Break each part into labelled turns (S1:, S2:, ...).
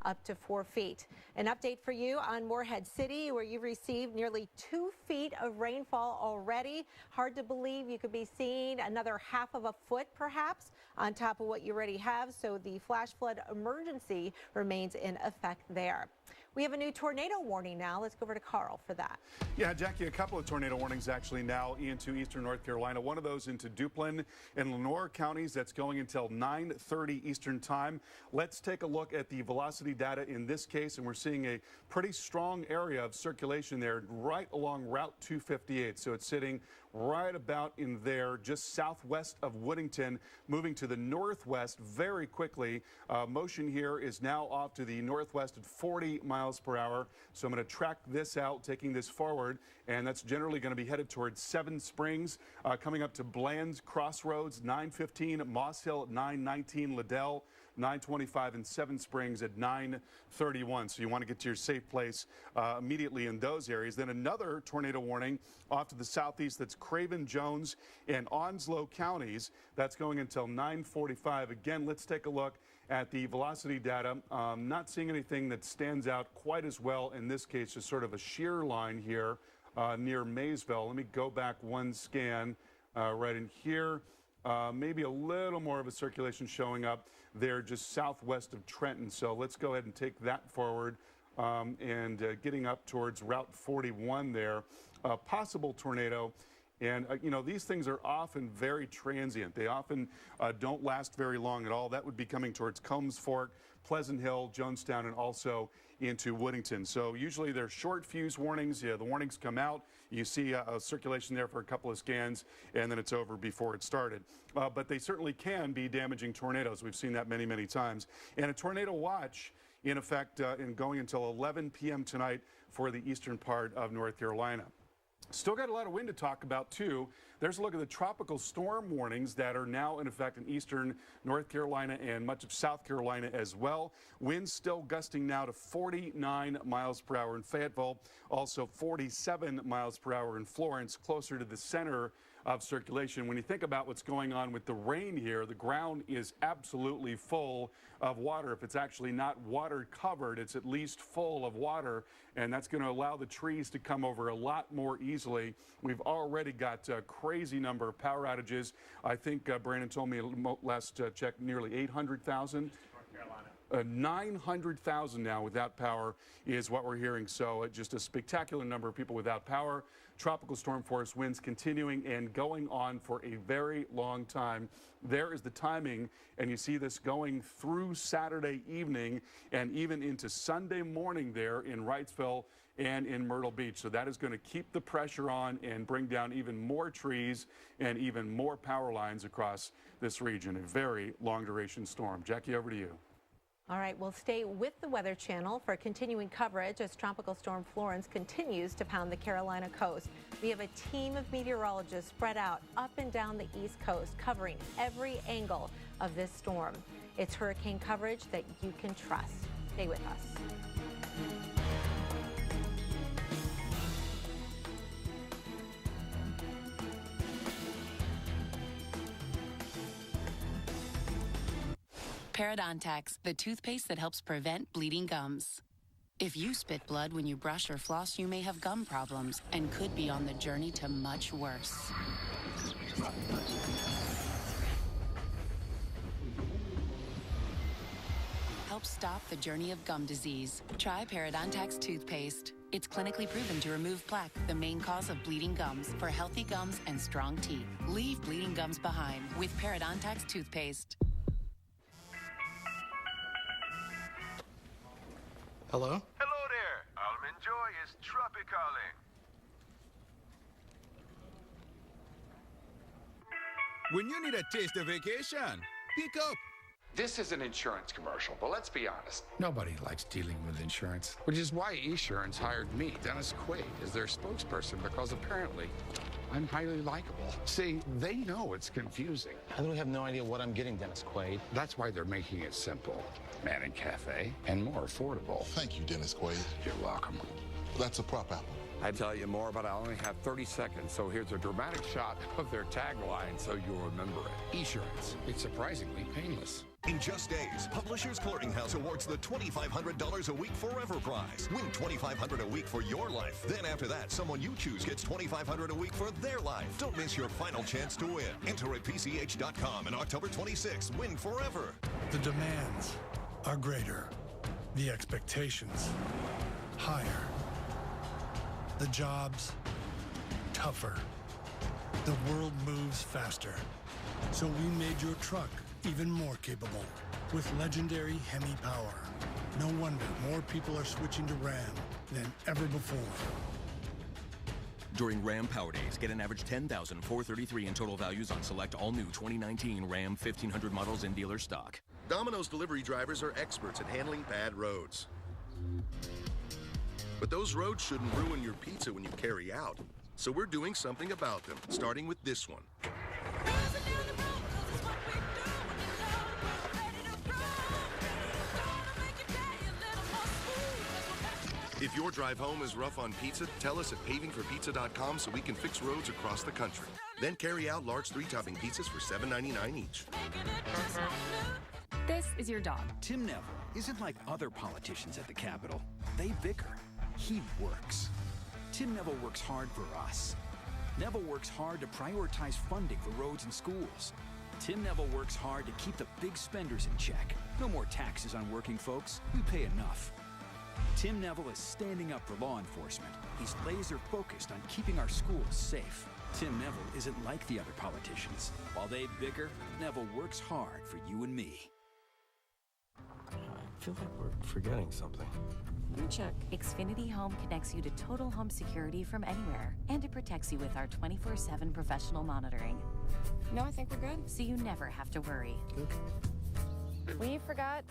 S1: up to 4 feet. An update for you on Morehead City, where you've received nearly 2 feet of rainfall already. Hard to believe you could be seeing another half of a foot perhaps on top of what you already have. So the flash flood emergency remains in effect there. We have a new tornado warning now. Let's go over to Carl for that.
S2: Yeah, Jackie, a couple of tornado warnings actually now into eastern North Carolina. One of those into Duplin and Lenoir counties. That's going until 9:30 Eastern time. Let's take a look at the velocity data in this case, and we're seeing a pretty strong area of circulation there right along Route 258. So it's sitting right about in there, just southwest of Woodington, moving to the northwest very quickly. Motion here is now off to the northwest at 40 miles per hour. So I'm going to track this out, taking this forward, and that's generally going to be headed towards Seven Springs, coming up to Bland's Crossroads, 9:15, Moss Hill at 9:19, Liddell, 9:25, and Seven Springs at 9:31. So you want to get to your safe place immediately in those areas. Then another tornado warning off to the southeast. That's Craven, Jones, and Onslow counties. That's going until 9:45. Again, let's take a look at the velocity data. Not seeing anything that stands out quite as well in this case, just sort of a shear line here near Maysville. Let me go back one scan right in here. Maybe a little more of a circulation showing up there just southwest of Trenton. So let's go ahead and take that forward and getting up towards Route 41 there. Possible tornado. And, you know, these things are often very transient. They often don't last very long at all. That would be coming towards Combs Fork, Pleasant Hill, Jonestown, and also into Woodington. So usually they're short fuse warnings. Yeah, the warnings come out. You see a circulation there for a couple of scans, and then it's over before it started. But they certainly can be damaging tornadoes. We've seen that many, many times. And a tornado watch in effect in going until 11 p.m. tonight for the eastern part of North Carolina. Still got a lot of wind to talk about, too. There's a look at the tropical storm warnings that are now in effect in eastern North Carolina and much of South Carolina as well. Winds still gusting now to 49 miles per hour in Fayetteville, also 47 miles per hour in Florence, closer to the center of circulation. When you think about what's going on with the rain here, the ground is absolutely full of water. If it's actually not water covered, it's at least full of water, and that's going to allow the trees to come over a lot more easily. We've already got a crazy number of power outages. I think Brandon told me last check nearly 800,000. 900,000 now without power is what we're hearing. So just a spectacular number of people without power. Tropical storm force winds continuing and going on for a very long time. There is the timing, and you see this going through Saturday evening and even into Sunday morning there in Wrightsville and in Myrtle Beach. So that is going to keep the pressure on and bring down even more trees and even more power lines across this region. A very long duration storm. Jackie, over to you.
S1: All right, we'll stay with the Weather Channel for continuing coverage as Tropical Storm Florence continues to pound the Carolina coast. We have a team of meteorologists spread out up and down the East Coast covering every angle of this storm. It's hurricane coverage that you can trust. Stay with us.
S3: Parodontax, the toothpaste that helps prevent bleeding gums. If you spit blood when you brush or floss, you may have gum problems and could be on the journey to much worse. Help stop the journey of gum disease. Try Parodontax toothpaste. It's clinically proven to remove plaque, the main cause of bleeding gums, for healthy gums and strong teeth. Leave bleeding gums behind with Parodontax toothpaste.
S4: Hello?
S5: Hello there. Almond Joy is tropicaling.
S6: When you need a taste of vacation, pick up.
S7: This is an insurance commercial, but let's be honest.
S8: Nobody likes dealing with insurance, which is why Esurance hired me, Dennis Quaid, as their spokesperson, because apparently I'm highly likable. See, they know it's confusing.
S4: I literally have no idea what I'm getting, Dennis Quaid.
S8: That's why they're making it simple. Manning Cafe, and more affordable.
S9: Thank you, Dennis Quaid.
S8: You're welcome.
S9: That's a prop apple.
S10: I'd tell you more, but I only have 30 seconds, so here's a dramatic shot of their tagline so you'll remember it.
S8: Esurance. It's surprisingly painless.
S11: In just days, Publishers Clearinghouse awards the $2,500 a week forever prize. Win $2,500 a week for your life. Then after that, someone you choose gets $2,500 a week for their life. Don't miss your final chance to win. Enter at PCH.com and October 26th. Win forever.
S12: The demands are greater. The expectations higher. The jobs tougher. The world moves faster. So we made your truck even more capable with legendary Hemi power. No wonder more people are switching to Ram than ever before.
S13: During Ram Power Days, get an average $10,433 in total values on select all-new 2019 Ram 1500 models in dealer stock.
S14: Domino's delivery drivers are experts at handling bad roads. But those roads shouldn't ruin your pizza when you carry out. So we're doing something about them, starting with this one. If your drive home is rough on pizza, tell us at pavingforpizza.com so we can fix roads across the country. Then carry out large 3-topping pizzas for $7.99 each.
S15: This is your dog.
S16: Tim Neville isn't like other politicians at the Capitol. They bicker. He works. Tim Neville works hard for us. Neville works hard to prioritize funding for roads and schools. Tim Neville works hard to keep the big spenders in check. No more taxes on working folks. We pay enough. Tim Neville is standing up for law enforcement. He's laser focused on keeping our schools safe. Tim Neville isn't like the other politicians. While they bicker, Neville works hard for you and me.
S17: I feel like we're forgetting something.
S15: You check.
S3: Xfinity Home connects you to total home security from anywhere, and it protects you with our 24/7 professional monitoring.
S15: No, I think we're good.
S3: So you never have to worry.
S15: We forgot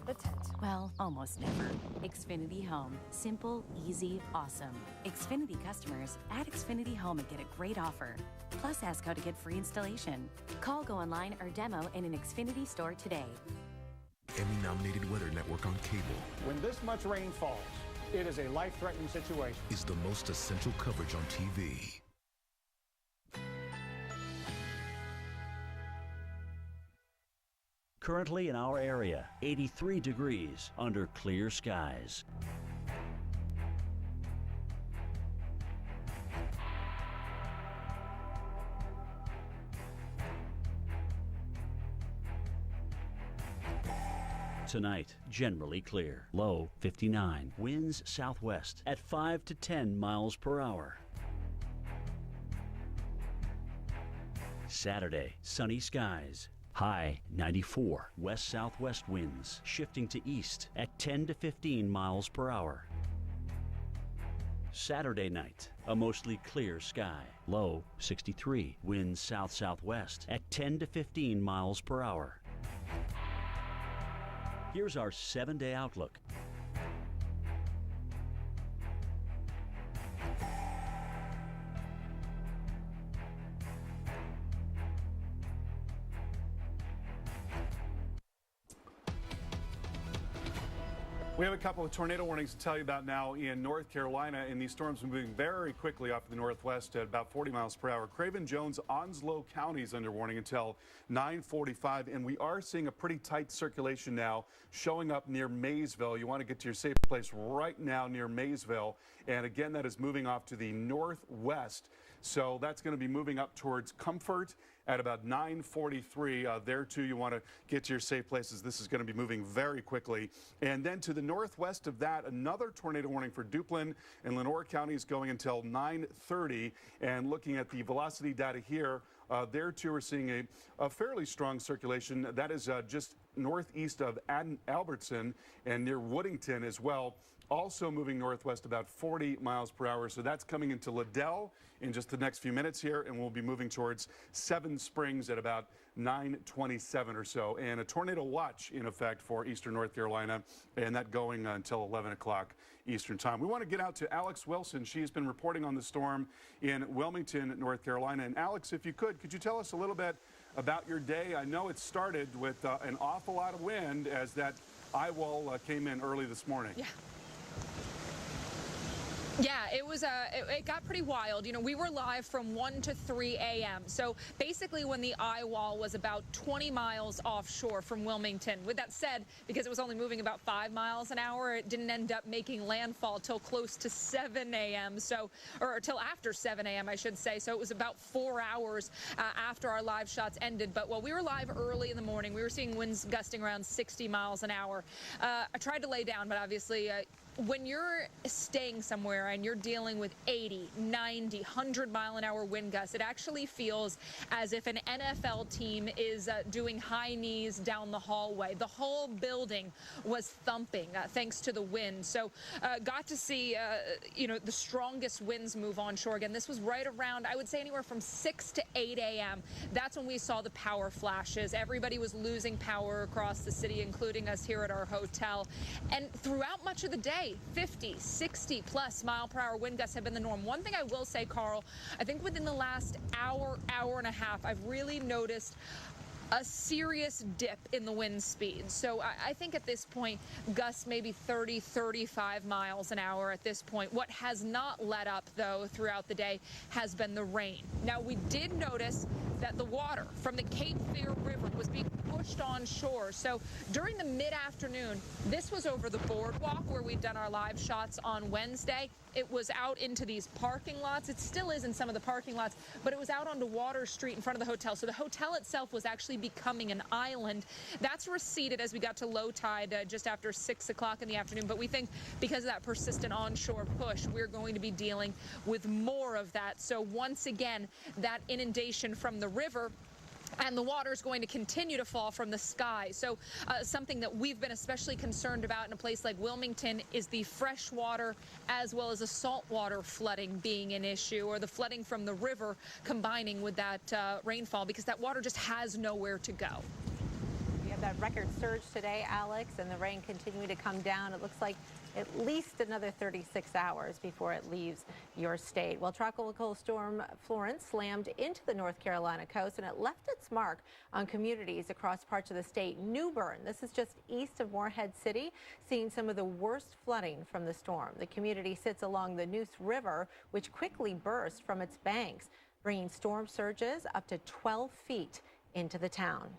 S15: the tent.
S3: Well, almost never. Xfinity Home. Simple, easy, awesome. Xfinity customers, add Xfinity Home and get a great offer. Plus, ask how to get free installation. Call, go online, or demo in an Xfinity store today.
S18: Emmy-nominated Weather Network on cable.
S19: When this much rain falls, it is a life-threatening situation.
S18: Is the most essential coverage on TV.
S20: Currently in our area, 83 degrees under clear skies. Tonight, generally clear. Low 59. Winds southwest at 5 to 10 miles per hour. Saturday, sunny skies. High 94. West-southwest winds shifting to east at 10 to 15 miles per hour. Saturday night, a mostly clear sky. Low 63. Winds south-southwest at 10 to 15 miles per hour. Here's our 7-day outlook.
S2: We have a couple of tornado warnings to tell you about now in North Carolina, and these storms are moving very quickly off the northwest at about 40 miles per hour. Craven, Jones, Onslow counties under warning until 9:45, and we are seeing a pretty tight circulation now showing up near Maysville. You want to get to your safe place right now near Maysville, and again, that is moving off to the northwest. So that's going to be moving up towards Comfort at about 9:43. There, too, you want to get to your safe places. This is going to be moving very quickly. And then to the northwest of that, another tornado warning for Duplin and Lenoir counties going until 9:30. And looking at the velocity data here, there, too, we're seeing a fairly strong circulation. That is just northeast of Albertson and near Woodington as well. Also moving northwest about 40 miles per hour. So that's coming into Liddell in just the next few minutes here, and we'll be moving towards Seven Springs at about 9:27 or so. And a tornado watch in effect for eastern North Carolina, and that going until 11 o'clock Eastern time. We want to get out to Alex Wilson. She's been reporting on the storm in Wilmington, North Carolina. And Alex, if you could you tell us a little bit about your day? I know it started with an awful lot of wind as that eye wall came in early this morning.
S21: Yeah. Yeah, it was it got pretty wild. You know, we were live from 1 to 3 a.m. So basically when the eye wall was about 20 miles offshore from Wilmington. With that said, because it was only moving about 5 miles an hour, it didn't end up making landfall till close to 7 a.m. Or till after 7 a.m. I should say. So it was about 4 hours after our live shots ended. But while we were live early in the morning, we were seeing winds gusting around 60 miles an hour. I tried to lay down, but obviously when you're staying somewhere and you're dealing with 80, 90, 100-mile-an-hour wind gusts, it actually feels as if an NFL team is doing high knees down the hallway. The whole building was thumping thanks to the wind. So got to see, you know, the strongest winds move onshore. Again, this was right around, I would say, anywhere from 6 to 8 a.m. That's when we saw the power flashes. Everybody was losing power across the city, including us here at our hotel. And throughout much of the day, 50, 60 plus mile per hour wind gusts have been the norm. One thing I will say, Carl, I think within the last hour and a half, I've really noticed a serious dip in the wind speed. So I think at this point, gusts maybe 30, 35 miles an hour at this point. What has not let up, though, throughout the day has been the rain. Now, we did notice that the water from the Cape Fear River was being pushed onshore. So during the mid-afternoon, this was over the boardwalk where we'd done our live shots on Wednesday. It was out into these parking lots. It still is in some of the parking lots, but it was out onto Water Street in front of the hotel. So the hotel itself was actually becoming an island. That's receded as we got to low tide just after 6 o'clock in the afternoon. But we think because of that persistent onshore push, we're going to be dealing with more of that. So once again, that inundation from the river and the water is going to continue to fall from the sky. So something that we've been especially concerned about in a place like Wilmington is the freshwater as well as the saltwater flooding being an issue, or the flooding from the river combining with that rainfall, because that water just has nowhere to go.
S1: We have that record surge today, Alex, and the rain continuing to come down. It looks like at least another 36 hours before it leaves your state. Well, Tropical Storm Florence slammed into the North Carolina coast, and it left its mark on communities across parts of the state. New Bern, this is just east of Morehead City, seeing some of the worst flooding from the storm. The community sits along the Neuse River, which quickly burst from its banks, bringing storm surges up to 12 feet into the town.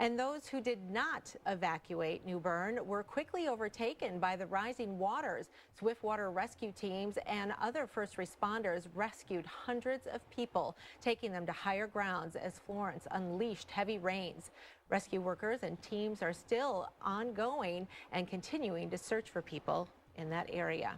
S1: And those who did not evacuate New Bern were quickly overtaken by the rising waters. Swift water rescue teams and other first responders rescued hundreds of people, taking them to higher grounds as Florence unleashed heavy rains. Rescue workers and teams are still ongoing and continuing to search for people in that area.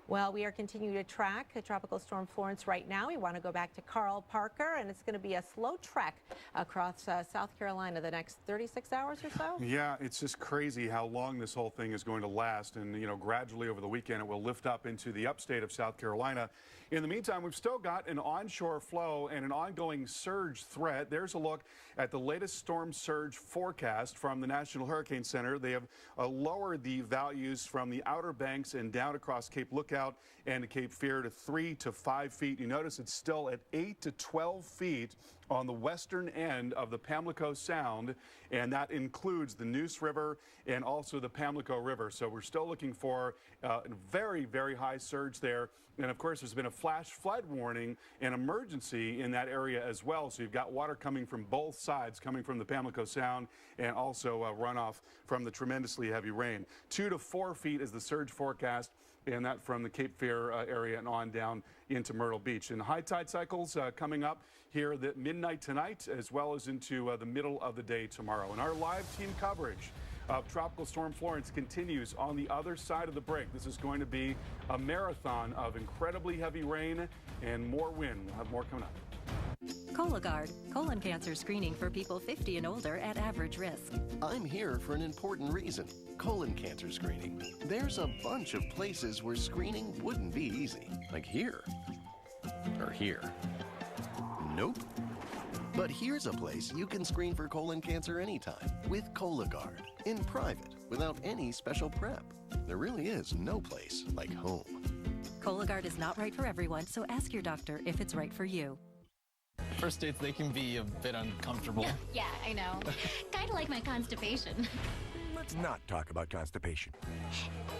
S1: Well, we are continuing to track Tropical Storm Florence right now. We want to go back to Carl Parker, and it's going to be a slow trek across South Carolina the next 36 hours or so.
S2: Yeah, it's just crazy how long this whole thing is going to last. And, you know, gradually over the weekend, it will lift up into the upstate of South Carolina. In the meantime, we've still got an onshore flow and an ongoing surge threat. There's a look at the latest storm surge forecast from the National Hurricane Center. They have lowered the values from the Outer Banks and down across Cape Lookout and Cape Fear to 3 to 5 feet. You notice it's still at 8 to 12 feet on the western end of the Pamlico Sound, and that includes the Neuse River and also the Pamlico River. So we're still looking for a very, very high surge there. And of course, there's been a flash flood warning and emergency in that area as well. So you've got water coming from both sides, coming from the Pamlico Sound and also runoff from the tremendously heavy rain. 2 to 4 feet is the surge forecast, and that from the Cape Fear area and on down into Myrtle Beach. And high tide cycles coming up here at midnight tonight, as well as into the middle of the day tomorrow. And our live team coverage of Tropical Storm Florence continues on the other side of the break. This is going to be a marathon of incredibly heavy rain and more wind. We'll have more coming up.
S22: Cologuard, colon cancer screening for people 50 and older at average risk.
S23: I'm here for an important reason. Colon cancer screening. There's a bunch of places where screening wouldn't be easy. Like here. Or here. Nope. But here's a place you can screen for colon cancer anytime with Cologuard, in private, without any special prep. There really is no place like home.
S22: Cologuard is not right for everyone, so ask your doctor if it's right for you.
S24: First dates, they can be a bit uncomfortable.
S25: Yeah, I know. Kind of like my constipation.
S4: let's not talk about constipation.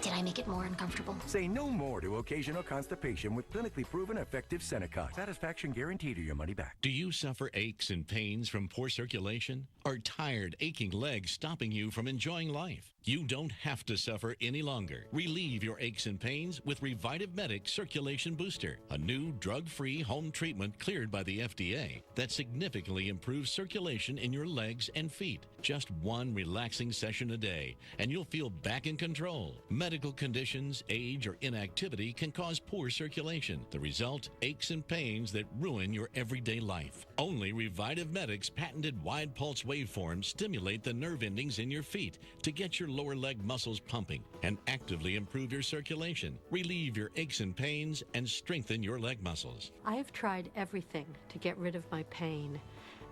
S5: Did I make it more uncomfortable?
S4: Say no more to occasional constipation with clinically proven effective Senecot. Satisfaction guaranteed or your money back.
S6: Do you suffer aches and pains from poor circulation? Or tired, aching legs stopping you from enjoying life? You don't have to suffer any longer. Relieve your aches and pains with Revitive Medic Circulation Booster, a new drug-free home treatment cleared by the FDA that significantly improves circulation in your legs and feet. Just one relaxing session a day, and you'll feel back in control. Medical conditions, age, or inactivity can cause poor circulation. The result, aches and pains that ruin your everyday life. Only Revitive Medic's patented wide pulse waveforms stimulate the nerve endings in your feet to get your lower leg muscles pumping and actively improve your circulation, relieve your aches and pains, and strengthen your leg muscles.
S7: I've tried everything to get rid of my pain,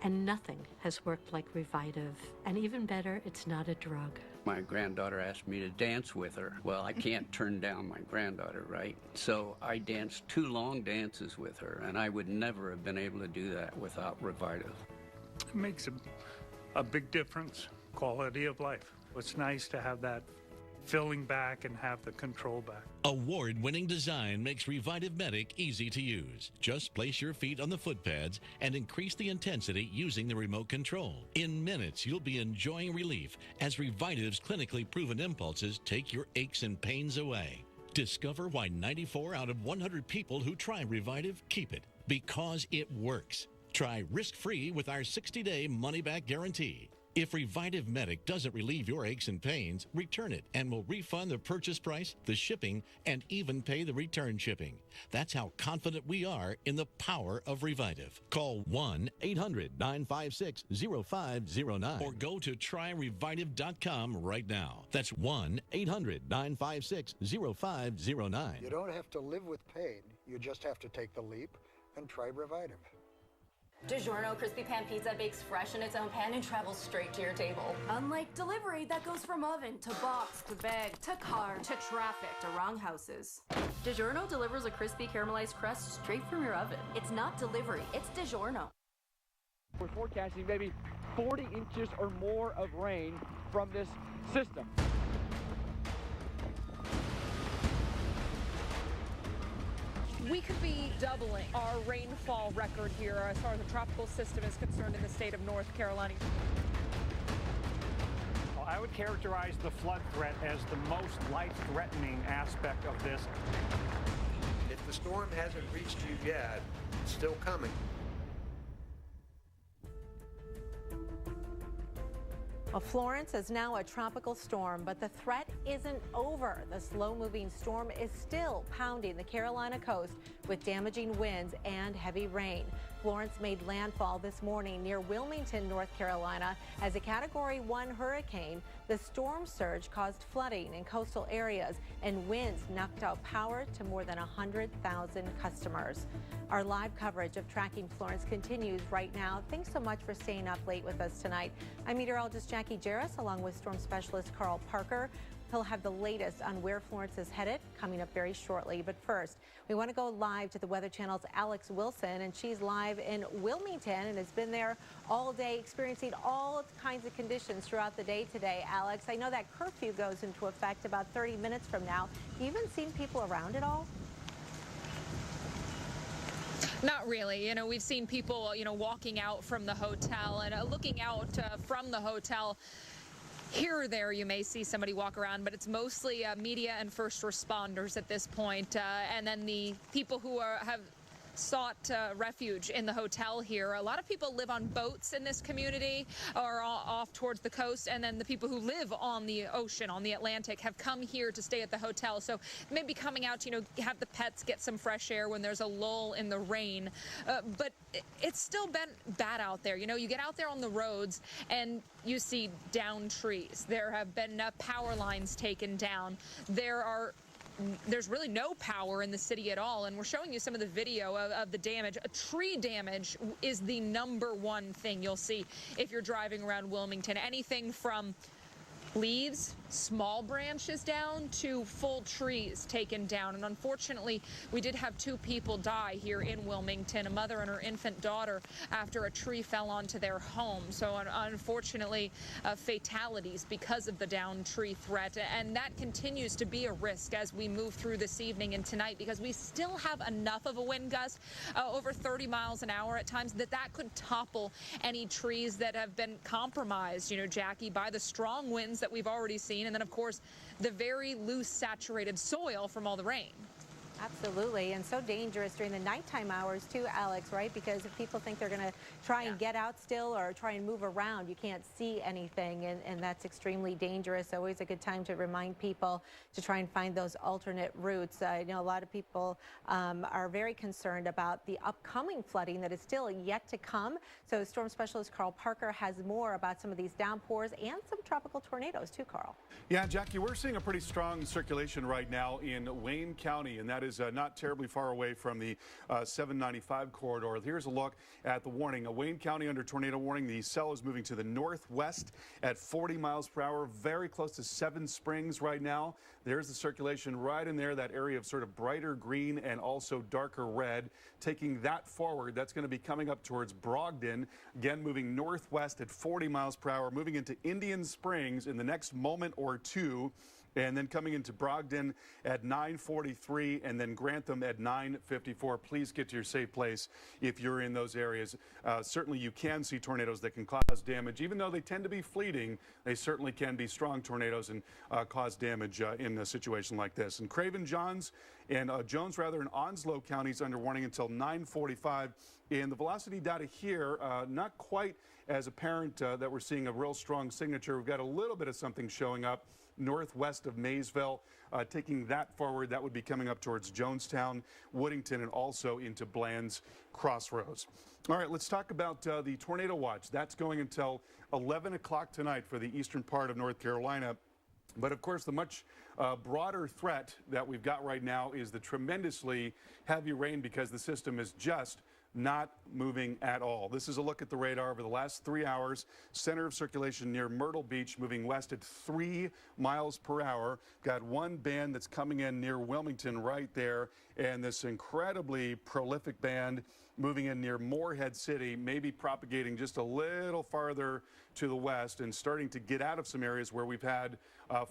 S7: and nothing has worked like Revitive. And even better, it's not a drug.
S25: My granddaughter asked me to dance with her. Well, I can't turn down my granddaughter, right? So I danced 2 long dances with her, and I would never have been able to do that without Revitive.
S26: It makes a big difference, quality of life. It's nice to have that filling back and have the control back.
S6: Award-winning design makes Revitive Medic easy to use. Just place your feet on the foot pads and increase the intensity using the remote control. In minutes, you'll be enjoying relief as Revitive's clinically proven impulses take your aches and pains away. Discover why 94 out of 100 people who try Revitive keep it. Because it works. Try risk-free with our 60-day money-back guarantee. If Revitive Medic doesn't relieve your aches and pains, return it and we'll refund the purchase price, the shipping, and even pay the return shipping. That's how confident we are in the power of Revitive. Call 1-800-956-0509 or go to tryrevitive.com right now. That's 1-800-956-0509.
S27: You don't have to live with pain. You just have to take the leap and try Revitive.
S28: DiGiorno Crispy Pan Pizza bakes fresh in its own pan and travels straight to your table.
S29: Unlike delivery that goes from oven to box to bag to car to traffic to wrong houses.
S28: DiGiorno delivers a crispy caramelized crust straight from your oven. It's not delivery, it's DiGiorno.
S30: We're forecasting maybe 40 inches or more of rain from this system.
S21: We could be doubling our rainfall record here as far as the tropical system is concerned in the state of North Carolina.
S19: Well, I would characterize the flood threat as the most life-threatening aspect of this.
S31: If the storm hasn't reached you yet, it's still coming.
S1: Well, Florence is now a tropical storm, but the threat isn't over. The slow-moving storm is still pounding the Carolina coast with damaging winds and heavy rain. Florence made landfall this morning near Wilmington, North Carolina. As a Category 1 hurricane, the storm surge caused flooding in coastal areas, and winds knocked out power to more than 100,000 customers. Our live coverage of tracking Florence continues right now. Thanks so much for staying up late with us tonight. I'm meteorologist Jackie Jarris along with storm specialist Carl Parker. He'll have the latest on where Florence is headed coming up very shortly. But first, we want to go live to the Weather Channel's Alex Wilson, and she's live in Wilmington and has been there all day experiencing all kinds of conditions throughout the day today. Alex, I know that curfew goes into effect about 30 minutes from now. Have you even seen people around at all?
S21: Not really. You know, we've seen people, walking out from the hotel and looking out from the hotel. Here or there, you may see somebody walk around, but it's mostly media and first responders at this point. And then the people who have sought refuge in the hotel here. A lot of people live on boats in this community or off towards the coast, and then the people who live on the ocean, on the Atlantic, have come here to stay at the hotel. So maybe coming out to, have the pets get some fresh air when there's a lull in the rain. But it's still been bad out there. You get out there on the roads and you see downed trees. There have been power lines taken down. There's really no power in the city at all, and we're showing you some of the video of the damage. Tree damage is the #1 thing you'll see if you're driving around Wilmington. Anything from leaves, small branches down, to full trees taken down. And unfortunately, we did have 2 people die here in Wilmington, a mother and her infant daughter, after a tree fell onto their home. So unfortunately, fatalities because of the downed tree threat. And that continues to be a risk as we move through this evening and tonight, because we still have enough of a wind gust, over 30 miles an hour at times, that could topple any trees that have been compromised, Jackie, by the strong winds that we've already seen, and then, of course, the very loose, saturated soil from all the rain.
S1: Absolutely, and so dangerous during the nighttime hours too, Alex, right? Because if people think they're going to try and get out still or try and move around, you can't see anything, and that's extremely dangerous. Always a good time to remind people to try and find those alternate routes. I know a lot of people are very concerned about the upcoming flooding that is still yet to come. So storm specialist Carl Parker has more about some of these downpours and some tropical tornadoes too, Carl.
S2: Yeah, Jackie, we're seeing a pretty strong circulation right now in Wayne County, and that is not terribly far away from the 795 corridor. Here's a look at the warning. Wayne County under tornado warning. The cell is moving to the northwest at 40 miles per hour, very close to Seven Springs right now. There's the circulation right in there, that area of sort of brighter green and also darker red. Taking that forward, that's going to be coming up towards Brogden, again moving northwest at 40 miles per hour, moving into Indian Springs in the next moment or two, and then coming into Brogden at 9:43 and then Grantham at 9:54. Please get to your safe place if you're in those areas. Certainly you can see tornadoes that can cause damage. Even though they tend to be fleeting, they certainly can be strong tornadoes and cause damage in a situation like this. And Craven, Johns, and Jones rather, and Onslow counties under warning until 9:45. And the velocity data here, not quite as apparent that we're seeing a real strong signature. We've got a little bit of something showing up northwest of Maysville. Taking that forward, that would be coming up towards Jonestown, Woodington, and also into Bland's Crossroads. All right, let's talk about the tornado watch. That's going until 11 o'clock tonight for the eastern part of North Carolina. But of course, the much broader threat that we've got right now is the tremendously heavy rain, because the system is just not moving at all. This is a look at the radar over the last 3 hours. Center of circulation near Myrtle Beach, moving west at 3 miles per hour. Got one band that's coming in near Wilmington right there, and this incredibly prolific band moving in near Morehead City, maybe propagating just a little farther to the west and starting to get out of some areas where we've had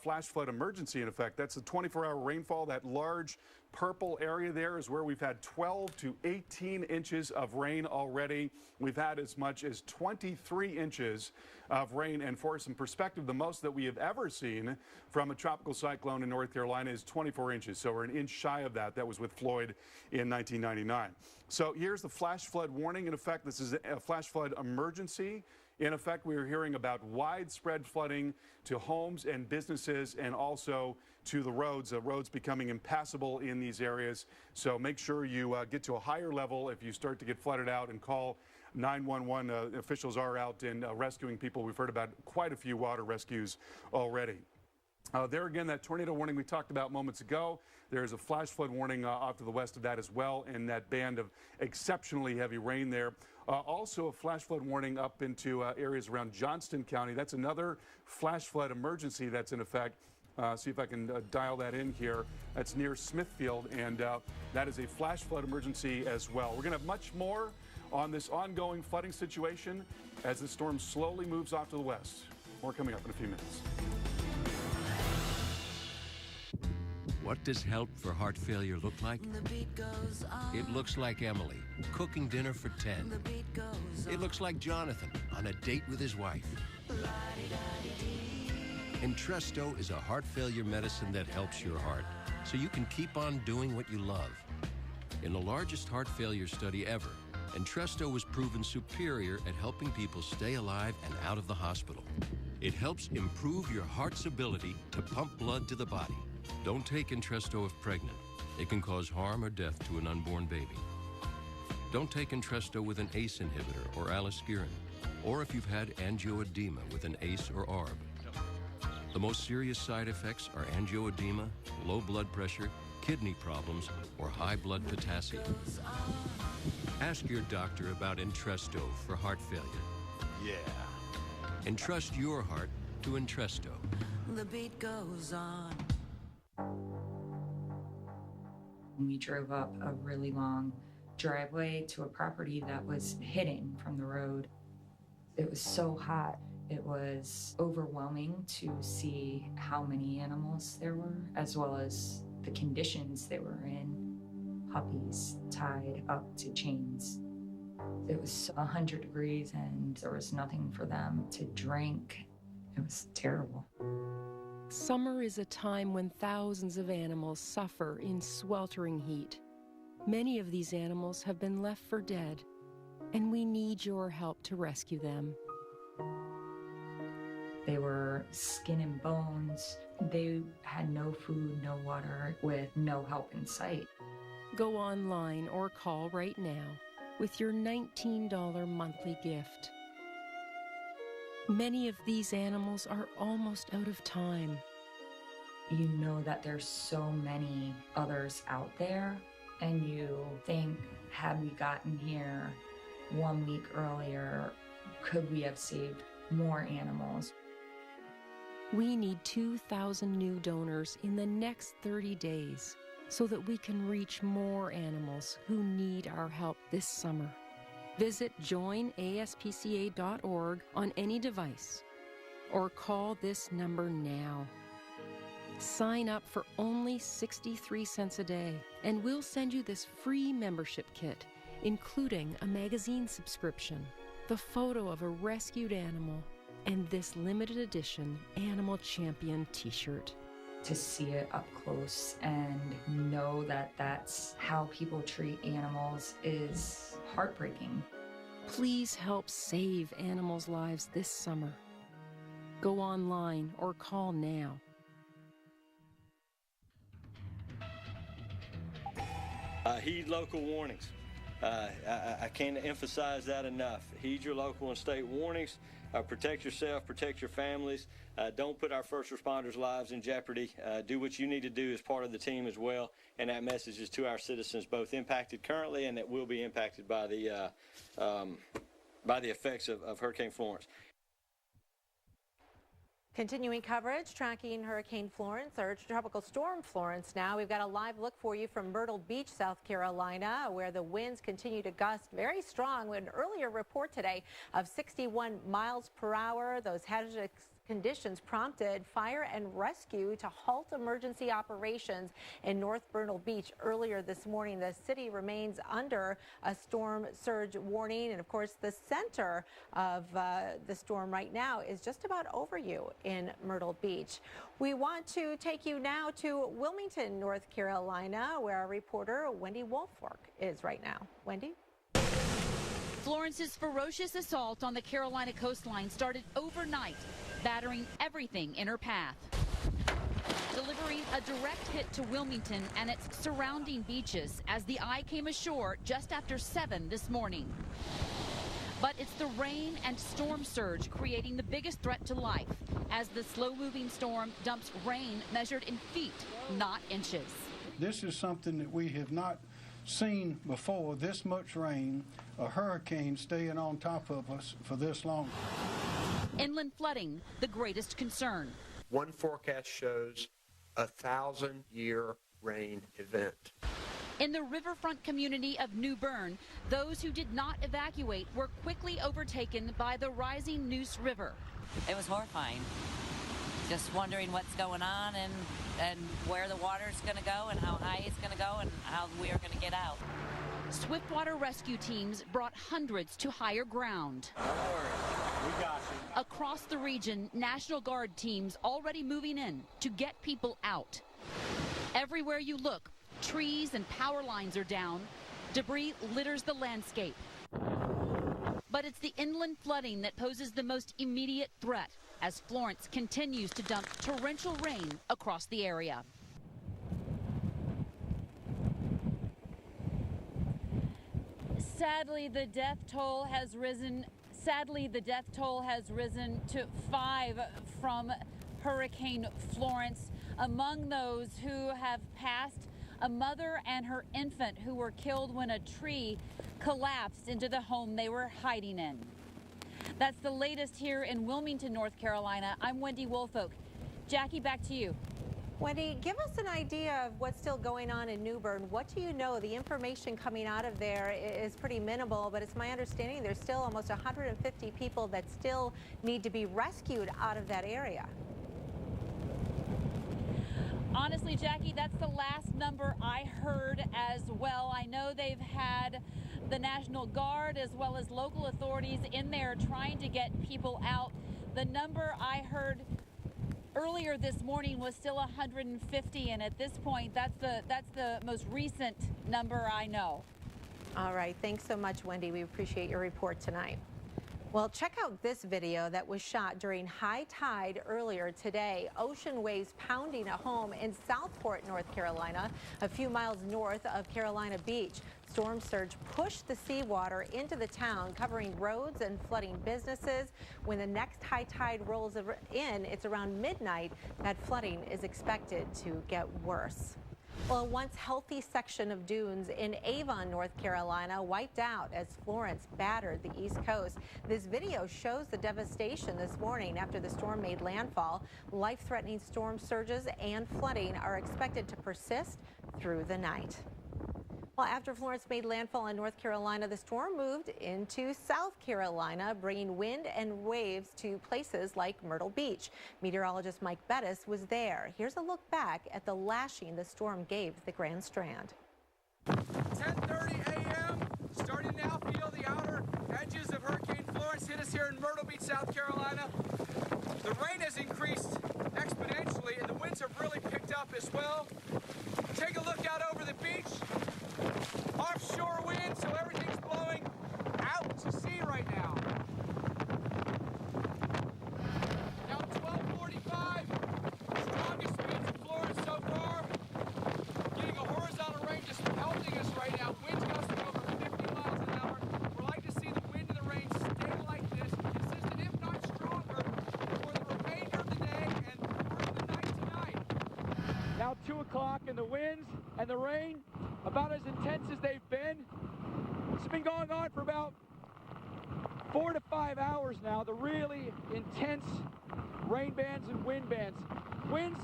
S2: flash flood emergency in effect. That's the 24-hour rainfall. That large purple area there is where we've had 12 to 18 inches of rain already. We've had as much as 23 inches of rain, and for some perspective, the most that we have ever seen from a tropical cyclone in North Carolina is 24 inches. So we're an inch shy of that. That was with Floyd in 1999. So here's the flash flood warning in effect. This is a flash flood emergency. In effect, we are hearing about widespread flooding to homes and businesses, and also to the roads, roads becoming impassable in these areas. So make sure you get to a higher level if you start to get flooded out, and call 911. Officials are out and rescuing people. We've heard about quite a few water rescues already. There again, that tornado warning we talked about moments ago. There's a flash flood warning off to the west of that as well, and that band of exceptionally heavy rain there. Also a flash flood warning up into areas around Johnston County. That's another flash flood emergency that's in effect. See if I can dial that in here. That's near Smithfield, and that is a flash flood emergency as well. We're going to have much more on this ongoing flooding situation as the storm slowly moves off to the west. More coming up in a few minutes.
S3: What does help for heart failure look like? It looks like Emily, cooking dinner for 10. It looks like Jonathan on a date with his wife. Entresto is a heart failure medicine that helps your heart, so you can keep on doing what you love. In the largest heart failure study ever, Entresto was proven superior at helping people stay alive and out of the hospital. It helps improve your heart's ability to pump blood to the body. Don't take Entresto if pregnant. It can cause harm or death to an unborn baby. Don't take Entresto with an ACE inhibitor or aliskiren, or if you've had angioedema with an ACE or ARB. The most serious side effects are angioedema, low blood pressure, kidney problems, or high blood potassium. Ask your doctor about Entresto for heart failure. Yeah. Entrust your heart to Entresto.
S8: The beat goes on.
S9: We drove up a really long driveway to a property that was hidden from the road. It was so hot. It was overwhelming to see how many animals there were, as well as the conditions they were in. Puppies tied up to chains. It was 100 degrees and there was nothing for them to drink. It was terrible.
S10: Summer is a time when thousands of animals suffer in sweltering heat. Many of these animals have been left for dead, and we need your help to rescue them.
S9: They were skin and bones. They had no food, no water, with no help in sight.
S10: Go online or call right now with your $19 monthly gift. Many of these animals are almost out of time.
S9: You know that there's so many others out there, and you think, had we gotten here 1 week earlier, could we have saved more animals?
S10: We need 2,000 new donors in the next 30 days so that we can reach more animals who need our help this summer. Visit joinaspca.org on any device or call this number now. Sign up for only 63 cents a day, and we'll send you this free membership kit, including a magazine subscription, the photo of a rescued animal, and this limited edition Animal Champion t-shirt.
S9: To see it up close and know that that's how people treat animals is heartbreaking.
S10: Please help save animals' lives this summer. Go online or call now.
S11: Heed local warnings. I can't emphasize that enough. Heed your local and state warnings. Protect yourself, protect your families. Don't put our first responders' lives in jeopardy. Do what you need to do as part of the team as well. And that message is to our citizens, both impacted currently and that will be impacted by the effects of Hurricane Florence.
S1: Continuing coverage, tracking Hurricane Florence, or Tropical Storm Florence now. We've got a live look for you from Myrtle Beach, South Carolina, where the winds continue to gust very strong. An earlier report today of 61 miles per hour. Those hazardous conditions prompted fire and rescue to halt emergency operations in North Myrtle Beach earlier this morning. The city remains under a storm surge warning, and of course the center of the storm right now is just about over you in Myrtle Beach. We want to take you now to Wilmington, North Carolina, where our reporter Wendy Wolfork is right now. Wendy?
S12: Florence's ferocious assault on the Carolina coastline started overnight, battering everything in her path, delivering a direct hit to Wilmington and its surrounding beaches as the eye came ashore just after 7 this morning. But it's the rain and storm surge creating the biggest threat to life as the slow-moving storm dumps rain measured in feet, not inches.
S13: This is something that we have not seen before, this much rain, a hurricane staying on top of us for this long.
S12: Inland flooding, the greatest concern.
S31: One forecast shows a 1,000-year rain event.
S12: In the riverfront community of New Bern, those who did not evacuate were quickly overtaken by the rising Neuse River.
S14: It was horrifying. Just wondering what's going on and where the water's going to go and how high it's going to go and how we are going to get out.
S12: Swiftwater rescue teams brought hundreds to higher ground.
S11: Don't worry, we got you.
S12: Across the region, National Guard teams already moving in to get people out. Everywhere you look, trees and power lines are down. Debris litters the landscape. But it's the inland flooding that poses the most immediate threat as Florence continues to dump torrential rain across the area. Sadly, the death toll has risen to 5 from Hurricane Florence. Among those who have passed, a mother and her infant who were killed when a tree collapsed into the home they were hiding in. That's the latest here in Wilmington, North Carolina. I'm Wendy Woolfolk. Jackie, back to you.
S1: Wendy, give us an idea of what's still going on in New Bern. What do you know? The information coming out of there is pretty minimal, but it's my understanding there's still almost 150 people that still need to be rescued out of that area.
S12: Honestly, Jackie, that's the last number I heard as well. I know they've had the National Guard as well as local authorities in there trying to get people out. The number I heard earlier this morning was still 150, and at this point, that's the most recent number I know.
S1: All right, thanks so much, Wendy. We appreciate your report tonight. Well, check out this video that was shot during high tide earlier today. Ocean waves pounding a home in Southport, North Carolina, a few miles north of Carolina Beach. Storm surge pushed the seawater into the town, covering roads and flooding businesses. When the next high tide rolls in, it's around midnight, that flooding is expected to get worse. Well, a once healthy section of dunes in Avon, North Carolina, wiped out as Florence battered the East Coast. This video shows the devastation this morning after the storm made landfall. Life-threatening storm surges and flooding are expected to persist through the night. Well, after Florence made landfall in North Carolina, the storm moved into South Carolina, bringing wind and waves to places like Myrtle Beach. Meteorologist Mike Bettis was there. Here's a look back at the lashing the storm gave the Grand Strand.
S4: 10:30 a.m. Starting now, feel the outer edges of Hurricane Florence hit us here in Myrtle Beach, South Carolina. The rain has increased exponentially, and the winds have really picked up as well. Take a look out over the beach. Offshore wind, so everything's blowing out to sea right now. Now 12:45, strongest winds in Florence so far. Getting a horizontal rain just pelting us right now. Winds gusting over 50 miles an hour. We'd like to see the wind and the rain stay like this, consistent if not stronger, for the remainder of the day and through the night tonight.
S30: Now 2 o'clock, and the winds and the rain about as intense as they've been. It's been going on for about 4 to 5 hours now. The really intense rain bands and wind bands. Winds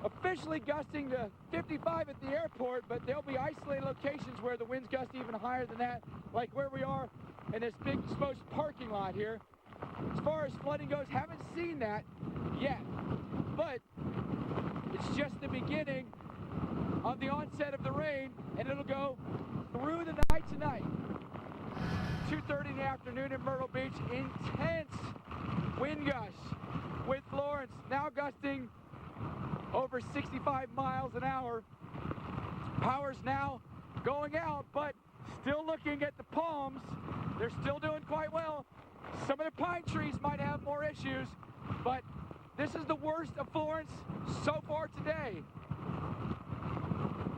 S30: officially gusting to 55 at the airport, but there'll be isolated locations where the winds gust even higher than that, like where we are in this big exposed parking lot here. As far as flooding goes, haven't seen that yet, but it's just the beginning of the onset of the rain, and it'll go through the night tonight. 2:30 in the afternoon in Myrtle Beach, intense wind gusts with Florence now gusting over 65 miles an hour. Power's now going out, but still looking at the palms. They're still doing quite well. Some of the pine trees might have more issues, but this is the worst of Florence so far today.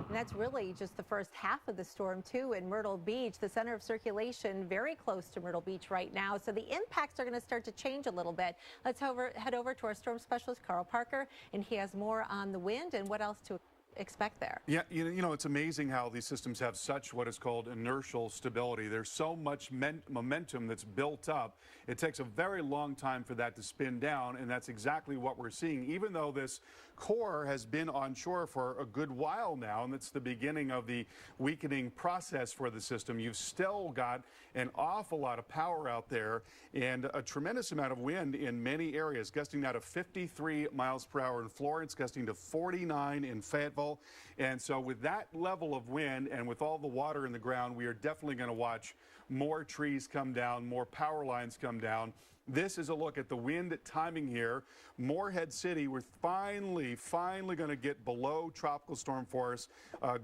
S1: And that's really just the first half of the storm, too, in Myrtle Beach. The center of circulation very close to Myrtle Beach right now, so the impacts are going to start to change a little bit. Let's head over to our storm specialist, Carl Parker, and he has more on the wind and what else to expect there.
S2: Yeah, you know, it's amazing how these systems have such what is called inertial stability. There's so much momentum that's built up. It takes a very long time for that to spin down, and that's exactly what we're seeing. Even though this core has been on shore for a good while now, and it's the beginning of the weakening process for the system, you've still got an awful lot of power out there and a tremendous amount of wind in many areas, gusting now to 53 miles per hour in Florence, gusting to 49 in Fayetteville. And so with that level of wind and with all the water in the ground, we are definitely going to watch more trees come down, more power lines come down. This is a look at the wind timing here. Morehead City, we're finally going to get below tropical storm force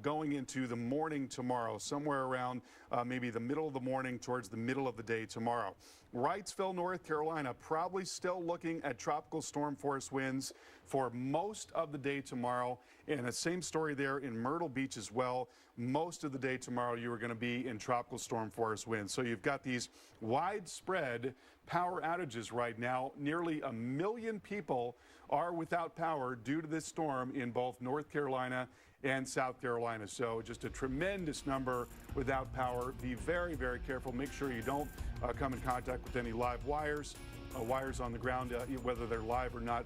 S2: going into the morning tomorrow, somewhere around maybe the middle of the morning towards the middle of the day tomorrow. Wrightsville, North Carolina, probably still looking at tropical storm force winds for most of the day tomorrow. And the same story there in Myrtle Beach as well. Most of the day tomorrow, you are going to be in tropical storm force winds. So you've got these widespread power outages right now. Nearly 1 million people are without power due to this storm in both North Carolina and South Carolina. So just a tremendous number without power. Be very, very careful. Make sure you don't come in contact with any live wires. Wires on the ground, whether they're live or not,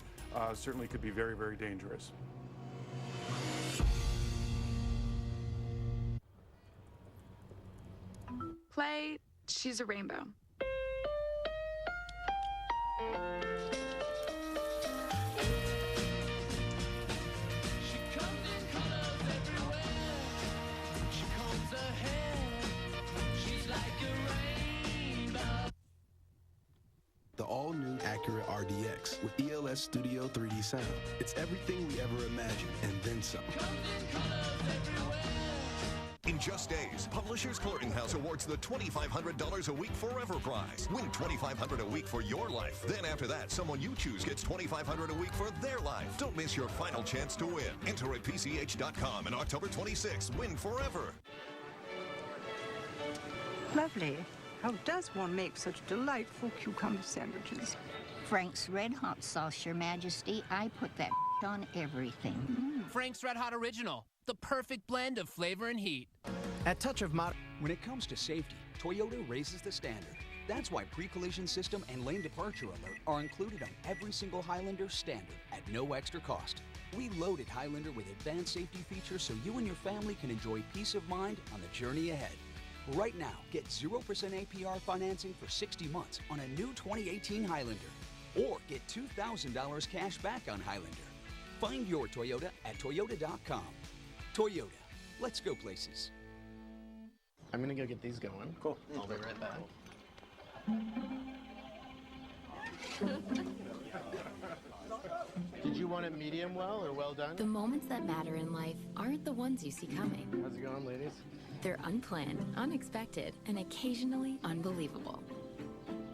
S2: certainly could be very, very dangerous.
S5: Play She's a Rainbow.
S7: The all-new Acura RDX with ELS Studio 3D sound. It's everything we ever imagined, and then some.
S15: In just days, Publishers Clearinghouse awards the $2,500 a week Forever Prize. Win $2,500 a week for your life. Then after that, someone you choose gets $2,500 a week for their life. Don't miss your final chance to win. Enter at PCH.com and October 26th. Win forever.
S16: Lovely. How does one make such delightful cucumber sandwiches?
S17: Frank's Red Hot sauce, Your Majesty. I put that on everything.
S18: Frank's Red Hot Original, the perfect blend of flavor and heat.
S20: At Touch of Mod, when it comes to safety, Toyota raises the standard. That's why pre-collision system and lane departure alert are included on every single Highlander standard at no extra cost. We loaded Highlander with advanced safety features so you and your family can enjoy peace of mind on the journey ahead. Right now, get 0% APR financing for 60 months on a new 2018 Highlander. Or get $2,000 cash back on Highlander. Find your Toyota at Toyota.com. Toyota, let's go places.
S22: I'm gonna go get these going. Cool. I'll be right back. Did you want it medium well or well done?
S23: The moments that matter in life aren't the ones you see coming.
S22: How's it going, ladies?
S23: They're unplanned, unexpected, and occasionally unbelievable.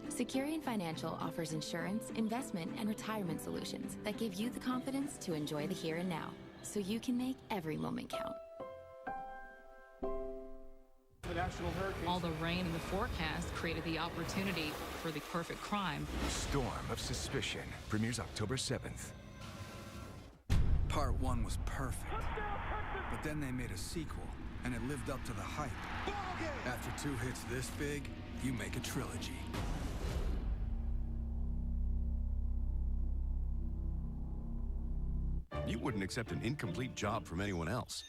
S23: Securian Financial offers insurance, investment, and retirement solutions that give you the confidence to enjoy the here and now, so you can make every moment count.
S2: The National Hurricane.
S24: All the rain in the forecast created the opportunity for the perfect crime.
S25: Storm of Suspicion premieres October 7th. Part 1 was perfect, but then they made a sequel, and it lived up to the hype. After 2 hits this big, you make a trilogy.
S32: You wouldn't accept an incomplete job from anyone else.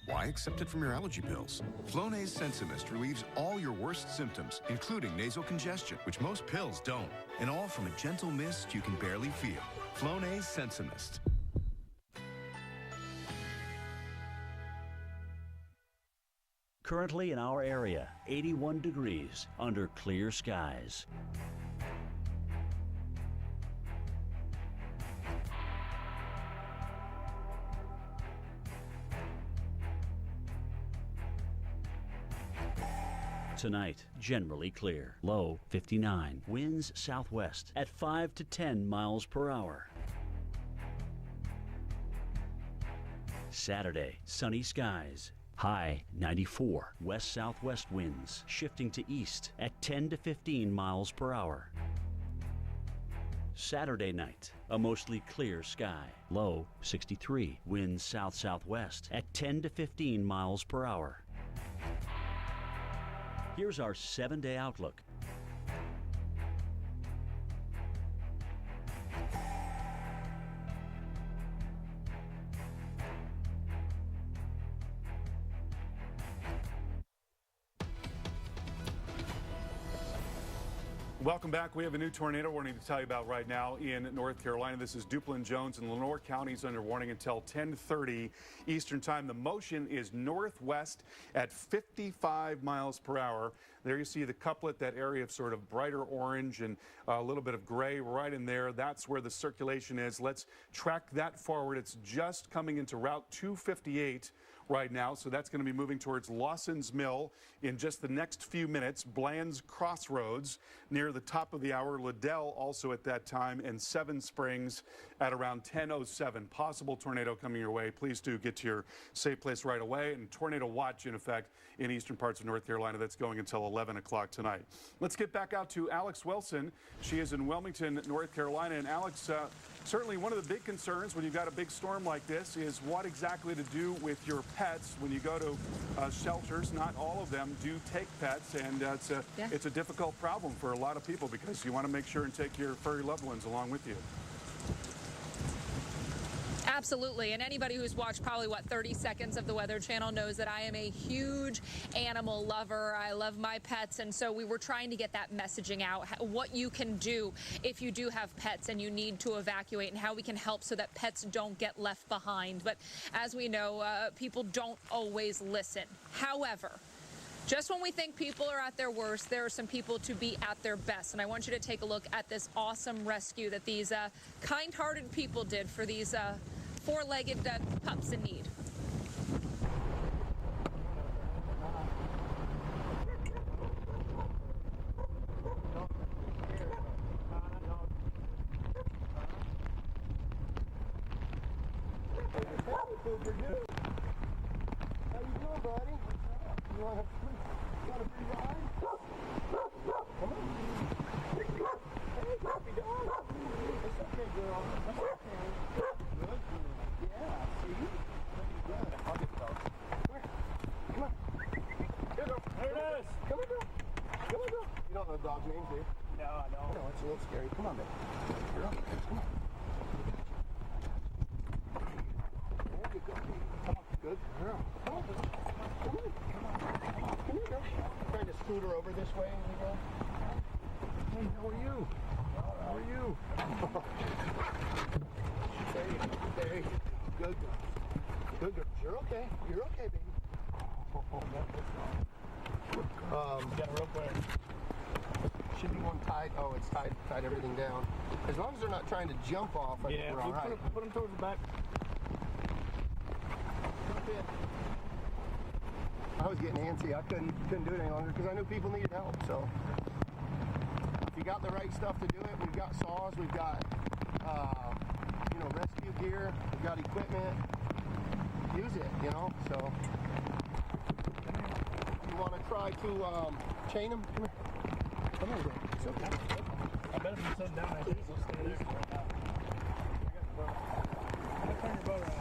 S32: Why accept it from your allergy pills? Flonase Sensimist relieves all your worst symptoms, including nasal congestion, which most pills don't. And all from a gentle mist you can barely feel. Flonase Sensimist.
S33: Currently in our area, 81 degrees under clear skies. Tonight, generally clear. Low 59. Winds southwest at 5 to 10 miles per hour. Saturday, sunny skies. High 94. West-southwest winds shifting to east at 10 to 15 miles per hour. Saturday night, a mostly clear sky. Low 63. Winds south-southwest at 10 to 15 miles per hour. Here's our 7-day outlook.
S2: Welcome back. We have a new tornado warning to tell you about right now in North Carolina. This is Duplin, Jones, and Lenoir counties under warning until 10:30 Eastern Time. The motion is northwest at 55 miles per hour. There you see the couplet, that area of sort of brighter orange and a little bit of gray right in there. That's where the circulation is. Let's track that forward. It's just coming into Route 258 right now, so that's going to be moving towards Lawson's Mill in just the next few minutes. Bland's Crossroads near near the top of the hour. Liddell also at that time, and Seven Springs at around 10:07. Possible tornado coming your way. Please do get to your safe place right away. And tornado watch in effect in eastern parts of North Carolina. That's going until 11 o'clock tonight. Let's get back out to Alex Wilson. She is in Wilmington, North Carolina. And Alex, certainly one of the big concerns when you've got a big storm like this is what exactly to do with your pets when you go to shelters. Not all of them do take pets, and it's a difficult problem for a lot of people because you want to make sure and take your furry loved ones along with you.
S24: Absolutely. And anybody who's watched probably, 30 seconds of the Weather Channel knows that I am a huge animal lover. I love my pets. And so we were trying to get that messaging out, what you can do if you do have pets and you need to evacuate, and how we can help so that pets don't get left behind. But as we know, people don't always listen. However, just when we think people are at their worst, there are some people to be at their best. And I want you to take a look at this awesome rescue that these kind-hearted people did for these four-legged pups in need.
S3: How you doing, buddy? You want a free ride? Come on. Hey, puppy dog. It's okay, girl. It's okay. Good. Yeah, see? Good. I'll get the dog. Come here. Come on. Here, girl. There it is. Come on, girl. Come on, girl. You don't know the dog's name, do you? No, I don't. No, it's a little scary. Come on, baby. Girl, come on. There you go. Come on. Good girl. Come on. Come on. Come here, girl. Trying to scoot her over this way as we go. Hey, how are you? How are you? There. Good girl. Good girl. You're okay. You're okay, baby. You got a rope there. Should be one tied. Oh, it's tied everything down. As long as they're not trying to jump off, I think we're all right. Put them towards the back. I was getting antsy. I couldn't do it any longer because I knew people needed help. So if you got the right stuff to do it, we've got saws, we've got rescue gear, we've got equipment. Use it, So you want to try to chain them? Come here. Come here, bro. It's okay. I bet if you sit down, I think we'll stay there. I'm gonna turn your boat around.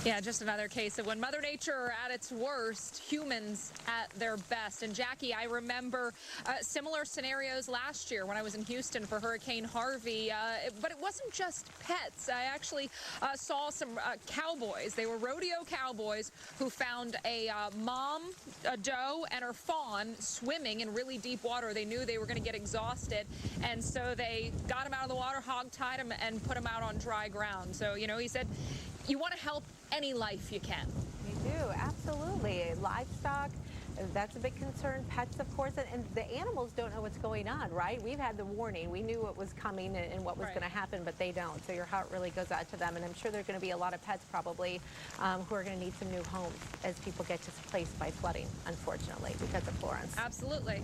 S24: Yeah, just another case of when Mother Nature at its worst, humans at their best. And Jackie, I remember similar scenarios last year when I was in Houston for Hurricane Harvey. But it wasn't just pets. I actually saw some cowboys. They were rodeo cowboys who found a mom, a doe, and her fawn swimming in really deep water. They knew they were going to get exhausted. And so they got them out of the water, hog-tied them, and put them out on dry ground. So, he said, you want to help any life you can.
S1: You do, absolutely. Livestock, that's a big concern. Pets, of course, and the animals don't know what's going on, right? We've had the warning. We knew what was coming and what was going to happen, but they don't. So your heart really goes out to them. And I'm sure there are going to be a lot of pets probably who are going to need some new homes as people get displaced by flooding, unfortunately, because of Florence.
S24: Absolutely.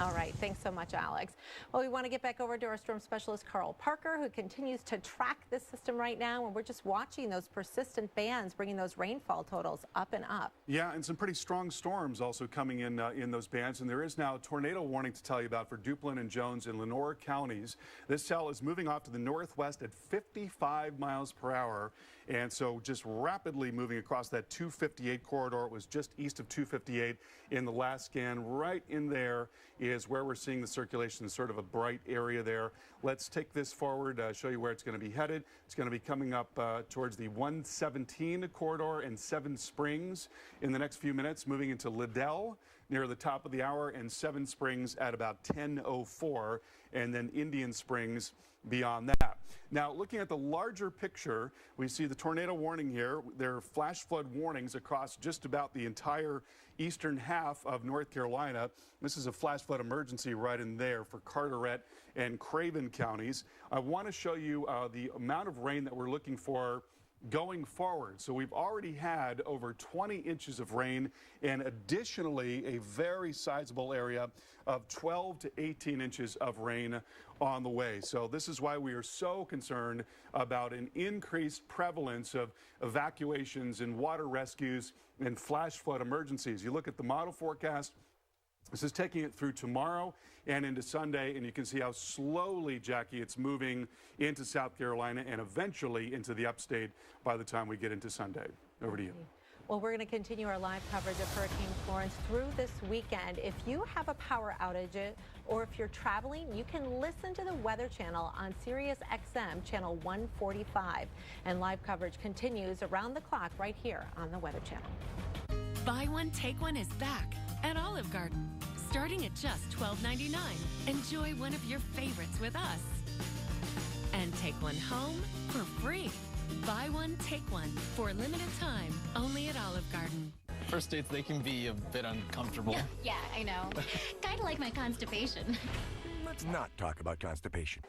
S1: All right. Thanks so much, Alex. Well, we want to get back over to our storm specialist, Carl Parker, who continues to track this system right now. And we're just watching those persistent bands bringing those rainfall totals up and up.
S2: Yeah, and some pretty strong storms also coming in those bands, and there is now a tornado warning to tell you about for Duplin and Jones in Lenoir counties. This cell is moving off to the northwest at 55 miles per hour, and so just rapidly moving across that 258 corridor. It was just east of 258 in the last scan. Right in there is where we're seeing the circulation, sort of a bright area there. Let's take this forward, show you where it's going to be headed. It's going to be coming up towards the 117 corridor and Seven Springs in the next few minutes, moving into Liddell near the top of the hour, and Seven Springs at about 10:04, and then Indian Springs beyond that. Now, looking at the larger picture, we see the tornado warning here. There are flash flood warnings across just about the entire eastern half of North Carolina. This is a flash flood emergency right in there for Carteret and Craven counties. I want to show you the amount of rain that we're looking for going forward. So we've already had over 20 inches of rain, and additionally a very sizable area of 12 to 18 inches of rain on the way. So this is why we are so concerned about an increased prevalence of evacuations and water rescues and flash flood emergencies. You look at the model forecast. This is taking it through tomorrow and into Sunday, and you can see how slowly, Jackie, it's moving into South Carolina and eventually into the upstate by the time we get into Sunday. Over to you.
S1: Well, we're going to continue our live coverage of Hurricane Florence through this weekend. If you have a power outage or if you're traveling, you can listen to the Weather Channel on Sirius XM Channel 145. And live coverage continues around the clock right here on the Weather Channel.
S6: Buy One, Take One is back at Olive Garden, starting at just $12.99. Enjoy one of your favorites with us. And take one home for free. Buy one, take one for a limited time, only at Olive Garden.
S22: First dates, they can be a bit uncomfortable.
S8: Yeah, I know. Kind of like my constipation.
S9: Let's not talk about constipation.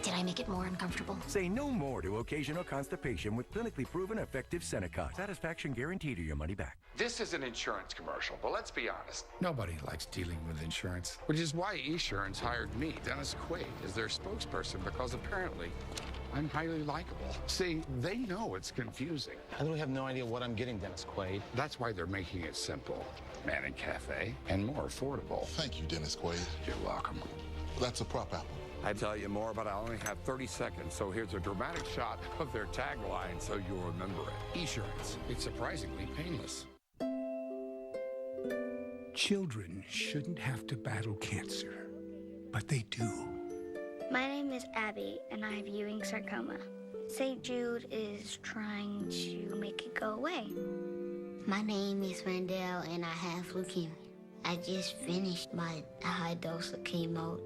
S8: Did I make it more uncomfortable?
S9: Say no more to occasional constipation with clinically proven effective Senecot. Satisfaction guaranteed or your money back.
S10: This is an insurance commercial, but let's be honest.
S13: Nobody likes dealing with insurance, which is why Esurance hired me, Dennis Quaid, as their spokesperson, because apparently I'm highly likable. See, they know it's confusing.
S22: I really have no idea what I'm getting, Dennis Quaid.
S13: That's why they're making it simple. Manning Cafe and more affordable.
S14: Thank you, Dennis Quaid.
S13: You're welcome.
S14: That's a prop apple.
S13: I'd tell you more, but I only have 30 seconds, so here's a dramatic shot of their tagline so you'll remember it. Esurance. It's surprisingly painless.
S19: Children shouldn't have to battle cancer, but they do.
S21: My name is Abby, and I have Ewing sarcoma. St. Jude is trying to make it go away.
S26: My name is Randall, and I have leukemia. I just finished my high dose of chemo.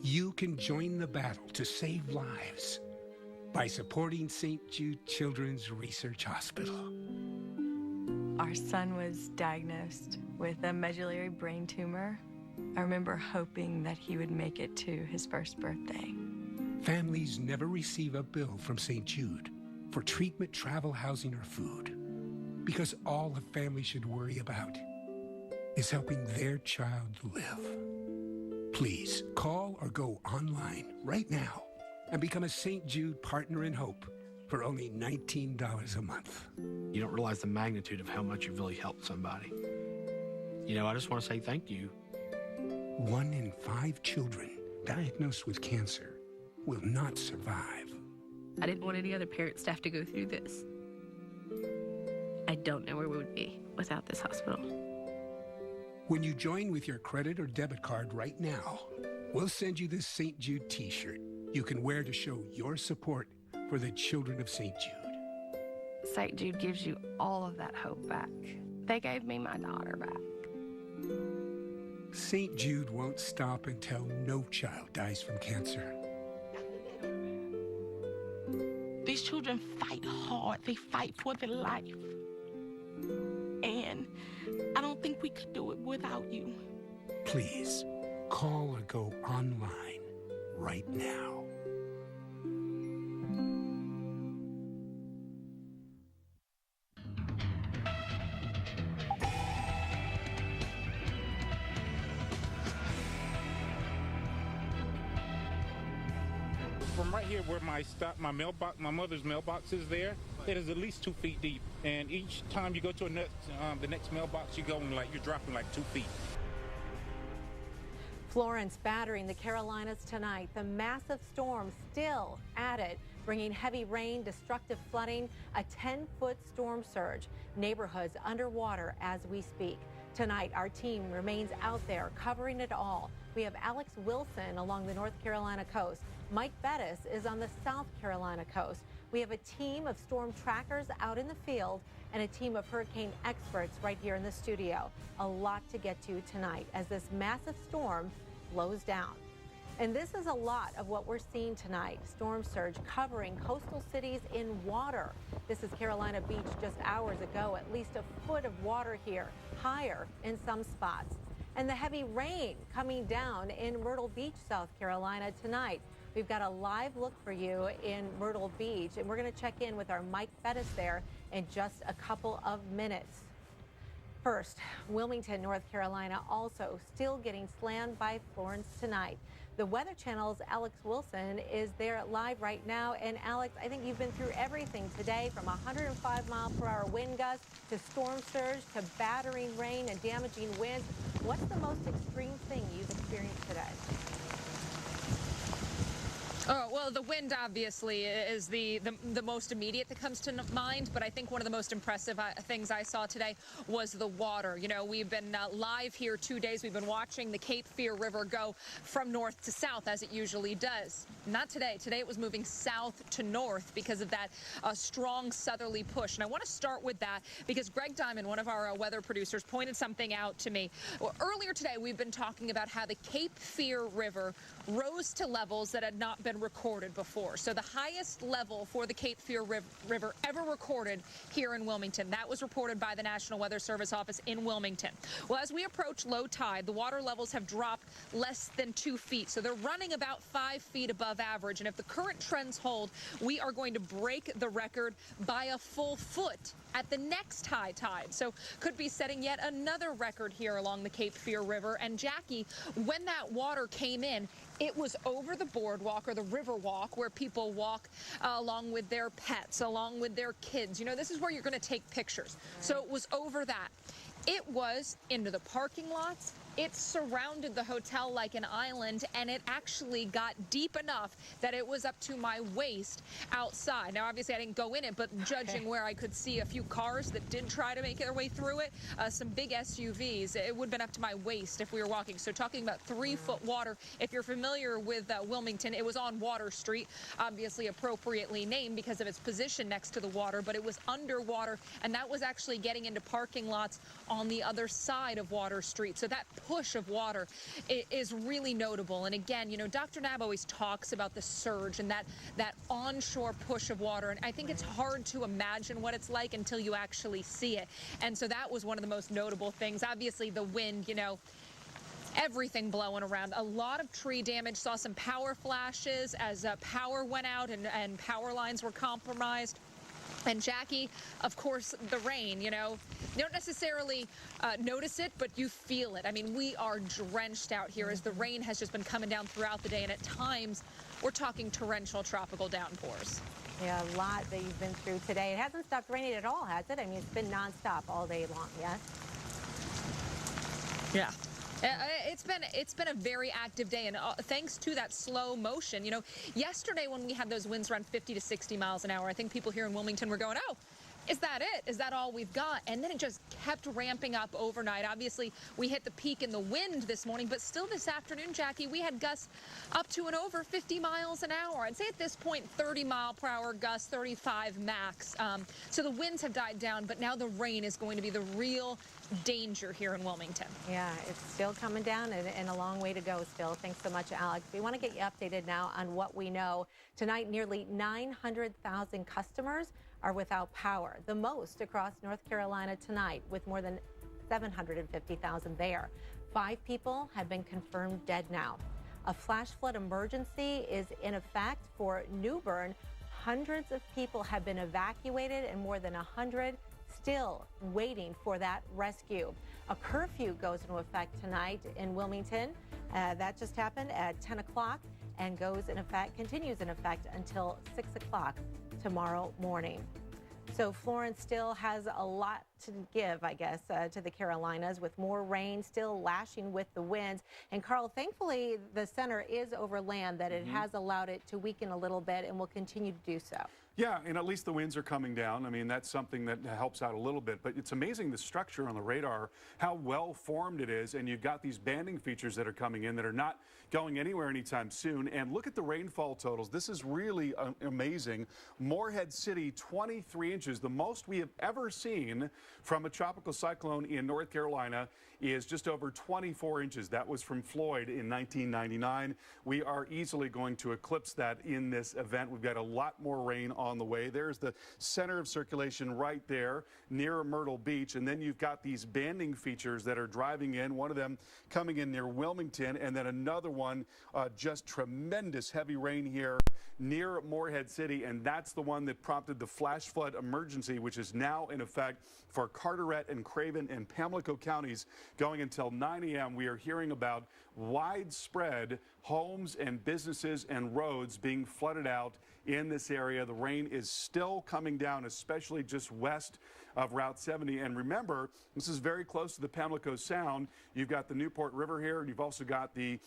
S19: You can join the battle to save lives by supporting St. Jude Children's Research Hospital.
S27: Our son was diagnosed with a medullary brain tumor. I remember hoping that he would make it to his first birthday.
S19: Families never receive a bill from St. Jude for treatment, travel, housing, or food, because all a family should worry about is helping their child live. Please call or go online right now and become a St. Jude Partner in Hope for only $19 a month.
S22: You don't realize the magnitude of how much you've really helped somebody. You know, I just want to say thank you.
S19: 1 in 5 children diagnosed with cancer will not survive.
S28: I didn't want any other parents to have to go through this. I don't know where we would be without this hospital.
S19: When you join with your credit or debit card right now, we'll send you this St. Jude t-shirt you can wear to show your support for the children of St. Jude.
S28: St. Jude gives you all of that hope back. They gave me my daughter back.
S19: St. Jude won't stop until no child dies from cancer.
S29: These children fight hard. They fight for their life. And I don't think we could do it without you.
S19: Please, call or go online right now.
S31: From right here where my mailbox, my mother's mailbox is there, it is at least 2 feet deep. And each time you go to the next mailbox, you're dropping like 2 feet.
S1: Florence battering the Carolinas tonight. The massive storm still at it, bringing heavy rain, destructive flooding, a 10-foot storm surge. Neighborhoods underwater as we speak. Tonight, our team remains out there covering it all. We have Alex Wilson along the North Carolina coast. Mike Bettis is on the South Carolina coast. We have a team of storm trackers out in the field and a team of hurricane experts right here in the studio. A lot to get to tonight as this massive storm blows down. And this is a lot of what we're seeing tonight. Storm surge covering coastal cities in water. This is Carolina Beach just hours ago. At least a foot of water here, higher in some spots. And the heavy rain coming down in Myrtle Beach, South Carolina tonight. We've got a live look for you in Myrtle Beach, and we're going to check in with our Mike Bettis there in just a couple of minutes. First, Wilmington, North Carolina, also still getting slammed by Florence tonight. The Weather Channel's Alex Wilson is there live right now. And Alex, I think you've been through everything today, from 105-mile-per-hour wind gusts to storm surge to battering rain and damaging winds. What's the most extreme thing you've experienced today?
S24: Oh, well, the wind obviously is the most immediate that comes to mind, but I think one of the most impressive things I saw today was the water. You know, we've been live here 2 days. We've been watching the Cape Fear River go from north to south, as it usually does. Not today. Today it was moving south to north because of that strong southerly push. And I want to start with that because Greg Diamond, one of our weather producers, pointed something out to me. Well, earlier today, we've been talking about how the Cape Fear River rose to levels that had not been recorded before. So the highest level for the Cape Fear River ever recorded here in Wilmington. That was reported by the National Weather Service office in Wilmington. Well, as we approach low tide, the water levels have dropped less than 2 feet. So they're running about 5 feet above average. And if the current trends hold, we are going to break the record by a full foot at the next high tide. So could be setting yet another record here along the Cape Fear River. And Jackie, when that water came in, it was over the boardwalk or the river walk where people walk along with their pets, along with their kids. You know, this is where you're going to take pictures. So it was over that. It was into the parking lots. It surrounded the hotel like an island, and it actually got deep enough that it was up to my waist outside. Now, obviously, I didn't go in it, but judging where I could see a few cars that did try to make their way through it, some big SUVs, it would have been up to my waist if we were walking. So talking about 3-foot water. If you're familiar with Wilmington, it was on Water Street, obviously appropriately named because of its position next to the water, but it was underwater, and that was actually getting into parking lots on the other side of Water Street. So that push of water is really notable. And again, you know, Dr. Knabb always talks about the surge and that onshore push of water. And I think it's hard to imagine what it's like until you actually see it. And so that was one of the most notable things. Obviously, the wind, you know, everything blowing around. A lot of tree damage. Saw some power flashes as power went out and power lines were compromised. And Jackie, of course, the rain, you know, you don't necessarily notice it, but you feel it. I mean, we are drenched out here as the rain has just been coming down throughout the day. And at times, we're talking torrential tropical downpours.
S1: Yeah, a lot that you've been through today. It hasn't stopped raining at all, has it? I mean, it's been nonstop all day long, yes?
S24: Yeah. It's been a very active day, and thanks to that slow motion. You know, yesterday when we had those winds around 50 to 60 miles an hour, I think people here in Wilmington were going, oh, is that it? Is that all we've got? And then it just kept ramping up overnight. Obviously, we hit the peak in the wind this morning, but still this afternoon, Jackie, we had gusts up to and over 50 miles an hour. I'd say at this point, 30-mile-per-hour gusts, 35 max. So the winds have died down, but now the rain is going to be the real danger here in Wilmington.
S1: Yeah, it's still coming down and a long way to go still. Thanks so much, Alex. We want to get you updated now on what we know. Tonight, nearly 900,000 customers are without power, the most across North Carolina tonight, with more than 750,000 there. 5 people have been confirmed dead now. A flash flood emergency is in effect for New Bern. Hundreds of people have been evacuated and more than 100 still waiting for that rescue. A curfew goes into effect tonight in Wilmington. That just happened at 10 o'clock and continues in effect until 6 o'clock tomorrow morning. So Florence still has a lot to give, I guess, to the Carolinas, with more rain still lashing with the winds. And Carl, thankfully, the center is over land, that it has allowed it to weaken a little bit and will continue to do so.
S2: Yeah, and at least the winds are coming down. I mean, that's something that helps out a little bit. But it's amazing the structure on the radar, how well formed it is. And you've got these banding features that are coming in that are not going anywhere anytime soon. And look at the rainfall totals. This is really amazing. Morehead City, 23 inches, the most we have ever seen from a tropical cyclone in North Carolina. is just over 24 inches. That was from Floyd in 1999. We are easily going to eclipse that in this event. We've got a lot more rain on the way. There's the center of circulation right there near Myrtle Beach. And then you've got these banding features that are driving in, one of them coming in near Wilmington, and then another one, just tremendous heavy rain here near Morehead City, and that's the one that prompted the flash flood emergency, which is now in effect for Carteret and Craven and Pamlico counties going until 9 a.m. We are hearing about widespread homes and businesses and roads being flooded out in this area. The rain is still coming down, especially just west of Route 70. And remember, this is very close to the Pamlico Sound. You've got the Newport River here, and you've also got the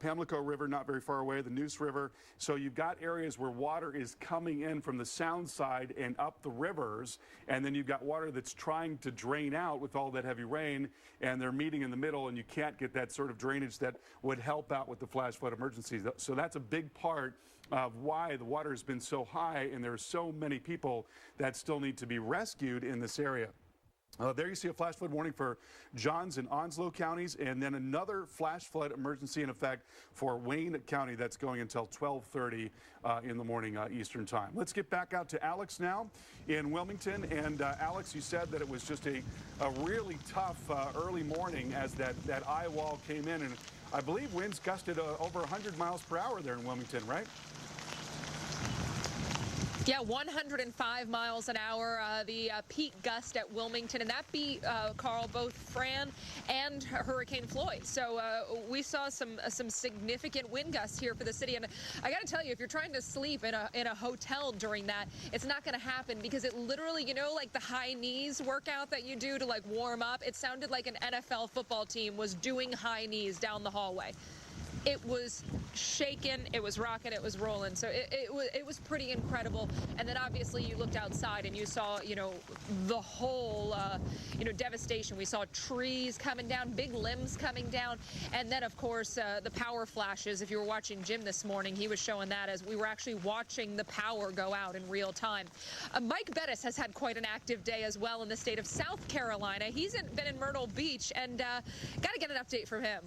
S2: Pamlico River not very far away, the Neuse River. So you've got areas where water is coming in from the sound side and up the rivers, and then you've got water that's trying to drain out with all that heavy rain, and they're meeting in the middle, and you can't get that sort of drainage that would help out with the flash flood emergencies. So that's a big part of why the water has been so high, and there are so many people that still need to be rescued in this area. There you see a flash flood warning for Johns and Onslow counties, and then another flash flood emergency in effect for Wayne County. That's going until 12:30 in the morning Eastern time. Let's get back out to Alex now in Wilmington. And Alex, you said that it was just a really tough early morning as that eye wall came in, and I believe winds gusted over 100 miles per hour there in Wilmington, right?
S24: Yeah, 105 miles an hour, the peak gust at Wilmington, and that beat, Carl, both Fran and Hurricane Floyd. So we saw some significant wind gusts here for the city, and I got to tell you, if you're trying to sleep in a hotel during that, it's not going to happen because it literally, you know, like the high knees workout that you do to like warm up. It sounded like an NFL football team was doing high knees down the hallway. It was shaking, it was rocking, it was rolling. So it was pretty incredible. And then obviously you looked outside and you saw, you know, the whole, devastation. We saw trees coming down, big limbs coming down. And then, of course, the power flashes. If you were watching Jim this morning, he was showing that as we were actually watching the power go out in real time. Mike Bettis has had quite an active day as well in the state of South Carolina. He's been in Myrtle Beach, and got to get an update from him.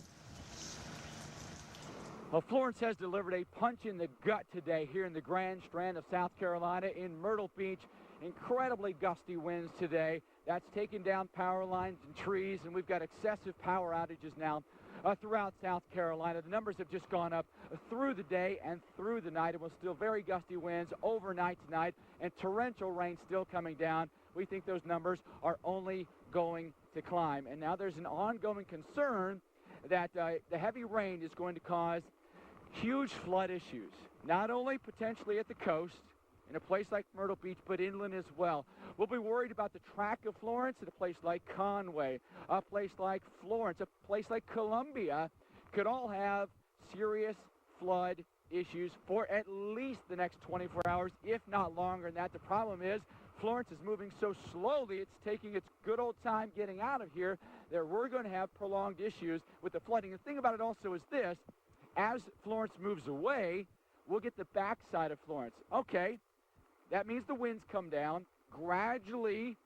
S4: Well, Florence has delivered a punch in the gut today here in the Grand Strand of South Carolina in Myrtle Beach. Incredibly gusty winds today. That's taken down power lines and trees, and we've got excessive power outages now throughout South Carolina. The numbers have just gone up through the day and through the night. It was still very gusty winds overnight tonight, and torrential rain still coming down. We think those numbers are only going to climb. And now there's an ongoing concern that the heavy rain is going to cause huge flood issues, not only potentially at the coast in a place like Myrtle Beach, but inland as well. We'll be worried about the track of Florence at a place like Conway, a place like Florence, a place like Columbia could all have serious flood issues for at least the next 24 hours, if not longer than that. The problem is Florence is moving so slowly, it's taking its good old time getting out of here, that we're going to have prolonged issues with the flooding. The thing about it also is this: as Florence moves away, we'll get the backside of Florence. Okay, that means the winds come down. Gradually,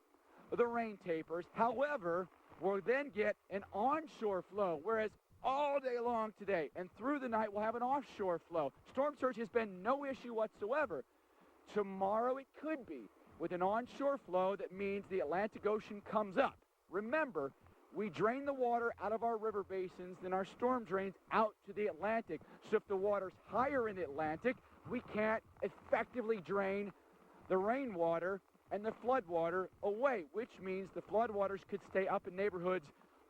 S4: the rain tapers. However, we'll then get an onshore flow, whereas all day long today and through the night, we'll have an offshore flow. Storm surge has been no issue whatsoever. Tomorrow, it could be with an onshore flow. That means the Atlantic Ocean comes up. Remember, we drain the water out of our river basins, then our storm drains out to the Atlantic. So if the water's higher in the Atlantic, we can't effectively drain the rainwater and the floodwater away, which means the floodwaters could stay up in neighborhoods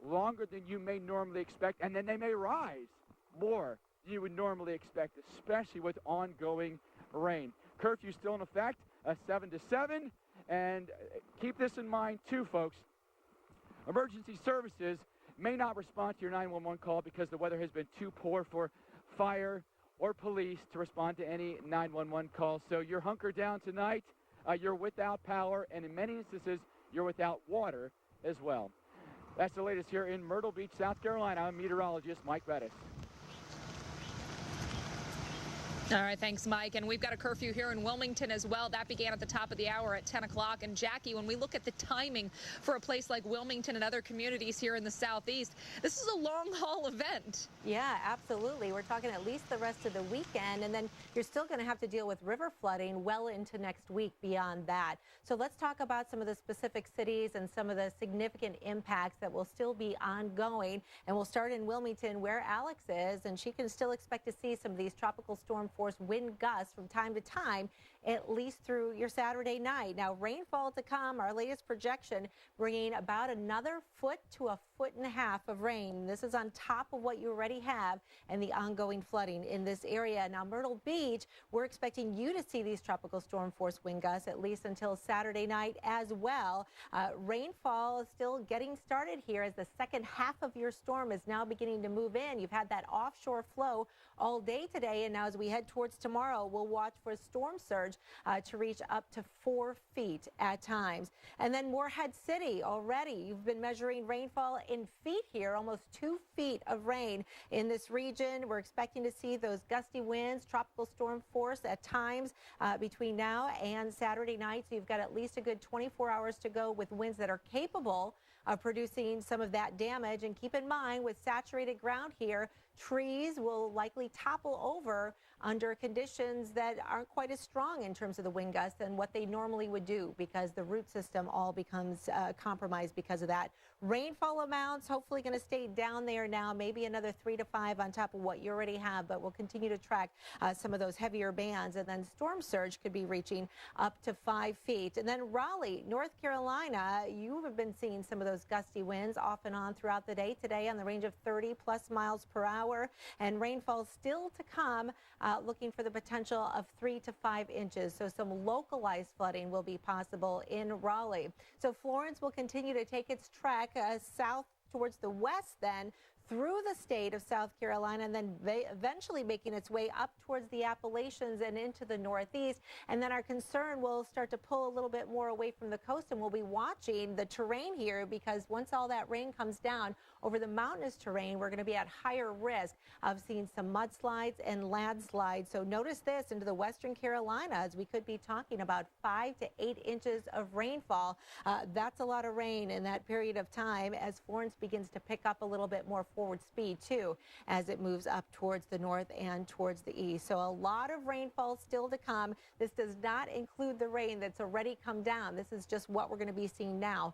S4: longer than you may normally expect, and then they may rise more than you would normally expect, especially with ongoing rain. Curfew still in effect, 7 to 7, and keep this in mind too, folks. Emergency services may not respond to your 911 call because the weather has been too poor for fire or police to respond to any 911 calls. So you're hunkered down tonight, you're without power, and in many instances, you're without water as well. That's the latest here in Myrtle Beach, South Carolina. I'm meteorologist Mike Bettis.
S24: All right, thanks, Mike. And we've got a curfew here in Wilmington as well. That began at the top of the hour at 10 o'clock. And Jackie, when we look at the timing for a place like Wilmington and other communities here in the southeast, this is a long haul event.
S1: Yeah, absolutely. We're talking at least the rest of the weekend, and then you're still going to have to deal with river flooding well into next week beyond that. So let's talk about some of the specific cities and some of the significant impacts that will still be ongoing. And we'll start in Wilmington, where Alex is, and she can still expect to see some of these tropical storm force wind gusts from time to time, at least through your Saturday night. Now, rainfall to come, our latest projection bringing about another foot to a foot and a half of rain. This is on top of what you already have and the ongoing flooding in this area. Now, Myrtle Beach, we're expecting you to see these tropical storm force wind gusts at least until Saturday night as well. Rainfall is still getting started here as the second half of your storm is now beginning to move in. You've had that offshore flow all day today, and now as we head towards tomorrow, we'll watch for a storm surge to reach up to 4 feet at times. And then Morehead City, already you've been measuring rainfall in feet here, almost 2 feet of rain in this region. We're expecting to see those gusty winds, tropical storm force at times between now and Saturday night. So you've got at least a good 24 hours to go with winds that are capable of producing some of that damage. And keep in mind, with saturated ground here, trees will likely topple over under conditions that aren't quite as strong in terms of the wind gusts than what they normally would do, because the root system all becomes compromised because of that. Rainfall amounts hopefully going to stay down there now, maybe another 3 to 5 on top of what you already have, but we'll continue to track some of those heavier bands, and then storm surge could be reaching up to 5 feet. And then Raleigh, North Carolina, you have been seeing some of those gusty winds off and on throughout the day today on the range of 30 plus miles per hour, and rainfall still to come, looking for the potential of 3 to 5 inches. So some localized flooding will be possible in Raleigh. So Florence will continue to take its trek south towards the west, then through the state of South Carolina, and then eventually making its way up towards the Appalachians and into the Northeast. And then our concern will start to pull a little bit more away from the coast, and we'll be watching the terrain here, because once all that rain comes down over the mountainous terrain, we're going to be at higher risk of seeing some mudslides and landslides. So notice this into the western Carolinas, we could be talking about 5 to 8 inches of rainfall. That's a lot of rain in that period of time as Florence begins to pick up a little bit more forward speed too as it moves up towards the north and towards the east. So a lot of rainfall still to come. This does not include the rain that's already come down. This is just what we're going to be seeing now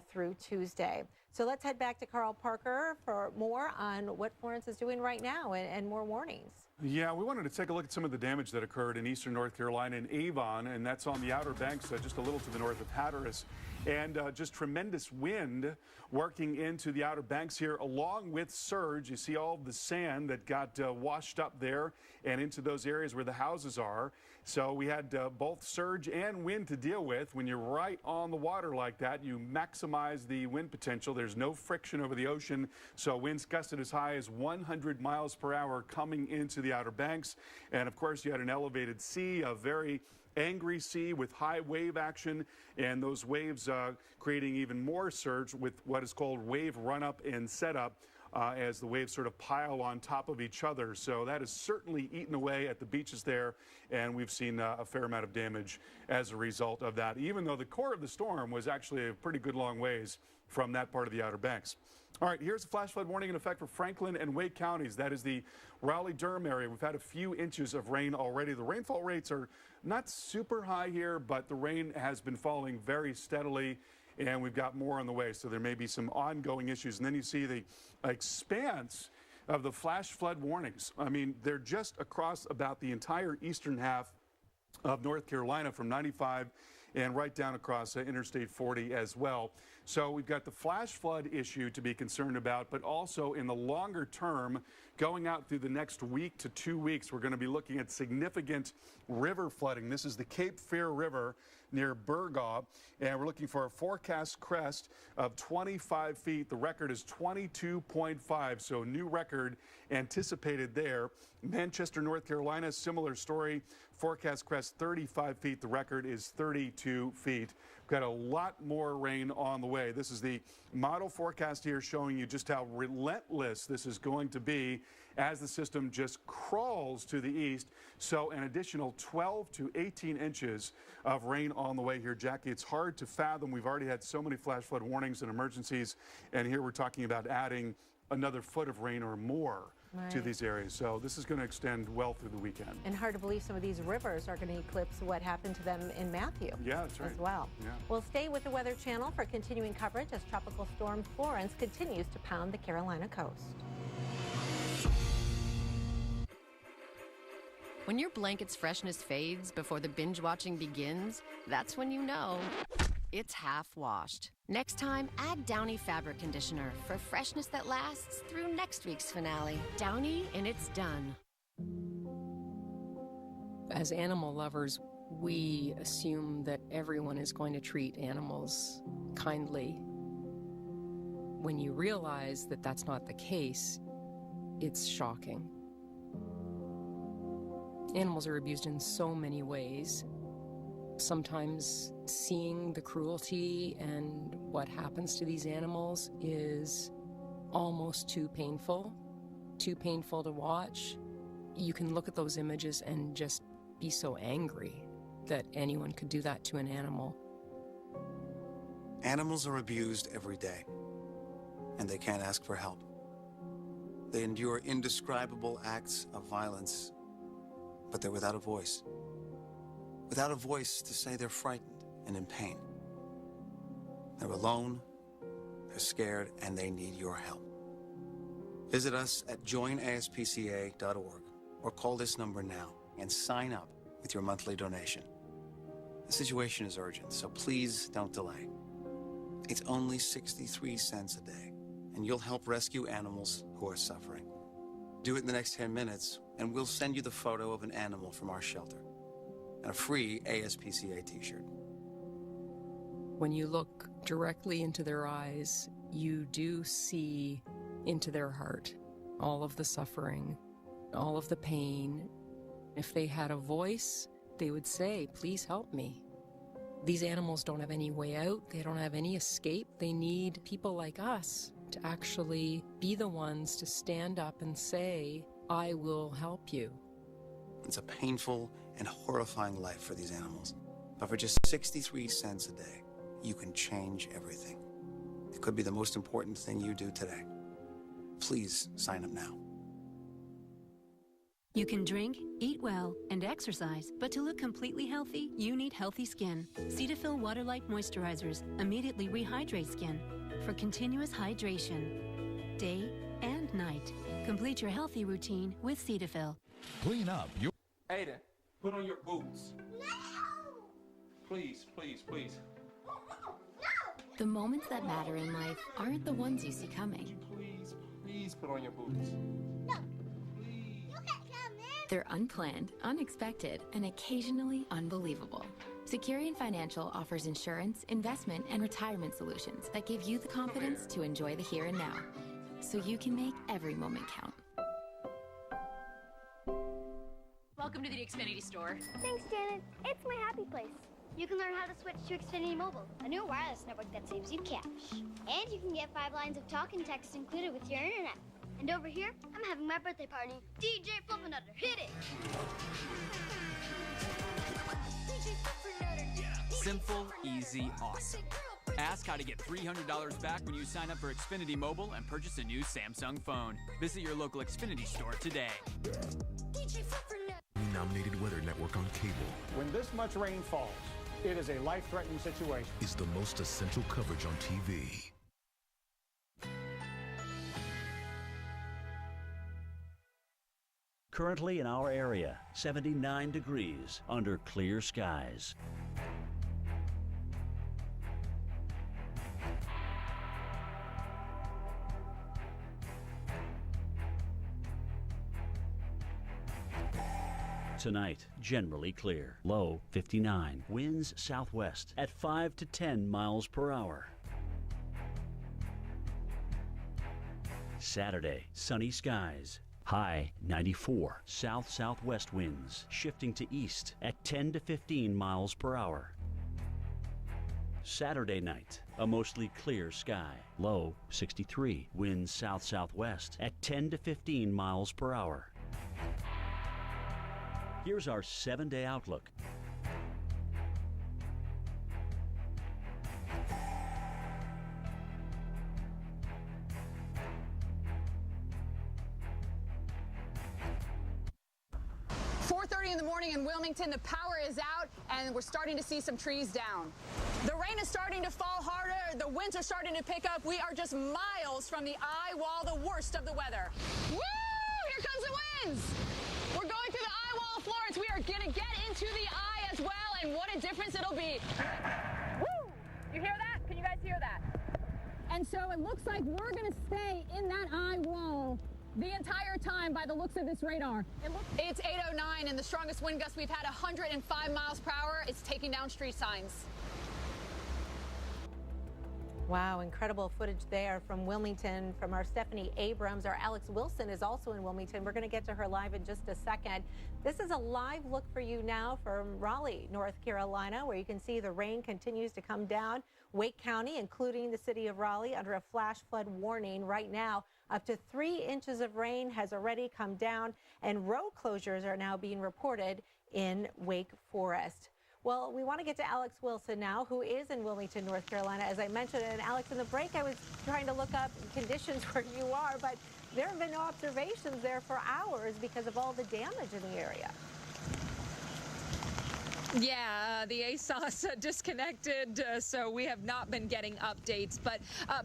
S1: through Tuesday. So let's head back to Carl Parker for more on what Florence is doing right now and more warnings.
S2: Yeah, we wanted to take a look at some of the damage that occurred in eastern North Carolina in Avon, and that's on the Outer Banks, just a little to the north of Hatteras. And just tremendous wind working into the Outer Banks here, along with surge. You see all the sand that got washed up there and into those areas where the houses are. So we had both surge and wind to deal with. When you're right on the water like that, you maximize the wind potential. There's no friction over the ocean, so winds gusted as high as 100 miles per hour coming into the Outer Banks. And of course, you had an elevated sea, a very angry sea with high wave action, and those waves creating even more surge with what is called wave run-up and setup as the waves sort of pile on top of each other. So that has certainly eaten away at the beaches there, and we've seen a fair amount of damage as a result of that, even though the core of the storm was actually a pretty good long ways from that part of the Outer Banks. All right, here's a flash flood warning in effect for Franklin and Wake counties. That is the Raleigh-Durham area. We've had a few inches of rain already. The rainfall rates are not super high here, but the rain has been falling very steadily, and we've got more on the way, so there may be some ongoing issues. And then you see the expanse of the flash flood warnings. I mean, they're just across about the entire eastern half of North Carolina from 95 and right down across Interstate 40 as well. So we've got the flash flood issue to be concerned about, but also in the longer term, going out through the next week to 2 weeks, we're going to be looking at significant river flooding. This is the Cape Fear River near Burgaw, and we're looking for a forecast crest of 25 feet. The record is 22.5, so new record anticipated there. Manchester, North Carolina, similar story. Forecast crest 35 feet. The record is 32 feet. We've got a lot more rain on the way. This is the model forecast here showing you just how relentless this is going to be as the system just crawls to the east. So an additional 12 to 18 inches of rain on the way here. Jackie, it's hard to fathom. We've already had so many flash flood warnings and emergencies, and here we're talking about adding another foot of rain or more to these areas. So this is going to extend well through the weekend.
S1: And hard to believe some of these rivers are going to eclipse what happened to them in Matthew.
S2: Yeah, that's right.
S1: As well.
S2: Yeah.
S1: We'll stay with the Weather Channel for continuing coverage as Tropical Storm Florence continues to pound the Carolina coast.
S5: When your blanket's freshness fades before the binge watching begins, that's when you know it's half washed. Next time, add Downy Fabric Conditioner for freshness that lasts through next week's finale. Downy, and it's done.
S7: As animal lovers, we assume that everyone is going to treat animals kindly. When you realize that that's not the case, it's shocking. Animals are abused in so many ways. Sometimes seeing the cruelty and what happens to these animals is almost too painful to watch. You can look at those images and just be so angry that anyone could do that to an animal.
S11: Animals are abused every day, and they can't ask for help. They endure indescribable acts of violence, but they're without a voice. Without a voice to say they're frightened and in pain. They're alone, they're scared, and they need your help. Visit us at joinaspca.org or call this number now and sign up with your monthly donation. The situation is urgent, so please don't delay. It's only 63 cents a day, and you'll help rescue animals who are suffering. Do it in the next 10 minutes, and we'll send you the photo of an animal from our shelter and a free ASPCA t-shirt.
S7: When you look directly into their eyes, you do see into their heart all of the suffering, all of the pain. If they had a voice, they would say, please help me. These animals don't have any way out. They don't have any escape. They need people like us to actually be the ones to stand up and say, I will help you.
S11: It's a painful and horrifying life for these animals. But for just 63 cents a day, you can change everything. It could be the most important thing you do today. Please sign up now.
S12: You can drink, eat well, and exercise, but to look completely healthy, you need healthy skin. Cetaphil Water-Like Moisturizers immediately rehydrate skin for continuous hydration, day and night. Complete your healthy routine with Cetaphil.
S15: Clean up your...
S31: Aiden, put on your boots. No! Please, please, please.
S28: The moments that matter in life aren't the ones you see coming.
S31: Please put on your boots.
S28: They're unplanned, unexpected, and occasionally unbelievable. Securian Financial offers insurance, investment, and retirement solutions that give you the confidence to enjoy the here and now, so you can make every moment count.
S8: Welcome to the Xfinity store.
S21: Thanks, Janet. It's my happy place. You can learn how to switch to Xfinity Mobile, a new wireless network that saves you cash. And you can get 5 lines of talk and text included with your internet. And over here, I'm having my birthday party. DJ Fluffernutter, hit it!
S16: Simple, easy, awesome. Ask how to get $300 back when you sign up for Xfinity Mobile and purchase a new Samsung phone. Visit your local Xfinity store today.
S17: Nominated weather network on cable.
S3: When this much rain falls, it is a life-threatening situation.
S17: Is the most essential coverage on TV.
S33: Currently in our area, 79 degrees under clear skies. Tonight, generally clear. Low 59. Winds southwest at 5 to 10 miles per hour. Saturday, sunny skies. High 94. South-southwest winds shifting to east at 10 to 15 miles per hour. Saturday night, a mostly clear sky. Low 63. Winds south-southwest at 10 to 15 miles per hour. Here's our 7-day outlook.
S6: In the morning in Wilmington, the power is out and we're starting to see some trees down. The rain is starting to fall harder. The winds are starting to pick up. We are just miles from the eye wall, the worst of the weather. Woo! Here comes the winds. We're going through the eye wall of Florence. We are going to get into the eye as well, and what a difference it'll be. Woo! You hear that? Can you guys hear that? And so it looks like we're going to stay in that eye wall the entire time by the looks of this radar. It's 8:09 and the strongest wind gust we've had, 105 miles per hour. It's taking down street signs.
S1: Wow, incredible footage there from Wilmington from our Stephanie Abrams. Our Alex Wilson is also in Wilmington. We're going to get to her live in just a second. This is a live look for you now from Raleigh, North Carolina, where you can see the rain continues to come down. Wake County, including the city of Raleigh, under a flash flood warning right now. Up to 3 inches of rain has already come down, and road closures are now being reported in Wake Forest. Well, we want to get to Alex Wilson now, who is in Wilmington, North Carolina, as I mentioned. And Alex, in the break, I was trying to look up conditions where you are, but there have been no observations there for hours because of all the damage in the area.
S24: Yeah, the ASOS disconnected, so we have not been getting updates. But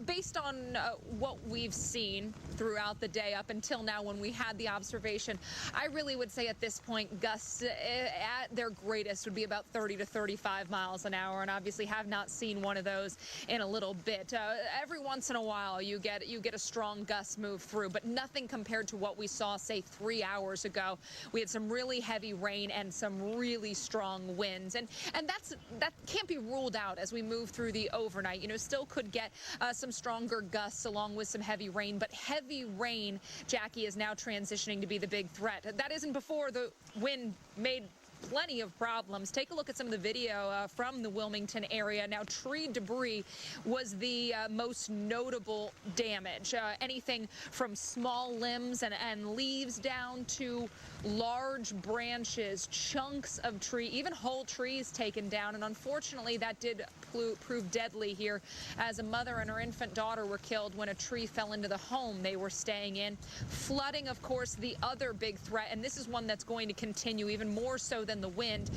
S24: based on what we've seen throughout the day up until now when we had the observation, I really would say at this point gusts at their greatest would be about 30 to 35 miles an hour, and obviously have not seen one of those in a little bit. Every once in a while you get a strong gust move through, but nothing compared to what we saw, say, 3 hours ago. We had some really heavy rain and some really strong winds, and that can't be ruled out as we move through the overnight. You know, still could get some stronger gusts along with some heavy rain, but heavy rain, Jackie, is now transitioning to be the big threat. That isn't before the wind made plenty of problems. Take a look at some of the video from the Wilmington area. Now, tree debris was the most notable damage. Anything from small limbs and leaves down to large branches, chunks of tree, even whole trees taken down. And unfortunately, that did prove deadly here as a mother and her infant daughter were killed when a tree fell into the home they were staying in. Flooding, of course, the other big threat, and this is one that's going to continue even more so than the wind.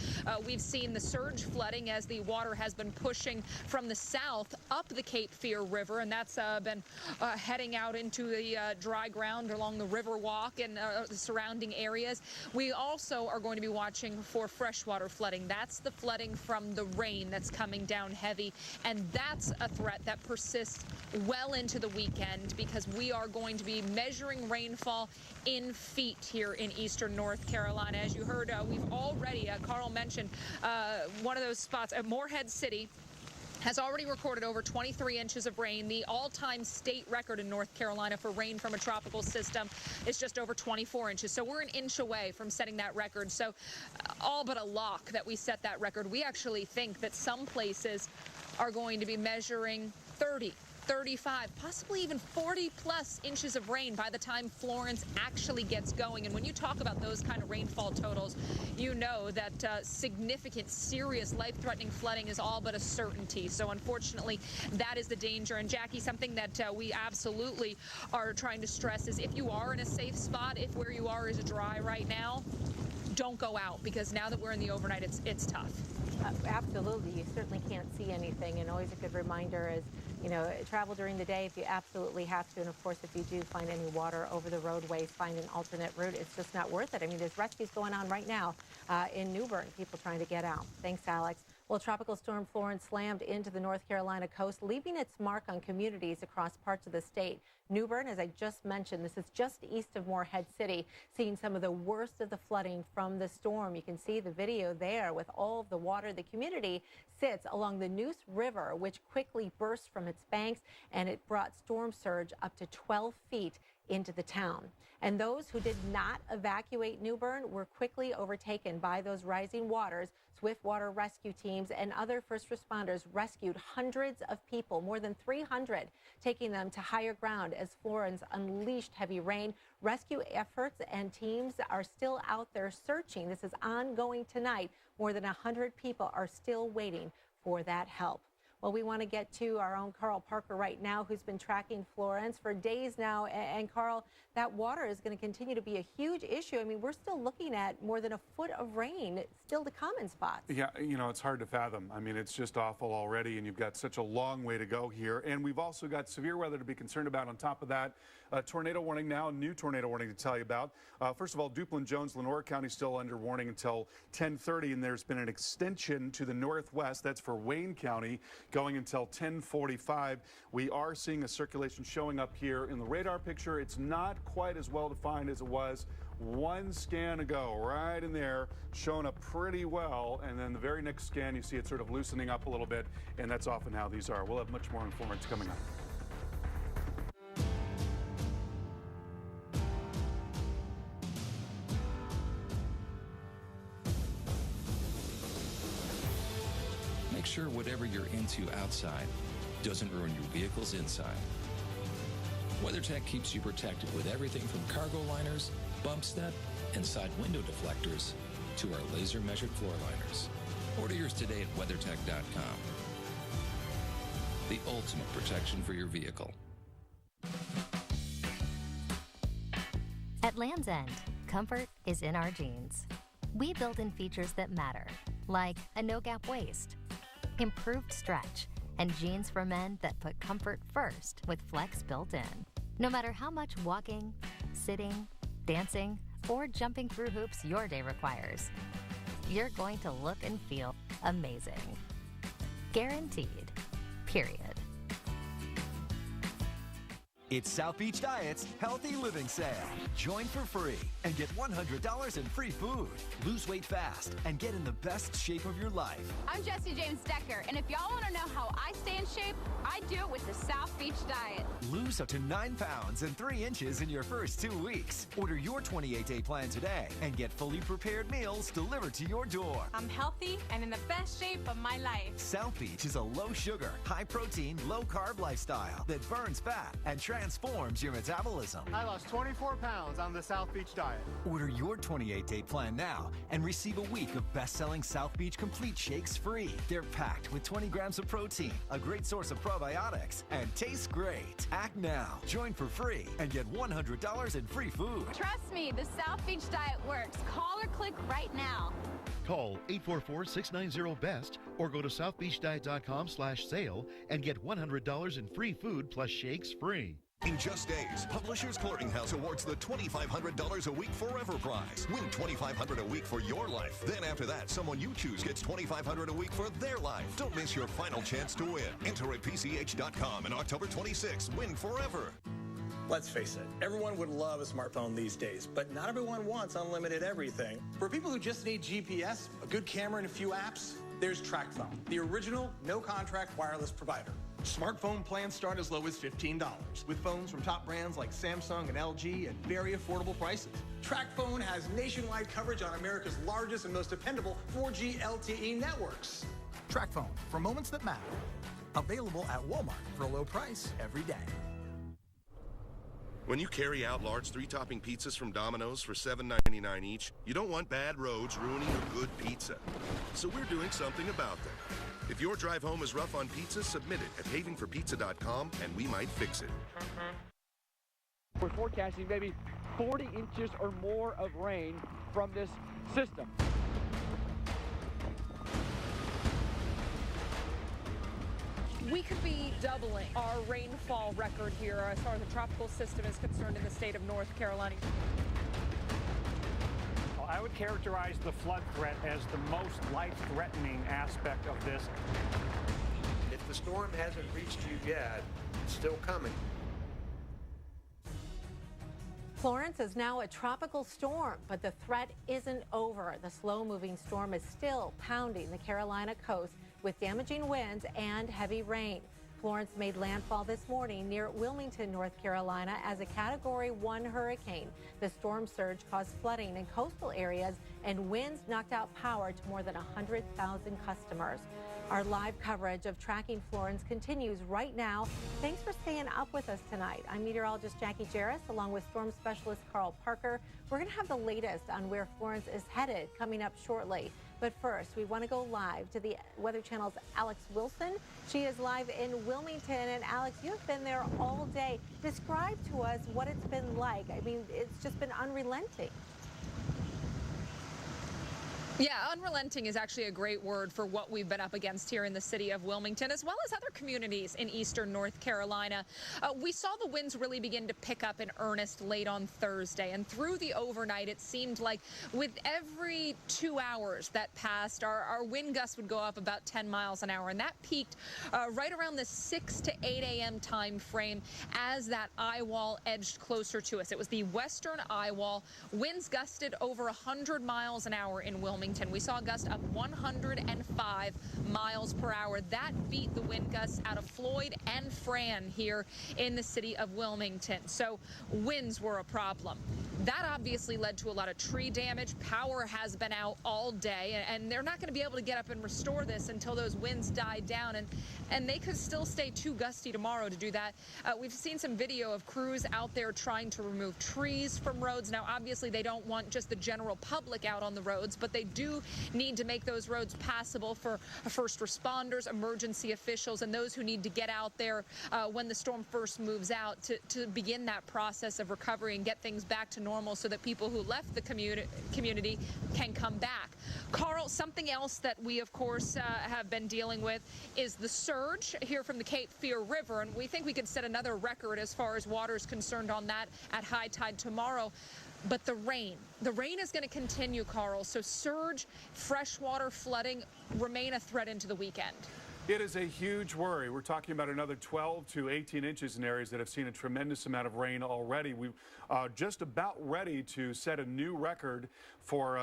S24: We've seen the surge flooding as the water has been pushing from the south up the Cape Fear River, and that's been heading out into the dry ground along the river walk and the surrounding areas. We also are going to be watching for freshwater flooding. That's the flooding from the rain that's coming down heavy, and that's a threat that persists well into the weekend because we are going to be measuring rainfall in feet here in eastern North Carolina. As you heard, we've already, Carl mentioned one of those spots, Morehead City, has already recorded over 23 inches of rain. The all-time state record in North Carolina for rain from a tropical system is just over 24 inches. So we're an inch away from setting that record. So all but a lock that we set that record. We actually think that some places are going to be measuring 30, 35, possibly even 40 plus inches of rain by the time Florence actually gets going. And when you talk about those kind of rainfall totals, you know that significant, serious, life-threatening flooding is all but a certainty. So unfortunately, that is the danger. And Jackie, something that we absolutely are trying to stress is if you are in a safe spot, if where you are is dry right now, don't go out, because now that we're in the overnight, it's tough.
S1: Absolutely. You certainly can't see anything. And always a good reminder is, you know, travel during the day if you absolutely have to. And of course, if you do find any water over the roadways, find an alternate route. It's just not worth it. I mean, there's rescues going on right now in New Bern, people trying to get out. Thanks, Alex. Well, Tropical Storm Florence slammed into the North Carolina coast, leaving its mark on communities across parts of the state. New Bern, as I just mentioned, this is just east of Morehead City, seeing some of the worst of the flooding from the storm. You can see the video there with all of the water. The community sits along the Neuse River, which quickly burst from its banks, and it brought storm surge up to 12 feet into the town. And those who did not evacuate New Bern were quickly overtaken by those rising waters. Swift water rescue teams and other first responders rescued hundreds of people, more than 300, taking them to higher ground as Florence unleashed heavy rain. Rescue efforts and teams are still out there searching. This is ongoing tonight. More than 100 people are still waiting for that help. Well, we want to get to our own Carl Parker right now, who's been tracking Florence for days now. And Carl, that water is going to continue to be a huge issue. I mean, we're still looking at more than a foot of rain still to come in spots.
S2: Yeah, you know, it's hard to fathom. I mean, it's just awful already, and you've got such a long way to go here. And we've also got severe weather to be concerned about on top of that. Tornado warning now, new tornado warning to tell you about. First of all, Duplin, Jones, Lenore County still under warning until 10:30, and there's been an extension to the northwest. That's for Wayne County, going until 10:45. We are seeing a circulation showing up here in the radar picture. It's not quite as well defined as it was one scan ago, right in there, showing up pretty well. And then the very next scan, you see it sort of loosening up a little bit, and that's often how these are. We'll have much more on Florence coming up.
S9: Make sure whatever you're into outside doesn't ruin your vehicle's inside. WeatherTech keeps you protected with everything from cargo liners, bump step, and side window deflectors to our laser measured floor liners. Order yours today at WeatherTech.com. The ultimate protection for your vehicle.
S10: At Land's End, comfort is in our jeans. We build in features that matter, like a no-gap waist, improved stretch, and jeans for men that put comfort first with flex built in. No matter how much walking, sitting, dancing, or jumping through hoops your day requires, you're going to look and feel amazing. Guaranteed. Period.
S13: It's South Beach Diet's Healthy Living Sale. Join for free and get $100 in free food. Lose weight fast and get in the best shape of your life.
S14: I'm Jesse James Decker, and if y'all want to know how I stay in shape, I do it with the South Beach Diet.
S13: Lose up to 9 pounds and 3 inches in your first 2 weeks. Order your 28-day plan today and get fully prepared meals delivered to your door.
S14: I'm healthy and in the best shape of my life.
S13: South Beach is a low-sugar, high-protein, low-carb lifestyle that burns fat and transforms your metabolism.
S15: I lost 24 pounds on the South Beach Diet.
S13: Order your 28-day plan now and receive a week of best-selling South Beach Complete Shakes free. They're packed with 20 grams of protein, a great source of probiotics, and taste great. Act now. Join for free and get $100 in free food.
S14: Trust me, the South Beach Diet works. Call or click right now.
S18: Call 844-690-BEST or go to southbeachdiet.com/sale and get $100 in free food plus shakes free.
S20: In just days, Publishers Clearinghouse awards the $2,500 a week forever prize. Win $2,500 a week for your life. Then after that, someone you choose gets $2,500 a week for their life. Don't miss your final chance to win. Enter at PCH.com and October 26th. Win forever.
S23: Let's face it, everyone would love a smartphone these days, but not everyone wants unlimited everything. For people who just need GPS, a good camera, and a few apps, there's TracFone, the original no-contract wireless provider. Smartphone plans start as low as $15, with phones from top brands like Samsung and LG at very affordable prices. TracFone has nationwide coverage on America's largest and most dependable 4G LTE networks.
S25: TracFone, for moments that matter. Available at Walmart for a low price every day.
S26: When you carry out large 3-topping pizzas from Domino's for $7.99 each, you don't want bad roads ruining a good pizza. So we're doing something about them. If your drive home is rough on pizza, submit it at havenforpizza.com and we might fix it.
S4: We're forecasting maybe 40 inches or more of rain from this system.
S24: We could be doubling our rainfall record here as far as the tropical system is concerned in the state of North Carolina.
S27: Well, I would characterize the flood threat as the most life-threatening aspect of this.
S30: If the storm hasn't reached you yet, it's still coming.
S1: Florence is now a tropical storm, but the threat isn't over. The slow-moving storm is still pounding the Carolina coast with damaging winds and heavy rain. Florence made landfall this morning near Wilmington, North Carolina as a Category 1 hurricane. The storm surge caused flooding in coastal areas and winds knocked out power to more than 100,000 customers. Our live coverage of tracking Florence continues right now. Thanks for staying up with us tonight. I'm meteorologist Jackie Jarris along with storm specialist Carl Parker. We're going to have the latest on where Florence is headed coming up shortly. But first, we want to go live to the Weather Channel's Alex Wilson. She is live in Wilmington. And Alex, you have been there all day. Describe to us what it's been like. I mean, it's just been unrelenting.
S24: Yeah, unrelenting is actually a great word for what we've been up against here in the city of Wilmington, as well as other communities in eastern North Carolina. We saw the winds really begin to pick up in earnest late on Thursday, and through the overnight, it seemed like with every 2 hours that passed, our wind gusts would go up about 10 miles an hour, and that peaked right around the 6 to 8 a.m. time frame as that eye wall edged closer to us. It was the western eye wall. Winds gusted over 100 miles an hour in Wilmington. We saw a gust of 105 miles per hour. That beat the wind gusts out of Floyd and Fran here in the city of Wilmington. So winds were a problem. That obviously led to a lot of tree damage. Power has been out all day, and they're not going to be able to get up and restore this until those winds die down, and they could still stay too gusty tomorrow to do that. We've seen some video of crews out there trying to remove trees from roads. Now, obviously, they don't want just the general public out on the roads, but they do need to make those roads passable for first responders, emergency officials, and those who need to get out there when the storm first moves out to begin that process of recovery and get things back to normal so that people who left the community can come back. Carl, something else that we, of course, have been dealing with is the surge here from the Cape Fear River, and we think we could set another record as far as water is concerned on that at high tide tomorrow. But the rain is going to continue, Carl, so surge, freshwater flooding remain a threat into the weekend.
S2: It is a huge worry. We're talking about another 12 to 18 inches in areas that have seen a tremendous amount of rain already. We're just about ready to set a new record for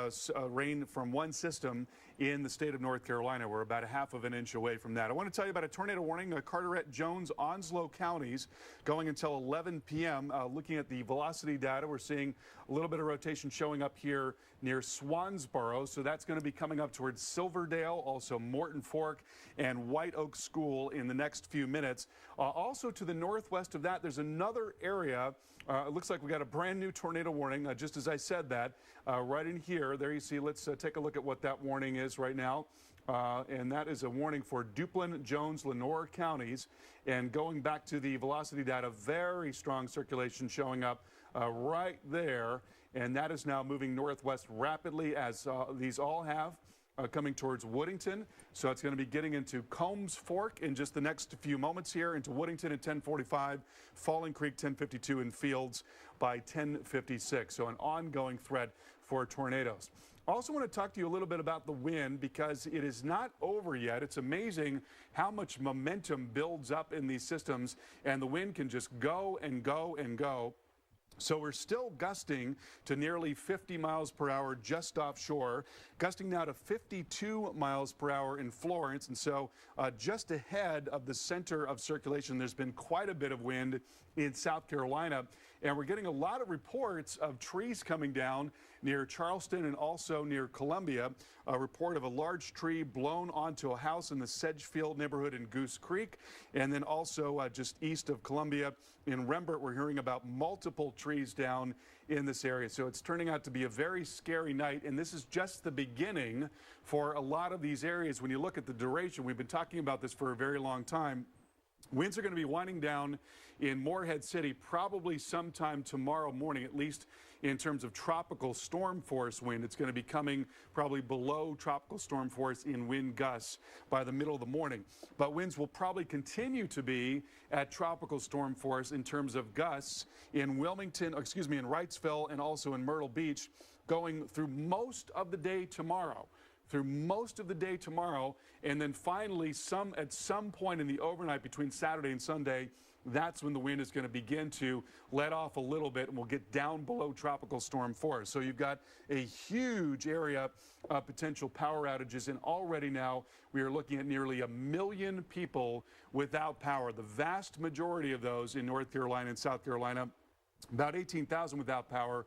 S2: rain from one system in the state of North Carolina. We're about a half of an inch away from that. I want to tell you about a tornado warning. Carteret, Jones, Onslow counties going until 11 p.m. Looking at the velocity data, we're seeing a little bit of rotation showing up here near Swansboro. So that's going to be coming up towards Silverdale, also Morton Fork and White Oak School in the next few minutes. Also to the northwest of that, there's another area. It looks like we got a brand new tornado warning, just as I said that, right in here. There you see, let's take a look at what that warning is right now. And that is a warning for Duplin, Jones, Lenoir counties. And going back to the velocity data, very strong circulation showing up right there. And that is now moving northwest rapidly, as these all have. Coming towards Woodington. So it's going to be getting into Combs Fork in just the next few moments here, into Woodington at 10:45, Falling Creek 10:52, and Fields by 10:56. So an ongoing threat for tornadoes. Also want to talk to you a little bit about the wind, because it is not over yet. It's amazing how much momentum builds up in these systems, and the wind can just go and go and go. So we're still gusting to nearly 50 miles per hour just offshore, gusting now to 52 miles per hour in Florence. And so just ahead of the center of circulation, there's been quite a bit of wind in South Carolina. And we're getting a lot of reports of trees coming down near Charleston and also near Columbia. A report of a large tree blown onto a house in the Sedgefield neighborhood in Goose Creek. And then also just east of Columbia in Rembert, we're hearing about multiple trees down in this area. So it's turning out to be a very scary night. And this is just the beginning for a lot of these areas. When you look at the duration, we've been talking about this for a very long time. Winds are going to be winding down in Morehead City probably sometime tomorrow morning, at least in terms of tropical storm force wind. It's going to be coming probably below tropical storm force in wind gusts by the middle of the morning. But winds will probably continue to be at tropical storm force in terms of gusts in Wilmington, in Wrightsville, and also in Myrtle Beach, going through most of the day tomorrow. And then finally at some point in the overnight between Saturday and Sunday, that's when the wind is going to begin to let off a little bit and we'll get down below tropical storm force. So you've got a huge area of potential power outages, and already now we are looking at nearly 1 million people without power. The vast majority of those in North Carolina and South Carolina. About 18,000 without power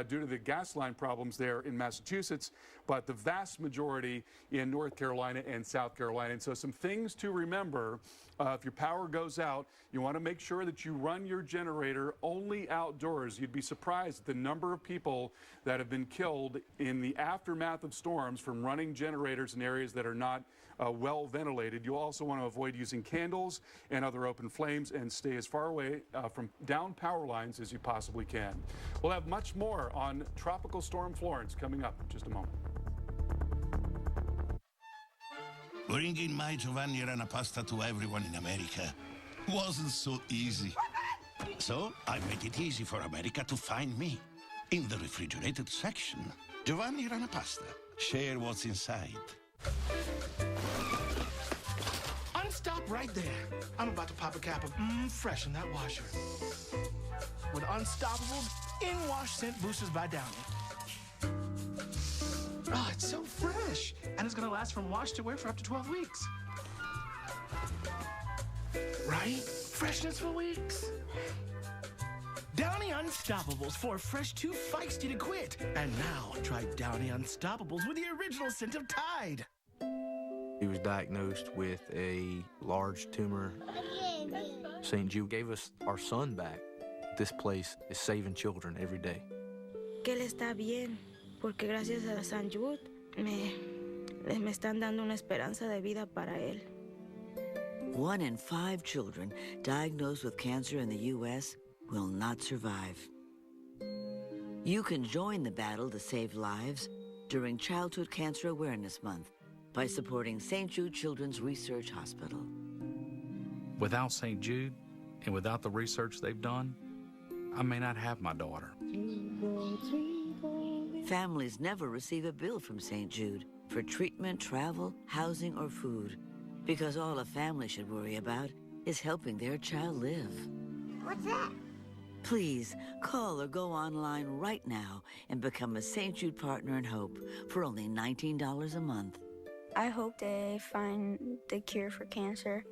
S2: due to the gas line problems there in Massachusetts, but the vast majority in North Carolina and South Carolina. And so some things to remember, if your power goes out, you want to make sure that you run your generator only outdoors. You'd be surprised at the number of people that have been killed in the aftermath of storms from running generators in areas that are not well ventilated. You'll also want to avoid using candles and other open flames and stay as far away from down power lines as you possibly can. We'll have much more on Tropical Storm Florence coming up in just a moment.
S5: Bringing my Giovanni Rana pasta to everyone in America wasn't so easy. So I made it easy for America to find me. In the refrigerated section, Giovanni Rana pasta. Share what's inside.
S3: Unstop right there. I'm about to pop a cap of fresh in that washer. With Unstoppable in-wash scent boosters by Downy. Oh, it's so fresh. And it's gonna last from wash to wear for up to 12 weeks. Right? Freshness for weeks. Downy Unstoppables for a fresh too feisty to quit. And now try Downy Unstoppables with the original scent of Tide.
S7: He was diagnosed with a large tumor. St. Jude gave us our son back. This place is saving children every day.
S8: Que él está bien, porque gracias a St. Jude me están dando una esperanza de vida para él.
S11: 1 in 5 children diagnosed with cancer in the U.S. will not survive. You can join the battle to save lives during Childhood Cancer Awareness Month by supporting St. Jude Children's Research Hospital.
S12: Without St. Jude and without the research they've done, I may not have my daughter.
S11: Families never receive a bill from St. Jude for treatment, travel, housing, or food, because all a family should worry about is helping their child live.
S8: What's that?
S11: Please call or go online right now and become a St. Jude Partner in Hope for only $19 a month.
S8: I hope they find the cure for cancer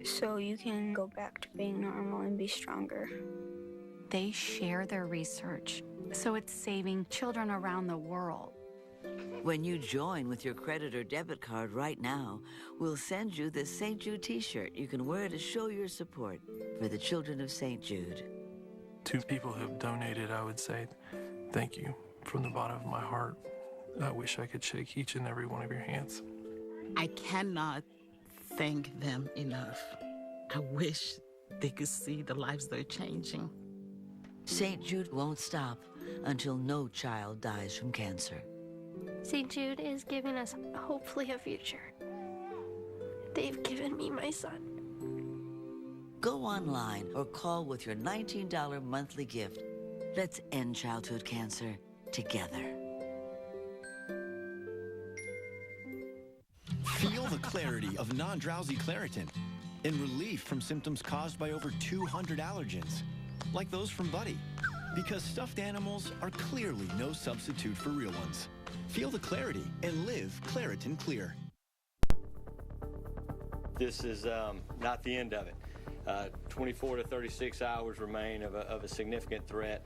S8: so you can go back to being normal and be stronger.
S16: They share their research, so it's saving children around the world.
S11: When you join with your credit or debit card right now, we'll send you this St. Jude t-shirt you can wear to show your support for the children of St. Jude.
S19: To people who have donated, I would say thank you from the bottom of my heart. I wish I could shake each and every one of your hands.
S21: I cannot thank them enough. I wish they could see the lives they're changing.
S11: St. Jude won't stop until no child dies from cancer.
S22: St. Jude is giving us, hopefully, a future. They've given me my son.
S11: Go online or call with your $19 monthly gift. Let's end childhood cancer together.
S22: Feel the clarity of non-drowsy Claritin and relief from symptoms caused by over 200 allergens, like those from Buddy. Because stuffed animals are clearly no substitute for real ones. Feel the clarity and live Claritin Clear.
S28: This is not the end of it. 24 to 36 hours remain of a significant threat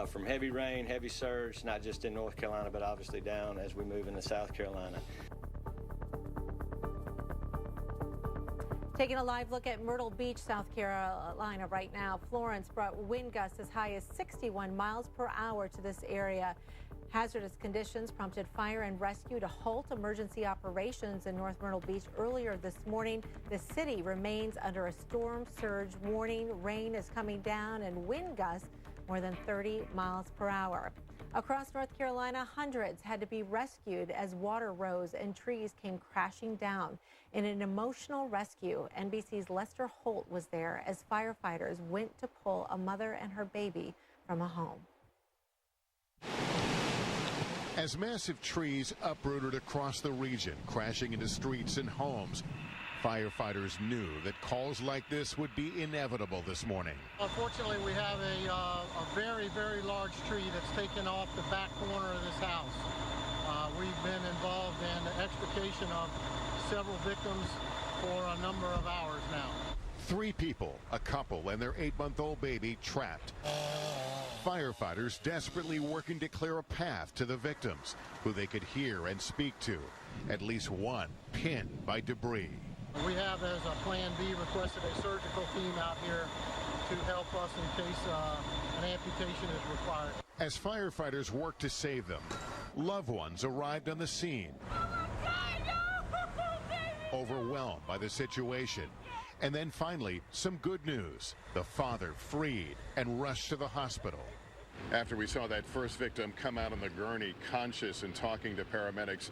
S28: from heavy rain, heavy surge, not just in North Carolina, but obviously down as we move into South Carolina.
S1: Taking a live look at Myrtle Beach, South Carolina right now. Florence brought wind gusts as high as 61 miles per hour to this area. Hazardous conditions prompted fire and rescue to halt emergency operations in North Myrtle Beach earlier this morning. The city remains under a storm surge warning. Rain is coming down and wind gusts more than 30 miles per hour. Across North Carolina, hundreds had to be rescued as water rose and trees came crashing down. In an emotional rescue, NBC's Lester Holt was there as firefighters went to pull a mother and her baby from a home.
S29: As massive trees uprooted across the region, crashing into streets and homes,
S6: Firefighters knew that calls like this would be inevitable this morning.
S3: Unfortunately, we have a very, very large tree that's taken off the back corner of this house. We've been involved in the extrication of several victims for a number of hours now.
S6: 3 people, a couple and their 8-month-old baby, trapped. Firefighters desperately working to clear a path to the victims, who they could hear and speak to. At least one pinned by debris.
S3: We have, as a Plan B, requested a surgical team out here to help us in case an amputation is required.
S6: As firefighters work to save them, loved ones arrived on the scene, overwhelmed by the situation. And then finally, some good news. The father freed and rushed to the hospital. After we saw that first victim come out on the gurney, conscious and talking to paramedics,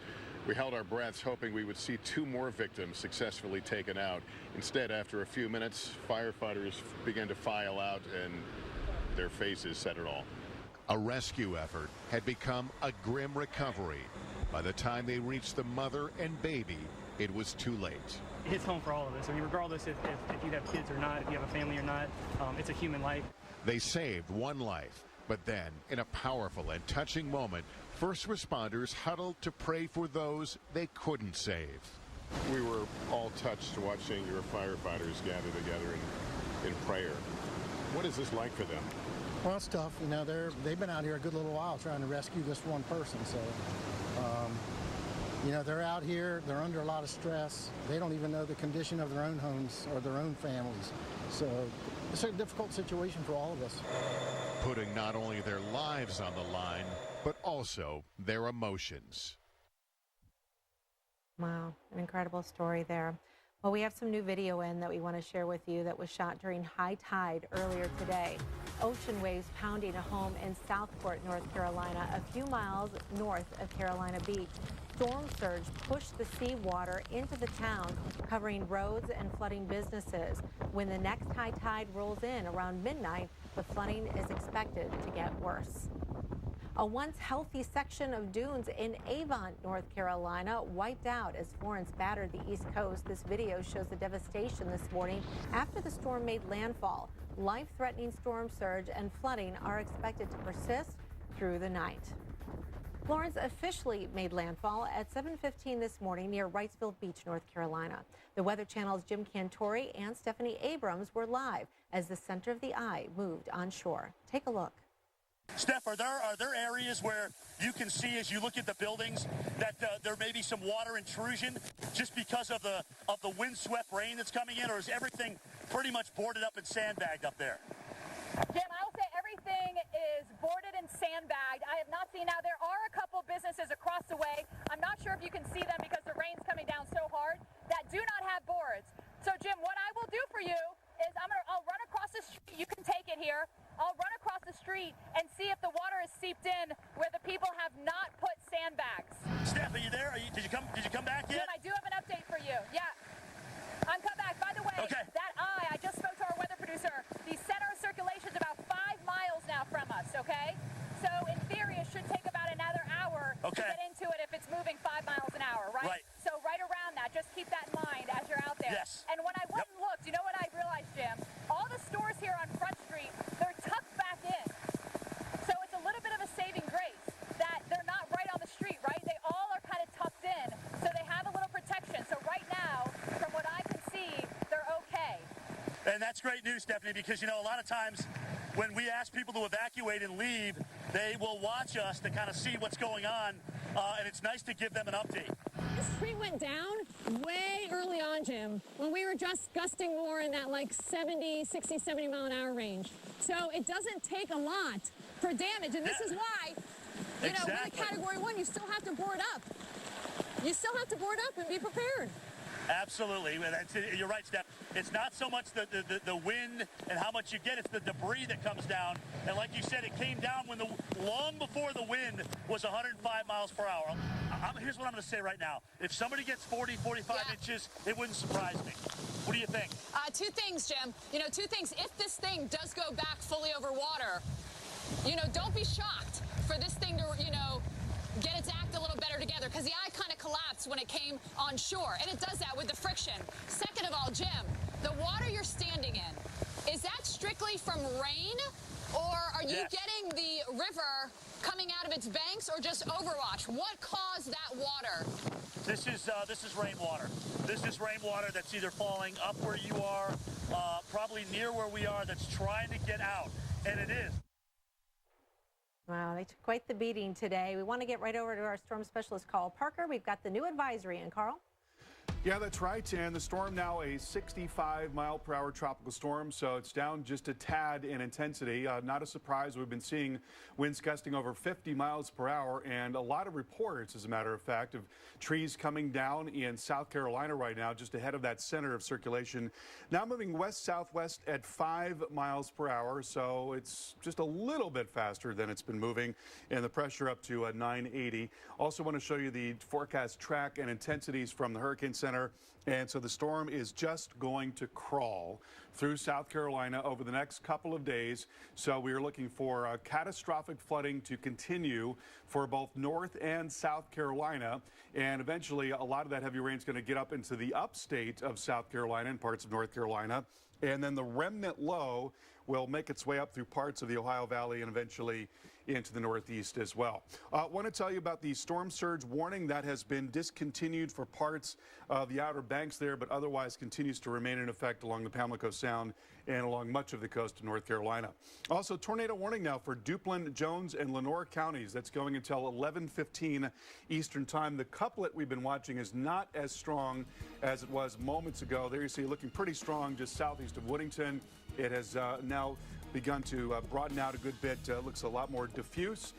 S6: we held our breaths hoping we would see 2 more victims successfully taken out. Instead, after a few minutes, firefighters began to file out and their faces said it all. A rescue effort had become a grim recovery. By the time they reached the mother and baby, it was too late.
S9: It hits home for all of us. I mean, regardless if you have kids or not, if you have a family or not, it's a human life.
S6: They saved one life, but then, in a powerful and touching moment, first responders huddled to pray for those they couldn't save. We were all touched watching your firefighters gather together in prayer. What is this like for them?
S3: Well, it's tough. You know, they've been out here a good little while trying to rescue this one person. So, you know, they're out here. They're under a lot of stress. They don't even know the condition of their own homes or their own families. So it's a difficult situation for all of us.
S6: Putting not only their lives on the line, but also their emotions.
S1: Wow, an incredible story there. Well, we have some new video in that we want to share with you that was shot during high tide earlier today. Ocean waves pounding a home in Southport, North Carolina, a few miles north of Carolina Beach. Storm surge pushed the seawater into the town, covering roads and flooding businesses. When the next high tide rolls in around midnight, the flooding is expected to get worse. A once healthy section of dunes in Avon, North Carolina, wiped out as Florence battered the East Coast. This video shows the devastation this morning after the storm made landfall. Life-threatening storm surge and flooding are expected to persist through the night. Florence officially made landfall at 7:15 this morning near Wrightsville Beach, North Carolina. The Weather Channel's Jim Cantori and Stephanie Abrams were live as the center of the eye moved onshore. Take a look.
S10: Steph, are there areas where you can see as you look at the buildings that there may be some water intrusion just because of the windswept rain that's coming in, or is everything pretty much boarded up and sandbagged up there?
S13: Jim, I will say everything is boarded and sandbagged. I have not seen, now there are a couple businesses across the way. I'm not sure if you can see them because the rain's coming down so hard that do not have boards. So Jim, what I will do for you is I'll run across the street. You can take it here. I'll run across the street and see if the water is seeped in where the people have not put sandbags.
S10: Steph, are you there? Did you come back yet?
S13: Jim, I do have an update for you. Yeah. I'm come back. By the way,
S10: okay.
S13: That eye, I just spoke to our weather producer. The center of circulation is about 5 miles now from us, okay? So in theory, it should take about another hour to get into it if it's moving 5 miles an hour, right?
S10: Right.
S13: So right around that, just keep that in mind as you're out there.
S10: Yes.
S13: And when I went and looked, you know what I realized, Jim? All the stores here on Front Street, they're tucked back in. So it's a little bit of a saving grace that they're not right on the street, right? They all are kind of tucked in, so they have a little protection. So right now, from what I can see, they're okay.
S10: And that's great news, Stephanie, because, you know, a lot of times when we ask people to evacuate and leave, they will watch us to kind of see what's going on, and it's nice to give them an update.
S14: This tree went down way early on, Jim, when we were just gusting more in that like 60, 70 mile an hour range. So it doesn't take a lot for damage, and this is why, you know, with a Category 1, you still have to board up. You still have to board up and be prepared.
S10: Absolutely. You're right, Steph. It's not so much the wind and how much you get, it's the debris that comes down. And like you said, it came down when long before the wind was 105 miles per hour. Here's what I'm going to say right now. If somebody gets 40, 45 inches, it wouldn't surprise me. What do you think?
S14: Two things, Jim. You know, two things. If this thing does go back fully over water, you know, don't be shocked for this thing to, you know, get its act a little better together, because the eye kind of collapsed when it came on shore, and it does that with the friction. Second of all, Jim, the water you're standing in, is that strictly from rain, or are you getting the river coming out of its banks, or just overwash? What caused that water?
S10: This is rainwater. This is rainwater that's either falling up where you are, probably near where we are, that's trying to get out, and it is.
S1: Wow, they took quite the beating today. We want to get right over to our storm specialist, Carl Parker. We've got the new advisory in, Carl.
S2: Yeah, that's right. And the storm now a 65-mile-per-hour tropical storm, so it's down just a tad in intensity. Not a surprise. We've been seeing winds gusting over 50 miles per hour, and a lot of reports, as a matter of fact, of trees coming down in South Carolina right now, just ahead of that center of circulation. Now moving west-southwest at 5 miles per hour, so it's just a little bit faster than it's been moving, and the pressure up to 980. Also want to show you the forecast track and intensities from the Hurricane Center. And so the storm is just going to crawl through South Carolina over the next couple of days. So we are looking for catastrophic flooding to continue for both North and South Carolina. And eventually a lot of that heavy rain is going to get up into the upstate of South Carolina and parts of North Carolina. And then the remnant low will make its way up through parts of the Ohio Valley and eventually into the Northeast as well. Want to tell you about the storm surge warning that has been discontinued for parts of the Outer Banks there, but otherwise continues to remain in effect along the Pamlico Sound and along much of the coast of North Carolina. Also, tornado warning now for Duplin, Jones, and Lenoir counties. That's going until 11:15 Eastern Time. The couplet we've been watching is not as strong as it was moments ago. There you see, looking pretty strong just southeast of Woodington. It has now begun to broaden out a good bit. Looks a lot more diffuse.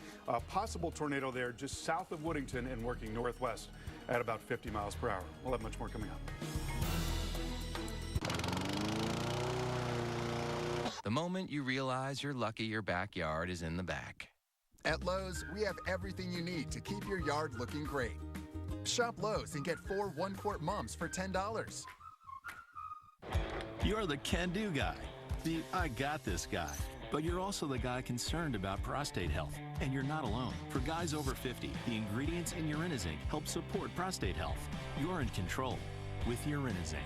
S2: Possible tornado there just south of Woodington and working northwest at about 50 miles per hour. We'll have much more coming up.
S4: The moment you realize you're lucky your backyard is in the back.
S15: At Lowe's, we have everything you need to keep your yard looking great. Shop Lowe's and get 4 one-quart mums for $10.
S22: You're the can-do guy, the I got this guy. But you're also the guy concerned about prostate health. And you're not alone. For guys over 50, the ingredients in Urinezinc help support prostate health. You're in control with Urinezinc.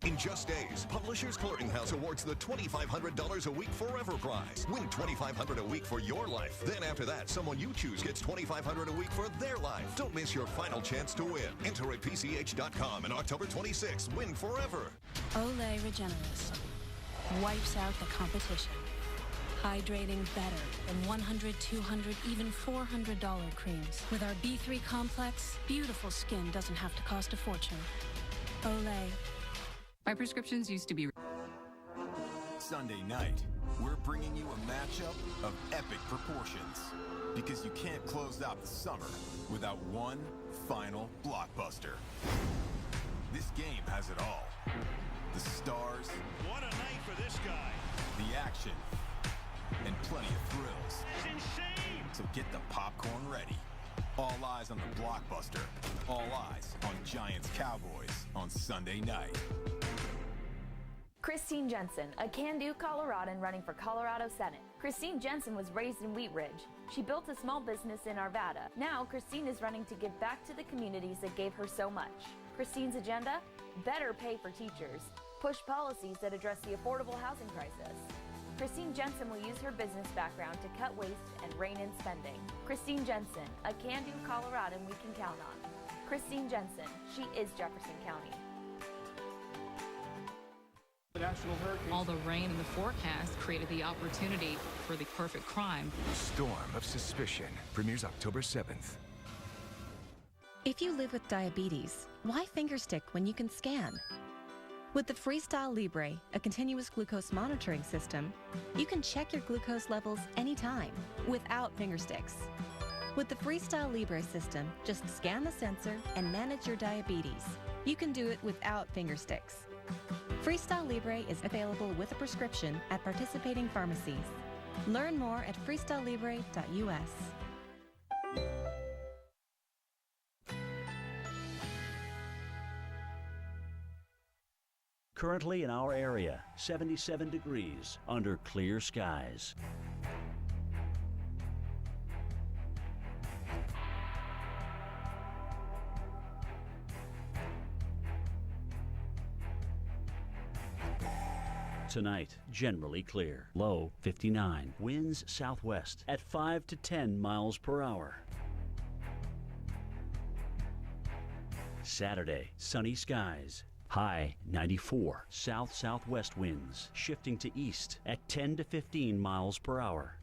S17: In just days, Publishers Clearinghouse awards the $2,500 a week Forever Prize. Win $2,500 a week for your life. Then after that, someone you choose gets $2,500 a week for their life. Don't miss your final chance to win. Enter at PCH.com and October 26th. Win forever.
S18: Olay Regenerist wipes out the competition. Hydrating better than $100, $200, even $400 creams. With our B3 complex, beautiful skin doesn't have to cost a fortune. Olay.
S20: My prescriptions used to be...
S23: Sunday night, we're bringing you a matchup of epic proportions. Because you can't close out the summer without one final blockbuster. This game has it all. The stars.
S25: What a night for this guy.
S23: The action. And plenty of thrills.
S25: That's insane.
S23: So get the popcorn ready. All eyes on the blockbuster. All eyes on Giants Cowboys on Sunday night.
S26: Christine Jensen, a can-do Coloradan running for Colorado Senate. Christine Jensen was raised in Wheat Ridge. She built a small business in Arvada. Now, Christine is running to give back to the communities that gave her so much. Christine's agenda? Better pay for teachers. Push policies that address the affordable housing crisis. Christine Jensen will use her business background to cut waste and rein in spending. Christine Jensen, a can-do Coloradan we can count on. Christine Jensen, she is Jefferson County.
S27: All the rain in the forecast created the opportunity for the perfect crime.
S29: Storm of Suspicion premieres October 7th.
S31: If you live with diabetes, why fingerstick when you can scan? With the Freestyle Libre, a continuous glucose monitoring system, you can check your glucose levels anytime without fingersticks. With the Freestyle Libre system, just scan the sensor and manage your diabetes. You can do it without fingersticks. Freestyle Libre is available with a prescription at participating pharmacies. Learn more at freestylelibre.us.
S32: Currently in our area, 77 degrees under clear skies. Tonight, generally clear. Low 59. Winds southwest at 5 to 10 miles per hour. Saturday, sunny skies. High 94. South-southwest winds shifting to east at 10 to 15 miles per hour.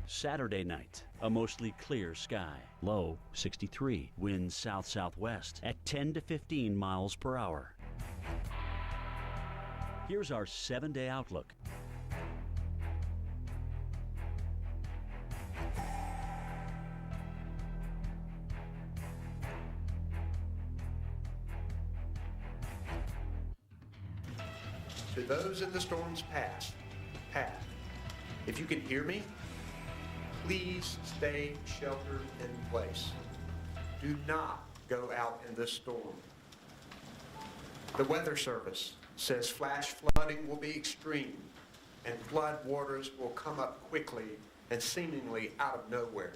S32: Saturday night, a mostly clear sky. Low 63. Winds south-southwest at 10 to 15 miles per hour. Here's our 7-day outlook.
S5: To those in the storm's path, if you can hear me, please stay sheltered in place. Do not go out in this storm. The Weather Service says flash flooding will be extreme and flood waters will come up quickly and seemingly out of nowhere.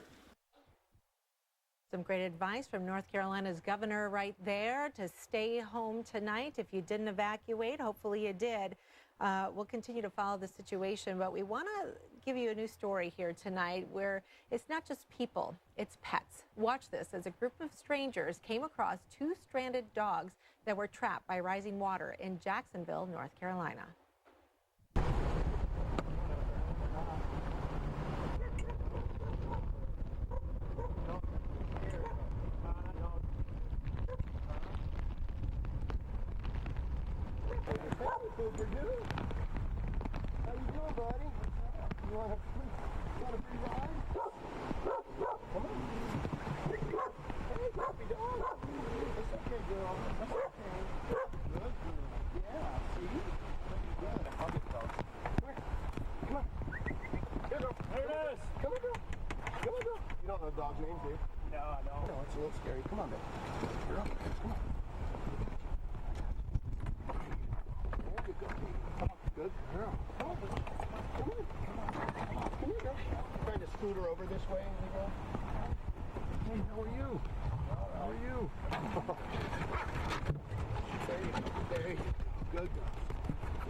S1: Some great advice from North Carolina's governor right there to stay home tonight. If you didn't evacuate, hopefully you did. We'll continue to follow the situation, but we want to give you a new story here tonight where it's not just people, it's pets. Watch this as a group of strangers came across 2 stranded dogs that were trapped by rising water in Jacksonville, North Carolina.
S3: How you doing, buddy? You want a free ride? Come on. Hey, puppy dog. It's okay, girl. That's okay. Good. Yeah, see? Good. I'll get the dog. Come here. Come on. Here, girl. There it is. Come on, girl. Come on, girl. You don't know the dog's name, do you? No, I don't. No, it's a little scary. Come on, baby. Girl, come on. Good girl. Come on. Come on. Come here, girl. Trying to scoot her over this way as we go. Hey, how are you? How are you? There. Good girl.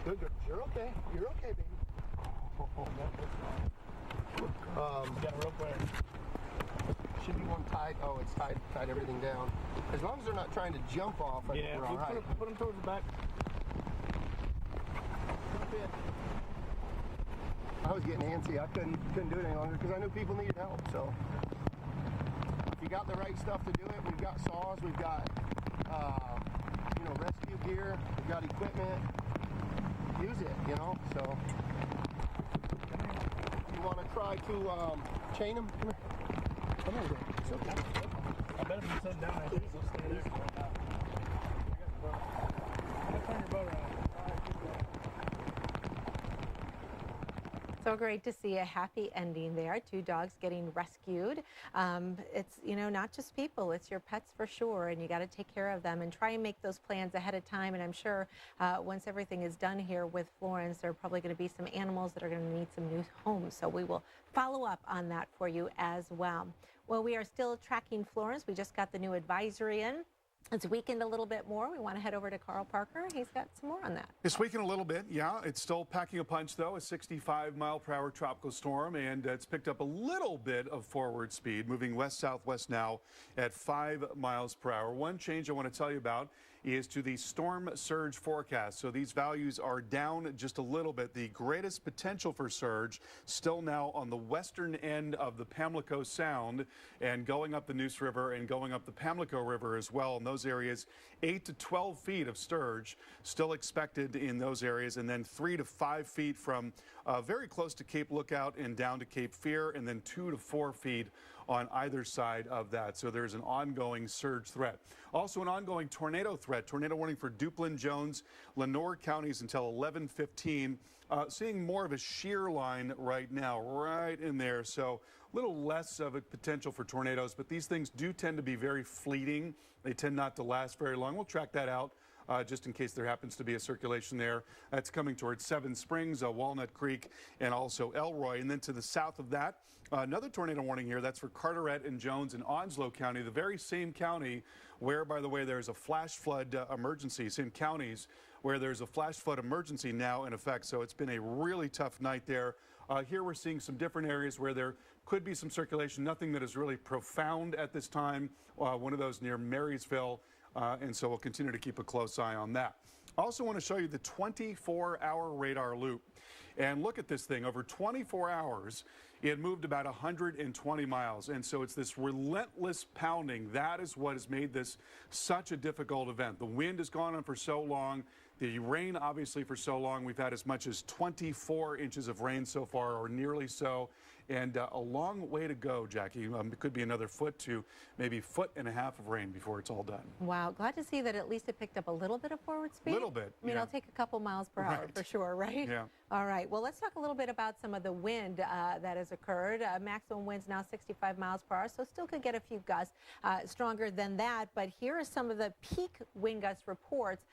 S3: Good girl. You're okay. You're okay, baby. Oh, that's fine. Got a rope there. Should be one tied. Oh, it's tied everything down. As long as they're not trying to jump off, I think we're all right. Put them towards the back. I was getting antsy. I couldn't do it any longer because I knew people needed help. So if you got the right stuff to do it, we've got saws, we've got rescue gear, we've got equipment. Use it, So you want to try to chain them? Come here. Come here, baby. It's okay. I bet if you sit down, I think you'll stay there for a while. Turn your boat around.
S1: So great to see a happy ending there. 2 dogs getting rescued. It's, not just people, it's your pets for sure. And you got to take care of them and try and make those plans ahead of time. And I'm sure once everything is done here with Florence, there are probably going to be some animals that are going to need some new homes. So we will follow up on that for you as well. Well, we are still tracking Florence. We just got the new advisory in. It's weakened a little bit more. We want to head over to Carl Parker. He's got some more on that.
S2: It's weakened a little bit, yeah. It's still packing a punch, though. A 65-mile-per-hour tropical storm, and it's picked up a little bit of forward speed, moving west-southwest now at 5 miles per hour. One change I want to tell you about is to the storm surge forecast. So these values are down just a little bit. The greatest potential for surge still now on the western end of the Pamlico Sound and going up the Neuse River and going up the Pamlico River as well. In those areas, 8 to 12 feet of surge still expected in those areas, and then 3 to 5 feet from very close to Cape Lookout and down to Cape Fear, and then 2 to 4 feet on either side of that. So there's an ongoing surge threat. Also an ongoing tornado threat. Tornado warning for Duplin, Jones, Lenoir counties until 11:15. Seeing more of a shear line right now, right in there. So a little less of a potential for tornadoes, but these things do tend to be very fleeting. They tend not to last very long. We'll track that out. Just in case there happens to be a circulation there. That's coming towards Seven Springs, Walnut Creek, and also Elroy. And then to the south of that, another tornado warning here. That's for Carteret and Jones and Onslow County, the very same county where, by the way, there's a flash flood emergency, same counties where there's a flash flood emergency now in effect. So it's been a really tough night there. Here we're seeing some different areas where there could be some circulation, nothing that is really profound at this time. One of those near Marysville, and so we'll continue to keep a close eye on that. I also want to show you the 24-hour radar loop. And look at this thing. Over 24 hours, it moved about 120 miles. And so it's this relentless pounding. That is what has made this such a difficult event. The wind has gone on for so long. The rain, obviously, for so long. We've had as much as 24 inches of rain so far, or nearly so. And a long way to go, Jackie. It could be another foot to maybe foot and a half of rain before it's all done.
S1: Wow, glad to see that at least it picked up a little bit of forward speed.
S2: A little bit.
S1: I mean, I'll take a couple miles per hour for sure, right?
S2: Yeah.
S1: All right, well, let's talk a little bit about some of the wind that has occurred. Maximum winds now 65 miles per hour, so still could get a few gusts stronger than that. But here are some of the peak wind gust reports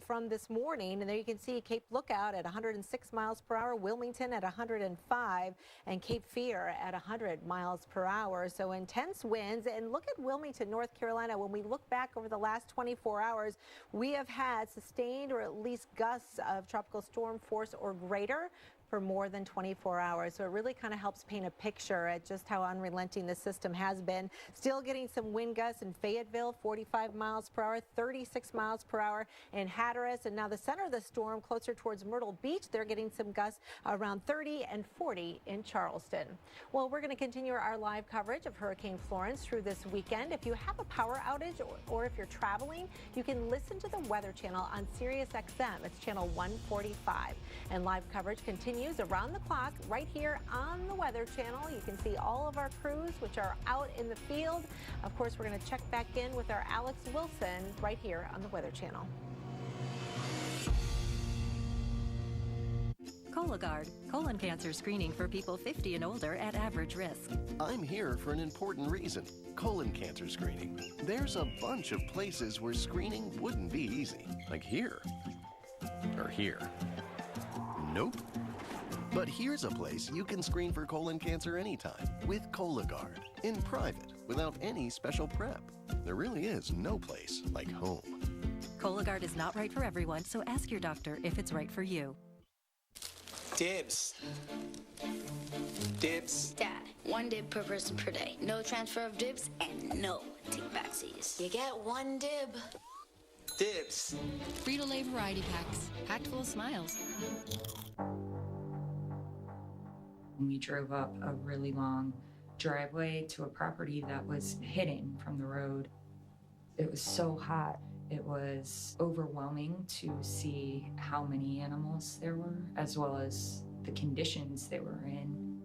S1: from this morning. And there you can see Cape Lookout at 106 miles per hour, Wilmington at 105, and Cape Fear at 100 miles per hour. So intense winds. And look at Wilmington, North Carolina. When we look back over the last 24 hours, we have had sustained or at least gusts of tropical storm force or greater for more than 24 hours. So it really kind of helps paint a picture at just how unrelenting the system has been. Still getting some wind gusts in Fayetteville, 45 miles per hour, 36 miles per hour in Hatteras. And now the center of the storm closer towards Myrtle Beach, they're getting some gusts around 30 and 40 in Charleston. Well, we're going to continue our live coverage of Hurricane Florence through this weekend. If you have a power outage or if you're traveling, you can listen to the Weather Channel on Sirius XM. It's channel 145. And live coverage continues around the clock right here on the Weather Channel. You can see all of our crews, which are out in the field. Of course, we're going to check back in with our Alex Wilson right here on the Weather Channel.
S6: Cologuard, colon cancer screening for people 50 and older at average risk.
S7: I'm here for an important reason. Colon cancer screening. There's a bunch of places where screening wouldn't be easy. Like here. Or here. Nope. But here's a place you can screen for colon cancer anytime with Cologuard, in private, without any special prep. There really is no place like home.
S6: Cologuard is not right for everyone, so ask your doctor if it's right for you.
S8: Dibs. Dibs.
S9: Dad, 1 dib per person per day. No transfer of dibs and no take-backsies. You get 1 dib.
S8: Dibs.
S11: Frito-Lay variety packs, packed full of smiles.
S12: We drove up a really long driveway to a property that was hidden from the road. It was so hot. It was overwhelming to see how many animals there were, as well as the conditions they were in.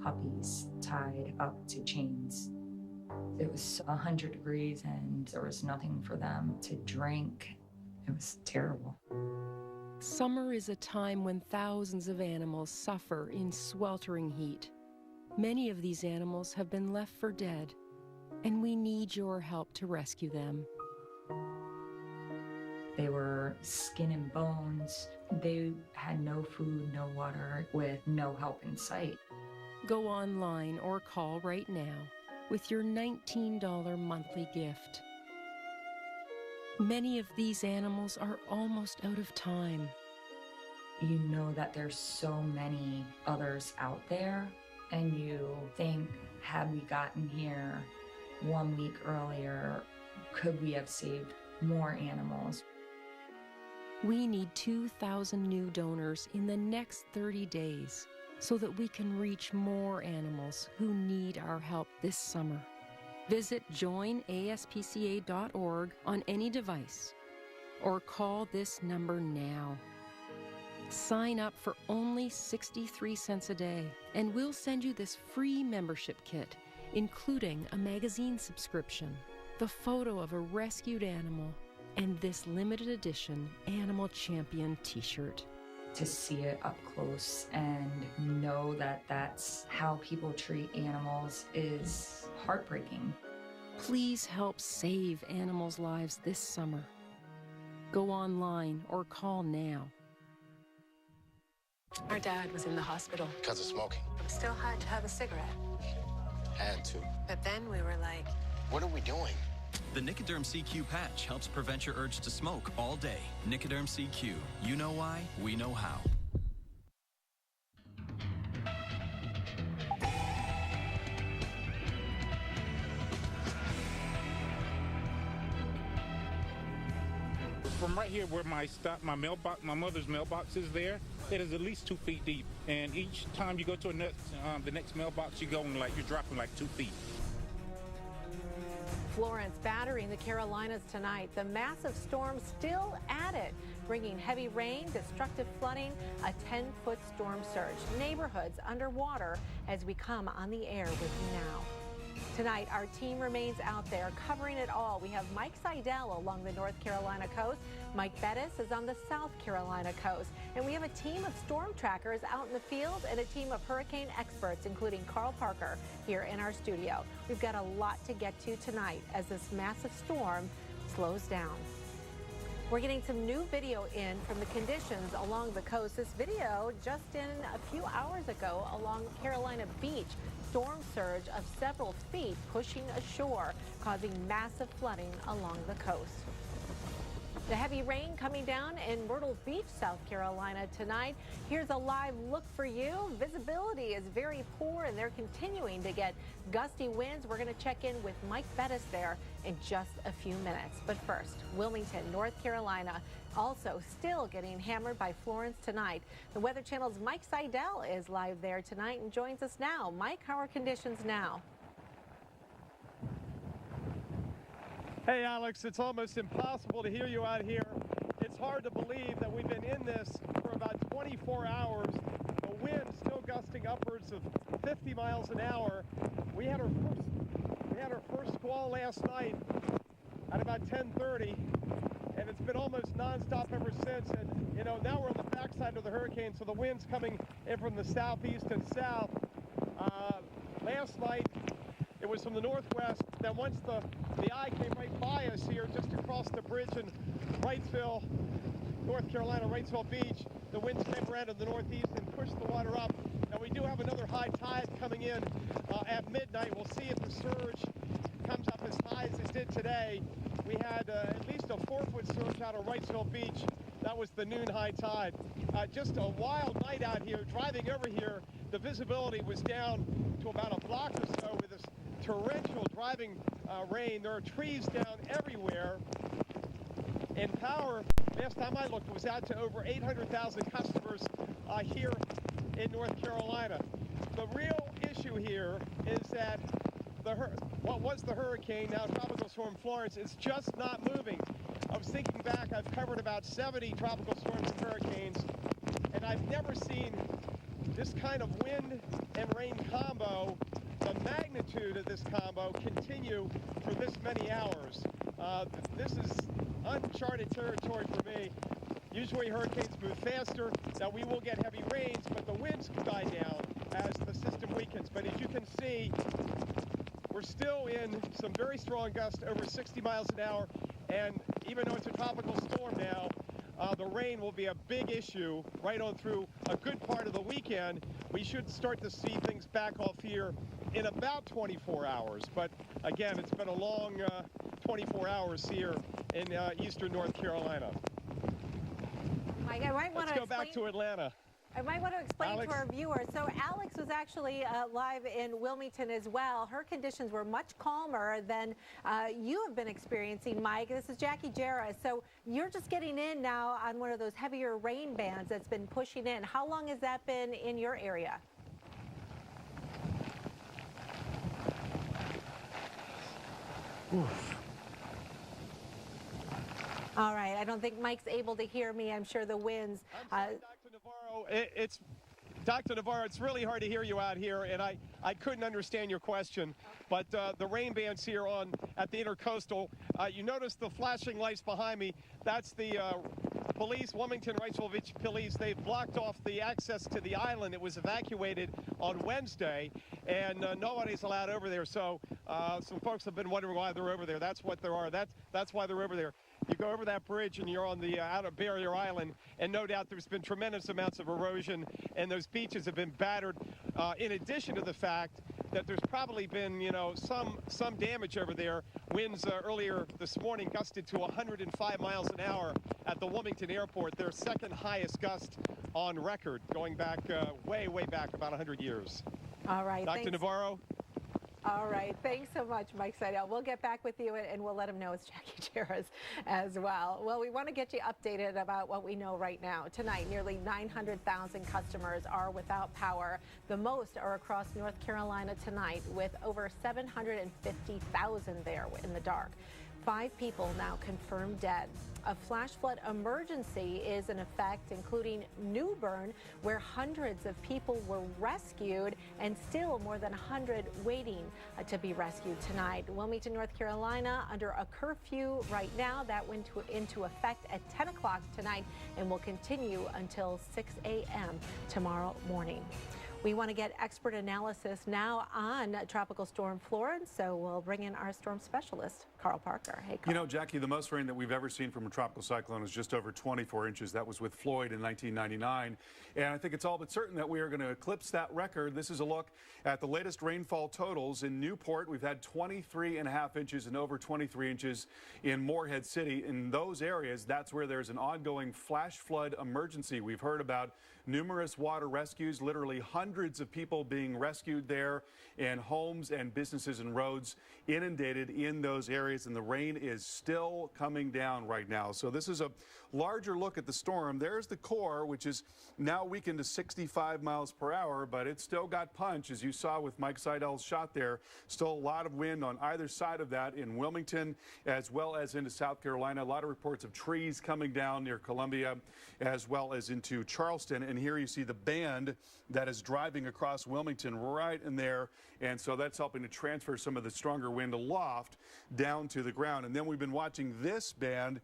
S12: Puppies tied up to chains. It was 100 degrees and there was nothing for them to drink. It was terrible.
S16: Summer is a time when thousands of animals suffer in sweltering heat. Many of these animals have been left for dead, and we need your help to rescue them.
S12: They were skin and bones. They had no food, no water, with no help in sight.
S16: Go online or call right now with your $19 monthly gift. Many of these animals are almost out of time.
S12: You know that there's so many others out there, and you think, had we gotten here 1 week earlier, could we have saved more animals?
S16: We need 2,000 new donors in the next 30 days so that we can reach more animals who need our help this summer. Visit joinaspca.org on any device or call this number now. Sign up for only 63 cents a day and we'll send you this free membership kit, including a magazine subscription, the photo of a rescued animal, and this limited edition Animal Champion t-shirt.
S12: To see it up close and know that that's how people treat animals is heartbreaking.
S16: Please help save animals' lives this summer. Go online or call now.
S19: Our dad was in the hospital.
S7: Because of smoking.
S19: Still had to have a cigarette.
S7: Had to.
S19: But then we were like,
S7: what are we doing?
S23: The Nicoderm CQ patch helps prevent your urge to smoke all day. Nicoderm CQ. You know why, we know how.
S4: From right here where my mailbox, my mother's mailbox is there, it is at least 2 feet deep. And each time you go to the next mailbox, you're dropping like 2 feet.
S1: Florence battering the Carolinas tonight. The massive storm still at it, bringing heavy rain, destructive flooding, a 10-foot storm surge. Neighborhoods underwater as we come on the air with you now. Tonight, our team remains out there covering it all. We have Mike Seidel along the North Carolina coast. Mike Bettis is on the South Carolina coast. And we have a team of storm trackers out in the field and a team of hurricane experts, including Carl Parker, here in our studio. We've got a lot to get to tonight as this massive storm slows down. We're getting some new video in from the conditions along the coast. This video just in a few hours ago along Carolina Beach. Storm surge of several feet pushing ashore, causing massive flooding along the coast. The heavy rain coming down in Myrtle Beach, South Carolina tonight. Here's a live look for you. Visibility is very poor and they're continuing to get gusty winds. We're going to check in with Mike Bettis there in just a few minutes. But first, Wilmington, North Carolina, also still getting hammered by Florence tonight. The Weather Channel's Mike Seidel is live there tonight and joins us now. Mike, how are conditions now?
S3: Hey, Alex, it's almost impossible to hear you out here. It's hard to believe that we've been in this for about 24 hours. The wind still gusting upwards of 50 miles an hour. We had our first squall last night at about 10:30, and it's been almost nonstop ever since. And, you know, now we're on the backside of the hurricane, so the wind's coming in from the southeast and south. Last night, it was from the northwest. Then once the eye came right by us here, just across the bridge in Wrightsville, North Carolina, Wrightsville Beach, the winds came around to the northeast and pushed the water up. And we do have another high tide coming in at midnight. We'll see if the surge comes up as high as it did today. We had at least a 4-foot surge out of Wrightsville Beach. That was the noon high tide. Just a wild night out here. Driving over here, the visibility was down to about a block or so with this torrential driving rain. There are trees down everywhere. And power, last time I looked, was out to over 800,000 customers here in North Carolina. The real issue here is that what was the hurricane, now Tropical Storm Florence, is just not moving. I was thinking back, I've covered about 70 tropical storms and hurricanes, and I've never seen this kind of wind and rain combo, the magnitude of this combo, continue for this many hours. This is uncharted territory for me. Usually hurricanes move faster. Now we will get heavy rains, but the winds die down as the system weakens. But as you can see, we're still in some very strong gusts over 60 miles an hour. And even though it's a tropical storm now, the rain will be a big issue right on through a good part of the weekend. We should start to see things back off here in about 24 hours. But again, it's been a long 24 hours here in eastern North Carolina.
S1: Mike,
S3: Let's go back to Atlanta.
S1: I might want to explain to our viewers. So Alex was actually live in Wilmington as well. Her conditions were much calmer than you have been experiencing, Mike. This is Jackie Jarrah. So you're just getting in now on one of those heavier rain bands that's been pushing in. How long has that been in your area?
S3: Oof.
S1: All right. I don't think Mike's able to hear me. I'm sure the winds.
S3: Dr. Navarro, Dr. Navarro, it's really hard to hear you out here, and I couldn't understand your question. But the rain bands here at the Intercoastal, you notice the flashing lights behind me. That's the police, Wilmington, Wrightsville Beach Police. They've blocked off the access to the island. It was evacuated on Wednesday, and nobody's allowed over there. So some folks have been wondering why they're over there. That's what there are. That's why they're over there. You go over that bridge and you're on the outer barrier island, and no doubt there's been tremendous amounts of erosion, and those beaches have been battered, in addition to the fact that there's probably been, you know, some damage over there. Winds earlier this morning gusted to 105 miles an hour at the Wilmington airport, their second highest gust on record, going back way back about 100 years.
S1: All right.
S3: Dr. Navarro.
S1: All right. Thanks so much, Mike Seidel. We'll get back with you, and we'll let him know it's Jackie Jarras as well. Well, we want to get you updated about what we know right now. Tonight, nearly 900,000 customers are without power. The most are across North Carolina tonight, with over 750,000 there in the dark. 5 people now confirmed dead. A flash flood emergency is in effect, including New Bern, where hundreds of people were rescued and still more than 100 waiting to be rescued tonight. Wilmington, North Carolina, under a curfew right now that went into effect at 10 o'clock tonight and will continue until 6 a.m. tomorrow morning. We want to get expert analysis now on Tropical Storm Florence, so we'll bring in our storm specialist, Carl Parker. Hey, Carl.
S2: You know, Jackie, the most rain that we've ever seen from a tropical cyclone is just over 24 inches. That was with Floyd in 1999. And I think it's all but certain that we are going to eclipse that record. This is a look at the latest rainfall totals. In Newport, we've had 23.5 inches and over 23 inches in Morehead City. In those areas, that's where there's an ongoing flash flood emergency. We've heard about numerous water rescues, literally hundreds of people being rescued there, and homes and businesses and roads inundated in those areas, and the rain is still coming down right now. So this is a larger look at the storm. There's the core, which is now weakened to 65 miles per hour, but it's still got punch, as you saw with Mike Seidel's shot there. Still a lot of wind on either side of that in Wilmington as well as into South Carolina. A lot of reports of trees coming down near Columbia as well as into Charleston. And here you see the band that is driving across Wilmington right in there. And so that's helping to transfer some of the stronger wind aloft down to the ground. And then we've been watching this band,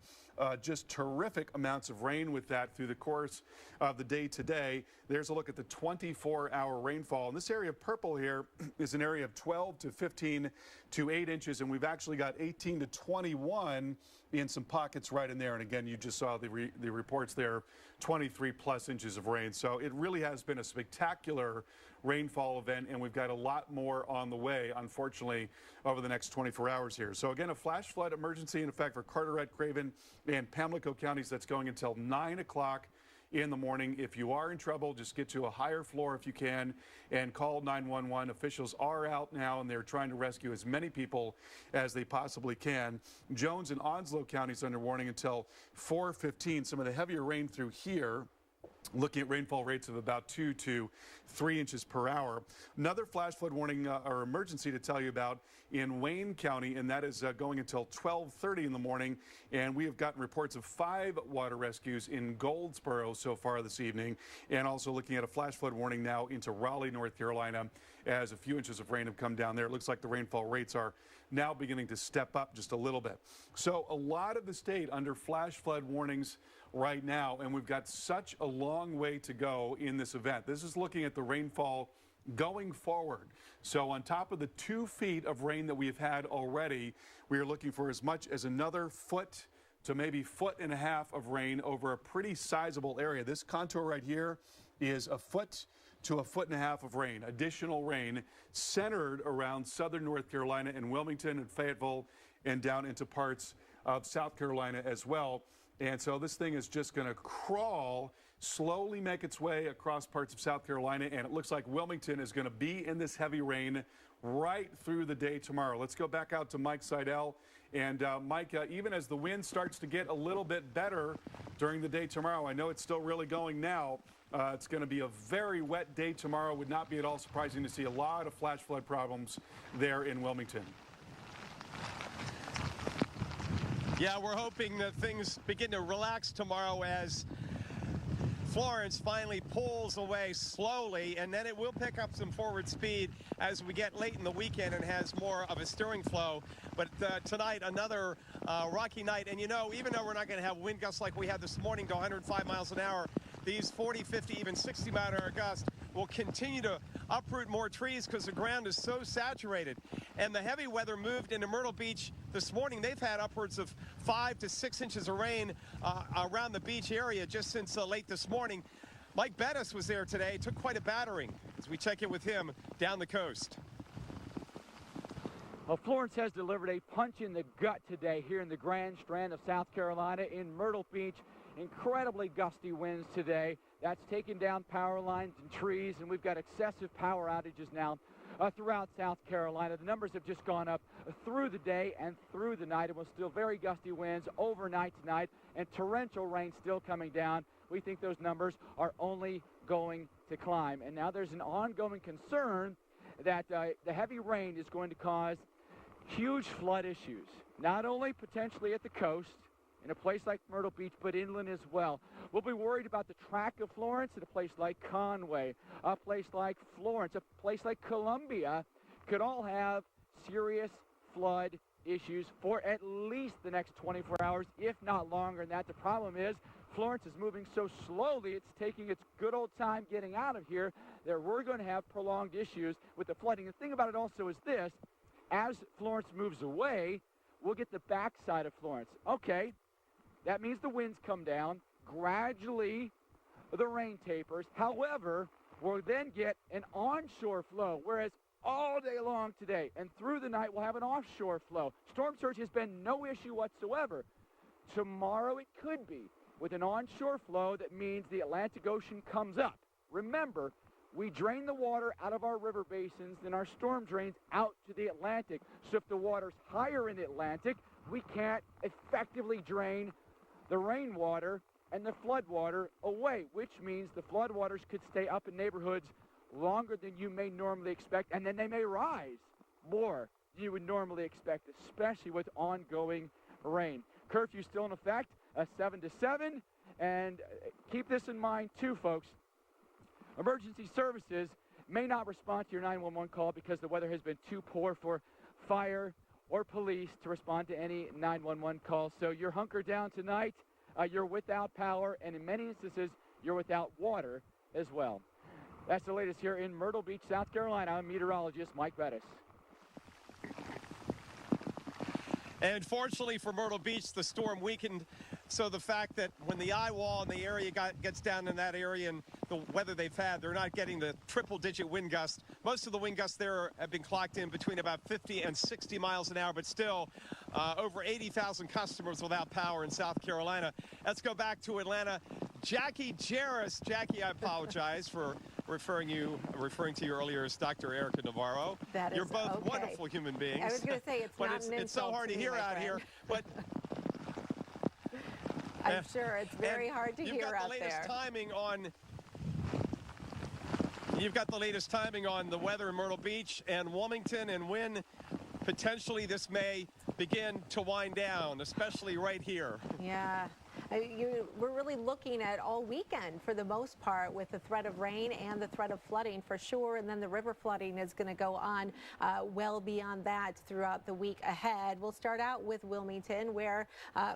S2: just terrific amounts of rain with that through the course of the day today. There's a look at the 24-hour rainfall. And this area of purple here is an area of 12 to 15 to 8 inches. And we've actually got 18 to 21 in some pockets right in there. And again, you just saw the reports there, 23 plus inches of rain. So it really has been a spectacular rainfall event, and we've got a lot more on the way, unfortunately, over the next 24 hours here. So again, a flash flood emergency in effect for Carteret, Craven, and Pamlico counties. That's going until 9 o'clock in the morning. If you are in trouble, just get to a higher floor if you can and call 911. Officials are out now, and they're trying to rescue as many people as they possibly can. Jones and Onslow counties under warning until 4:15. Some of the heavier rain through here, looking at rainfall rates of about 2 to 3 inches per hour. Another flash flood warning or emergency to tell you about in Wayne County, and that is going until 12:30 in the morning. And we have gotten reports of 5 water rescues in Goldsboro so far this evening, and also looking at a flash flood warning now into Raleigh, North Carolina, as a few inches of rain have come down there. It looks like the rainfall rates are now beginning to step up just a little bit. So a lot of the state under flash flood warnings right now, and we've got such a long way to go in this event. This is looking at the rainfall going forward. So on top of the 2 feet of rain that we've had already, we are looking for as much as another foot to maybe 1.5 feet of rain over a pretty sizable area. This contour right here is a foot to 1.5 feet of rain, additional rain centered around southern North Carolina and Wilmington and Fayetteville and down into parts of South Carolina as well. And so this thing is just going to crawl, slowly make its way across parts of South Carolina, and it looks like Wilmington is going to be in this heavy rain right through the day tomorrow. Let's go back out to Mike Seidel. And Mike, even as the wind starts to get a little bit better during the day tomorrow, I know it's still really going now. It's going to be a very wet day tomorrow. Would not be at all surprising to see a lot of flash flood problems there in Wilmington.
S3: Yeah, we're hoping that things begin to relax tomorrow as Florence finally pulls away slowly, and then it will pick up some forward speed as we get late in the weekend and has more of a steering flow. But tonight, another rocky night. And, you know, even though we're not going to have wind gusts like we had this morning to 105 miles an hour, these 40, 50, even 60-mile-an-hour gusts will continue to uproot more trees because the ground is so saturated. And the heavy weather moved into Myrtle Beach this morning. They've had upwards of 5 to 6 inches of rain around the beach area just since late this morning. Mike Bettis was there today, took quite a battering as we check in with him down the coast. Well, Florence has delivered a punch in the gut today here in the Grand Strand of South Carolina in Myrtle Beach. Incredibly gusty winds today. That's taken down power lines and trees, and we've got excessive power outages now throughout South Carolina. The numbers have just gone up through the day and through the night. It was still very gusty winds overnight tonight, and torrential rain still coming down. We think those numbers are only going to climb. And now there's an ongoing concern that the heavy rain is going to cause huge flood issues, not only potentially at the coast, in a place like Myrtle Beach, but inland as well. We'll be worried about the track of Florence at a place like Conway, a place like Florence, a place like Columbia, could all have serious flood issues for at least the next 24 hours, if not longer than that. The problem is Florence is moving so slowly, it's taking its good old time getting out of here, that we're going to have prolonged issues with the flooding. The thing about it also is this: as Florence moves away, we'll get the backside of Florence. Okay, that means the winds come down. Gradually, the rain tapers. However, we'll then get an onshore flow, whereas all day long today and through the night we'll have an offshore flow. Storm surge has been no issue whatsoever. Tomorrow it could be, with an onshore flow that means the Atlantic Ocean comes up. Remember, we drain the water out of our river basins, then our storm drains out to the Atlantic. So if the water's higher in the Atlantic, we can't effectively drain the rainwater and the floodwater away, which means the floodwaters could stay up in neighborhoods longer than you may normally expect, and then they may rise more than you would normally expect, especially with ongoing rain. Curfew still in effect, 7 to 7, and keep this in mind too, folks. Emergency services may not respond to your 911 call because the weather has been too poor for fire or police to respond to any 911 calls. So you're hunkered down tonight, you're without power, and in many instances, you're without water as well. That's the latest here in Myrtle Beach, South Carolina. I'm meteorologist Mike Bettis.
S10: And fortunately for Myrtle Beach, the storm weakened. So the fact that when the eye wall in the area gets down in that area and the weather they've had, they're not getting the triple-digit wind gusts. Most of the wind gusts there have been clocked in between about 50 and 60 miles an hour, but still over 80,000 customers without power in South Carolina. Let's go back to Atlanta. Jackie Jarris. Jackie, I apologize for referring to you earlier as Dr. Erica Navarro.
S1: That is
S10: You're both
S1: okay.
S10: wonderful human beings.
S1: I was going to say, it's not an insult.
S10: It's so hard to hear out here, but
S1: I'm sure it's very hard to hear out there.
S10: You've got the latest timing on the weather in Myrtle Beach and Wilmington, and when potentially this may begin to wind down, especially right here.
S1: Yeah. We're really looking at all weekend for the most part, with the threat of rain and the threat of flooding for sure. And then the river flooding is going to go on well beyond that throughout the week ahead. We'll start out with Wilmington, where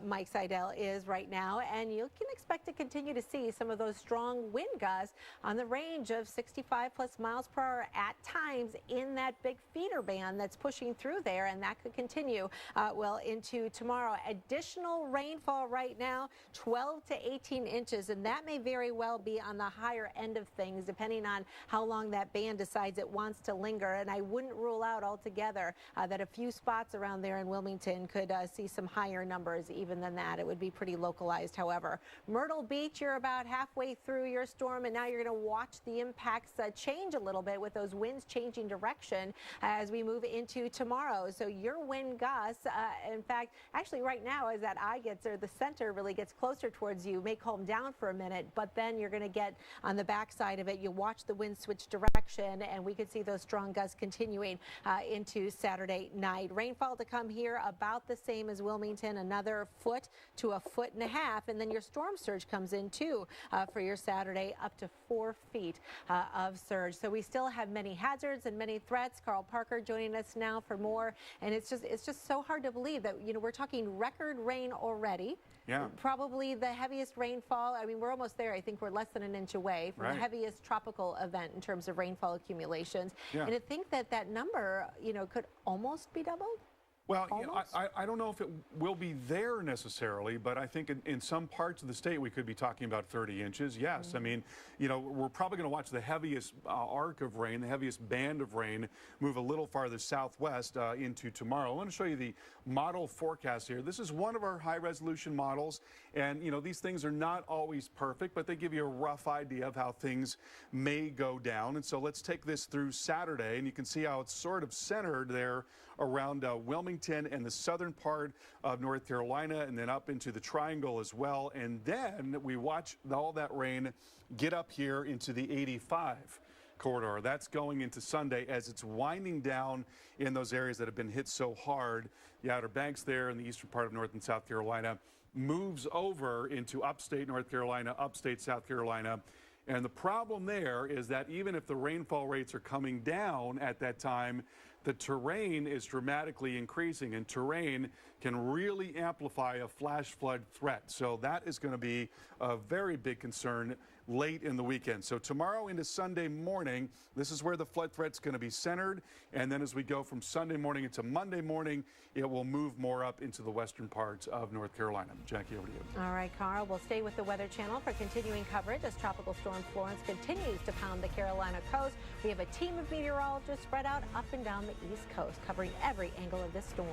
S1: Mike Seidel is right now. And you can expect to continue to see some of those strong wind gusts on the range of 65 plus miles per hour at times in that big feeder band that's pushing through there. And that could continue well into tomorrow. Additional rainfall right now, 12 to 18 inches, and that may very well be on the higher end of things depending on how long that band decides it wants to linger. And I wouldn't rule out altogether that a few spots around there in Wilmington could see some higher numbers even than that. It would be pretty localized, however. Myrtle Beach, you're about halfway through your storm, and now you're going to watch the impacts change a little bit with those winds changing direction as we move into tomorrow. So your wind gusts, in fact, actually right now as that eye gets, or the center really gets closer towards you, may calm down for a minute, but then you're going to get on the backside of it. You watch the wind switch direction, and we could see those strong gusts continuing into Saturday night. Rainfall to come here about the same as Wilmington, another foot to a foot and a half, and then your storm surge comes in too for your Saturday, up to 4 feet of surge. So we still have many hazards and many threats. Carl Parker joining us now for more, and it's just so hard to believe that, you know, we're talking record rain already.
S2: Yeah.
S1: Probably the heaviest rainfall. I mean, we're almost there. I think we're less than an inch away from the heaviest tropical event in terms of rainfall accumulations.
S2: Yeah.
S1: And to think that that number, you know, could almost be doubled.
S2: Well, you know, I don't know if it will be there necessarily, but I think in some parts of the state we could be talking about 30 inches. Yes, I mean, you know, we're probably going to watch the heaviest arc of rain, the heaviest band of rain move a little farther southwest into tomorrow. I want to show you the model forecast here. This is one of our high-resolution models, and, you know, these things are not always perfect, but they give you a rough idea of how things may go down. And so let's take this through Saturday, and you can see how it's sort of centered there around Wilmington and the southern part of North Carolina, and then up into the Triangle as well. And then we watch all that rain get up here into the 85 corridor. That's going into Sunday as it's winding down in those areas that have been hit so hard. The Outer Banks there in the eastern part of North and South Carolina moves over into upstate North Carolina, upstate South Carolina. And the problem there is that even if the rainfall rates are coming down at that time, the terrain is dramatically increasing, and terrain can really amplify a flash flood threat. So that is going to be a very big concern late in the weekend. So tomorrow into Sunday morning, this is where the flood threat's going to be centered. And then as we go from Sunday morning into Monday morning, it will move more up into the western parts of North Carolina. Jackie, over to you.
S1: All right, Carl, we'll stay with the Weather Channel for continuing coverage as Tropical Storm Florence continues to pound the Carolina coast. We have a team of meteorologists spread out up and down the East Coast, covering every angle of this storm.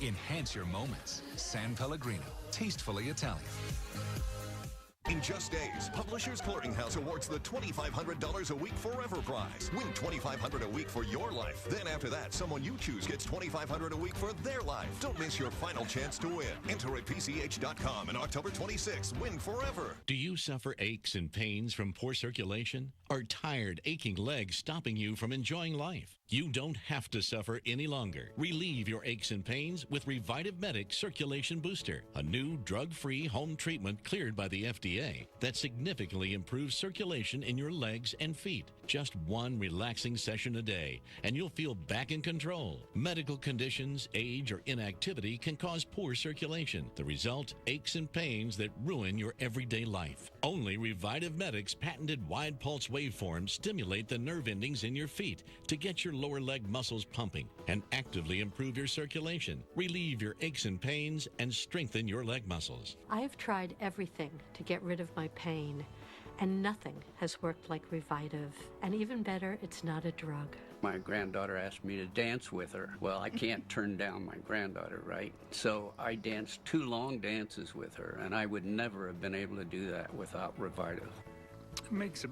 S29: Enhance your moments. San Pellegrino, tastefully Italian.
S7: In just days, Publishers Clearinghouse awards the $2,500 a week Forever Prize. Win $2,500 a week for your life. Then after that, someone you choose gets $2,500 a week for their life. Don't miss your final chance to win. Enter at PCH.com and October 26th. Win forever.
S13: Do you suffer aches and pains from poor circulation? Are tired, aching legs stopping you from enjoying life? You don't have to suffer any longer. Relieve your aches and pains with Revitive Medic Circulation Booster, a new drug-free home treatment cleared by the FDA that significantly improves circulation in your legs and feet. Just one relaxing session a day, and you'll feel back in control. Medical conditions, age, or inactivity can cause poor circulation. The result, aches and pains that ruin your everyday life. Only Revitive Medic's patented wide pulse waveforms stimulate the nerve endings in your feet to get your lower leg muscles pumping and actively improve your circulation, relieve your aches and pains, and strengthen your leg muscles.
S14: I've tried everything to get rid of my pain, and nothing has worked like Revitive. And even better, it's not a drug.
S15: My granddaughter asked me to dance with her. Well, I can't turn down my granddaughter, right? So I danced 2 long dances with her, and I would never have been able to do that without Revitive.
S17: It makes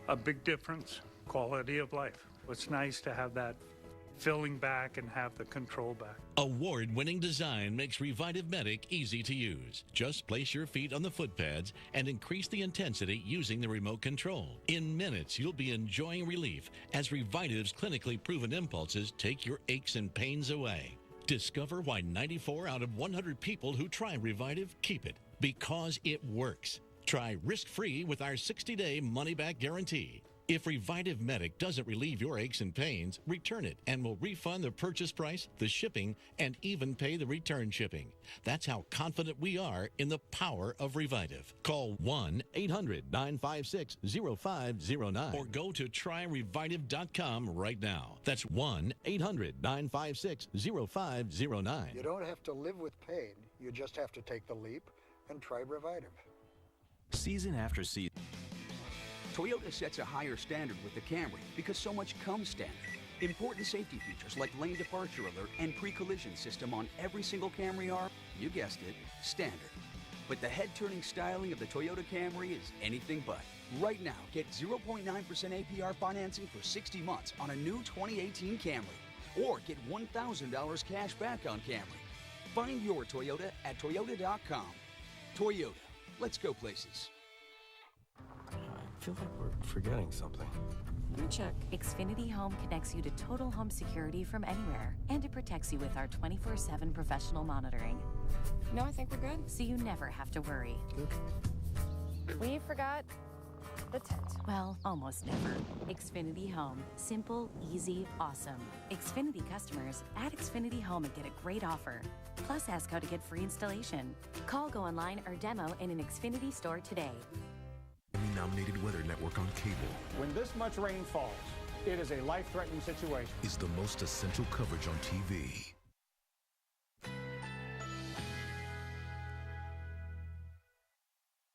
S17: a big difference, quality of life. It's nice to have that filling back and have the control back.
S13: Award-winning design makes Revitive Medic easy to use. Just place your feet on the foot pads and increase the intensity using the remote control. In minutes, you'll be enjoying relief as Revitive's clinically proven impulses take your aches and pains away. Discover why 94 out of 100 people who try Revitive keep it. Because it works. Try risk-free with our 60-day money-back guarantee. If Revitive Medic doesn't relieve your aches and pains, return it and we'll refund the purchase price, the shipping, and even pay the return shipping. That's how confident we are in the power of Revitive. Call 1-800-956-0509 or go to tryrevitive.com right now. That's 1-800-956-0509.
S18: You don't have to live with pain. You just have to take the leap and try Revitive.
S19: Season after season, Toyota sets a higher standard with the Camry because so much comes standard. Important safety features like lane departure alert and pre-collision system on every single Camry are, you guessed it, standard. But the head-turning styling of the Toyota Camry is anything but. Right now, get 0.9% APR financing for 60 months on a new 2018 Camry. Or get $1,000 cash back on Camry. Find your Toyota at Toyota.com. Toyota. Let's go places.
S20: I feel like we're forgetting something.
S6: You check. Xfinity Home connects you to total home security from anywhere, and it protects you with our 24/7 professional monitoring.
S21: No, I think we're good.
S6: So you never have to worry.
S21: We forgot
S6: Well, almost never. Xfinity Home. Simple, easy, awesome. Xfinity customers add Xfinity Home and get a great offer. Plus, ask how to get free installation. Call, go online, or demo in an Xfinity store today.
S29: Emmy-nominated Weather Network on cable
S5: When this much rain falls, it is a life-threatening situation.
S29: is the most essential coverage on TV.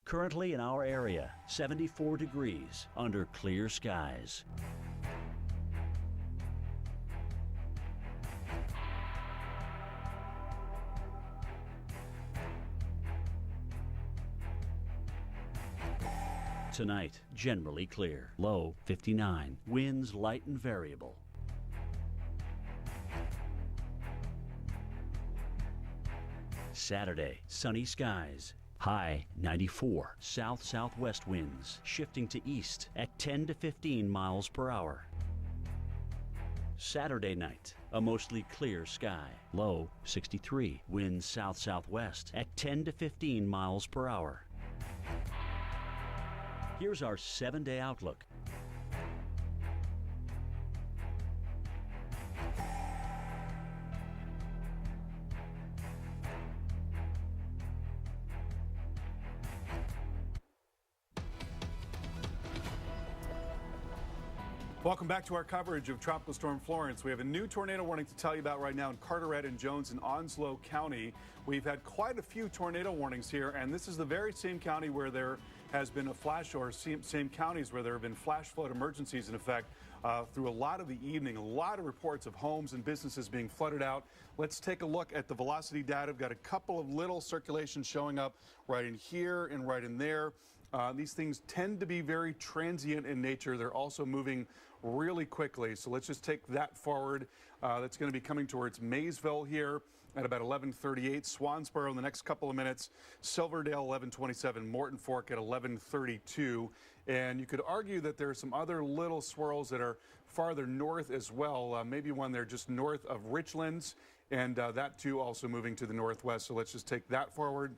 S9: Currently in our area, 74 degrees under clear skies. Tonight, generally clear. Low 59. Winds light and variable. Saturday, sunny skies. High 94. South-southwest winds shifting to east at 10 to 15 miles per hour. Saturday night, a mostly clear sky. Low 63. Winds south-southwest at 10 to 15 miles per hour. Here's our 7-day outlook.
S2: Welcome back to our coverage of Tropical Storm Florence. We have a new tornado warning to tell you about right now in Carteret and Jones and Onslow County. We've had quite a few tornado warnings here, and this is the very same county where there has been a flash, or same counties where there have been flash flood emergencies in effect through a lot of the evening. A lot of reports of homes and businesses being flooded out. Let's take a look at the velocity data. We've got a couple of little circulations showing up right in here and right in there. These things tend to be very transient in nature. They're also moving really quickly. So let's just take that forward. That's going to be coming towards Maysville here at about 11:38. Swansboro in the next couple of minutes. Silverdale 11:27. Morton Fork at 11:32. And you could argue that there are some other little swirls that are farther north as well. Maybe one there just north of Richlands, and that too also moving to the northwest. So let's just take that forward.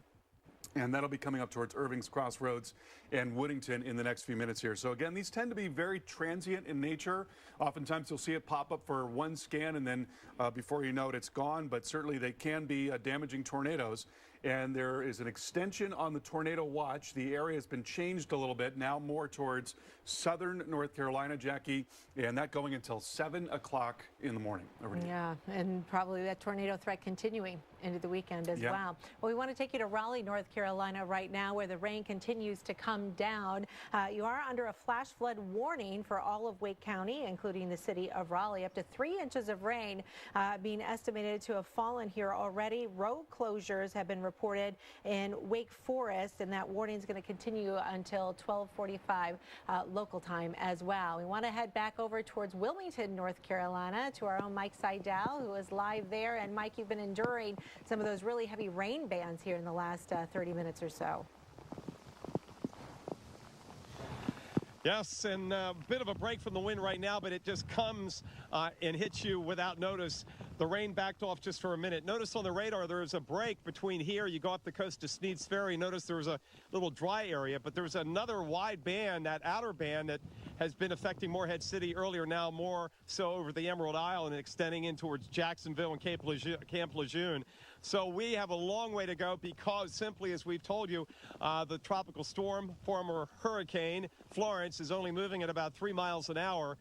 S2: And that'll be coming up towards Irving's Crossroads and Woodington in the next few minutes here. So again, these tend to be very transient in nature. Oftentimes you'll see it pop up for one scan and then before you know it, it's gone. But certainly they can be damaging tornadoes. And there is an extension on the tornado watch. The area has been changed a little bit, now more towards southern North Carolina, Jackie, and that going until 7 o'clock in the morning.
S1: Yeah, and probably that tornado threat continuing into the weekend as well. Well, we want to take you to Raleigh, North Carolina right now, where the rain continues to come down. You are under a flash flood warning for all of Wake County, including the city of Raleigh. Up to 3 inches of rain being estimated to have fallen here already. Road closures have been reported in Wake Forest, and that warning is going to continue until 12:45 local time as well. We want to head back over towards Wilmington, North Carolina, to our own Mike Seidel, who is live there. And Mike, you've been enduring some of those really heavy rain bands here in the last 30 minutes or so.
S10: Yes, and a bit of a break from the wind right now, but it just comes and hits you without notice. The rain backed off just for a minute. Notice on the radar there is a break between here. You go up the coast to Sneads Ferry. Notice there was a little dry area, but there's another wide band, that outer band, that has been affecting Morehead City earlier, now more so over the Emerald Isle and extending in towards Jacksonville and Camp Lejeune. So we have a long way to go because, simply as we've told you, the tropical storm, former hurricane Florence, is only moving at about 3 miles an hour.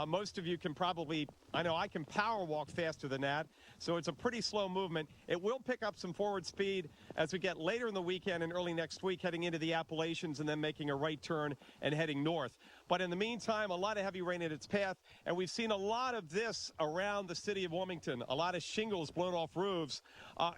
S10: Most of you can probably, I know I can power walk faster than that, so it's a pretty slow movement. It will pick up some forward speed as we get later in the weekend and early next week, heading into the Appalachians and then making a right turn and heading north. But in the meantime, a lot of heavy rain in its path, and we've seen a lot of this around the city of Wilmington, a lot of shingles blown off roofs.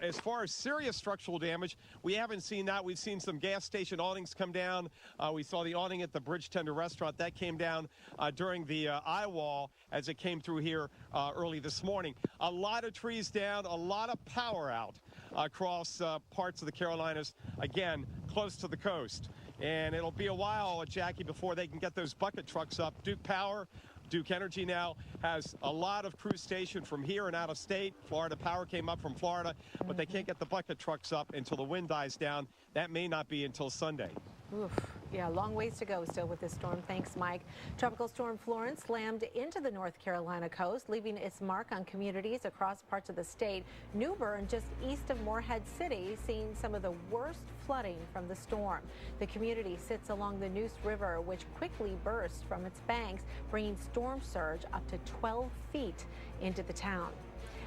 S10: As far as serious structural damage, we haven't seen that. We've seen some gas station awnings come down. We saw the awning at the Bridge Tender restaurant. That came down during the eye wall as it came through here early this morning. A lot of trees down, a lot of power out across parts of the Carolinas, again, close to the coast. And it'll be a while, Jackie, before they can get those bucket trucks up. Duke Power, Duke Energy now has a lot of crews stationed from here and out of state. Florida Power came up from Florida, but they can't get the bucket trucks up until the wind dies down. That may not be until Sunday.
S1: Oof. Yeah, long ways to go still with this storm. Thanks, Mike. Tropical storm Florence slammed into the North Carolina coast, leaving its mark on communities across parts of the state. New Bern, just east of Morehead City, seeing some of the worst flooding from the storm. The community sits along the Neuse River, which quickly burst from its banks, bringing storm surge up to 12 feet into the town.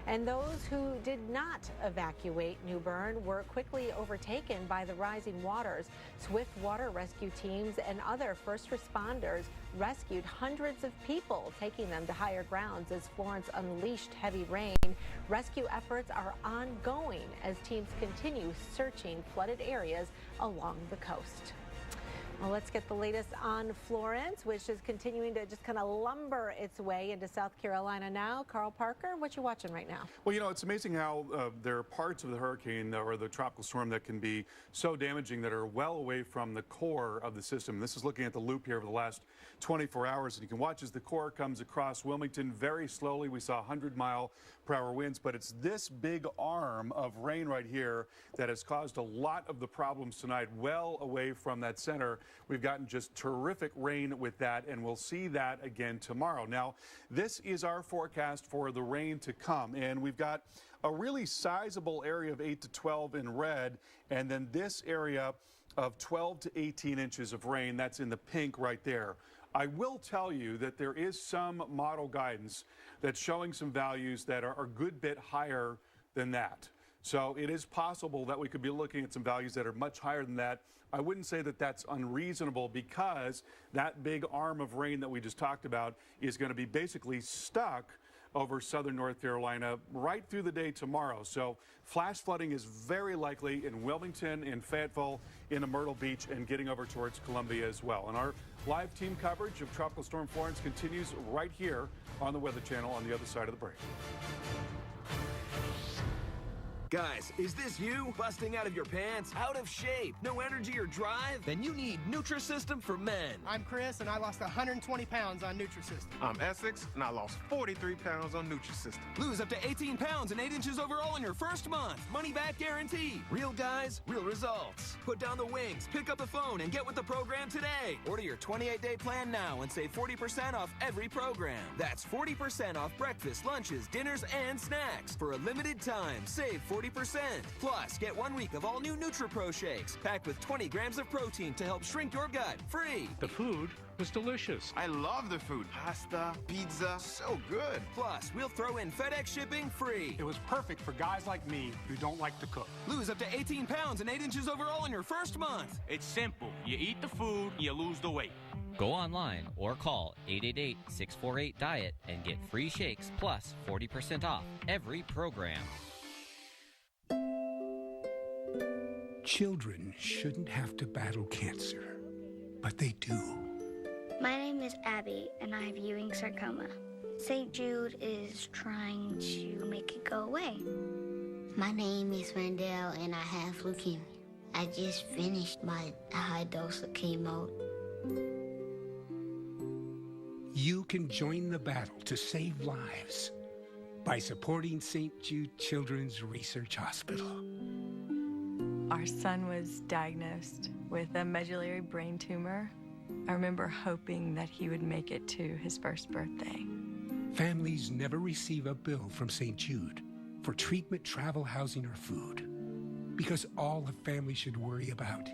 S1: And those who did not evacuate New Bern were quickly overtaken by the rising waters. Swift water rescue teams and other first responders rescued hundreds of people, taking them to higher grounds as Florence unleashed heavy rain. Rescue efforts are ongoing as teams continue searching flooded areas along the coast. Well, let's get the latest on Florence, which is continuing to just kind of lumber its way into South Carolina now. Carl Parker, what you watching right now?
S2: Well, you know, it's amazing how there are parts of the hurricane or the tropical storm that can be so damaging that are well away from the core of the system. This is looking at the loop here over the last 24 hours, and you can watch as the core comes across Wilmington very slowly. We saw 100-mile-per-hour winds, but it's this big arm of rain right here that has caused a lot of the problems tonight well away from that center. We've gotten just terrific rain with that, and we'll see that again tomorrow. Now, this is our forecast for the rain to come, and we've got a really sizable area of 8 to 12 in red, and then this area of 12 to 18 inches of rain. That's in the pink right there. I will tell you that there is some model guidance that's showing some values that are a good bit higher than that. So it is possible that we could be looking at some values that are much higher than that. I wouldn't say that that's unreasonable because that big arm of rain that we just talked about is going to be basically stuck over southern North Carolina right through the day tomorrow. So flash flooding is very likely in Wilmington, in Fayetteville, in Myrtle Beach, and getting over towards Columbia as well. And our live team coverage of Tropical Storm Florence continues right here on the Weather Channel on the other side of the break.
S8: Guys, is this you? Busting out of your pants? Out of shape? No energy or drive? Then you need Nutrisystem for men.
S11: I'm Chris, and I lost 120 pounds on Nutrisystem.
S21: I'm Essex, and I lost 43 pounds on Nutrisystem.
S8: Lose up to 18 pounds and 8 inches overall in your first month. Money back guarantee. Real guys, real results. Put down the wings, pick up the phone, and get with the program today. Order your 28-day plan now and save 40% off every program. That's 40% off breakfast, lunches, dinners, and snacks. For a limited time, save 40%. Plus, get 1 week of all new NutriPro shakes, packed with 20 grams of protein to help shrink your gut, free.
S21: The food was delicious. I love the food. Pasta, pizza, so good.
S8: Plus, we'll throw in FedEx shipping free.
S5: It was perfect for guys like me who don't like to cook.
S8: Lose up to 18 pounds and 8 inches overall in your first month.
S22: It's simple. You eat the food, you lose the weight.
S24: Go online or call 888-648-DIET and get free shakes plus 40% off every program.
S25: Children shouldn't have to battle cancer, but they do.
S26: My name is Abby, and I have Ewing sarcoma. St. Jude is trying to make it go away.
S27: My name is Randall, and I have leukemia. I just finished my high dose of chemo.
S25: You can join the battle to save lives by supporting St. Jude Children's Research Hospital.
S28: Our son was diagnosed with a medullary brain tumor. I remember hoping that he would make it to his first birthday.
S25: Families never receive a bill from St. Jude for treatment, travel, housing, or food, because all a family should worry about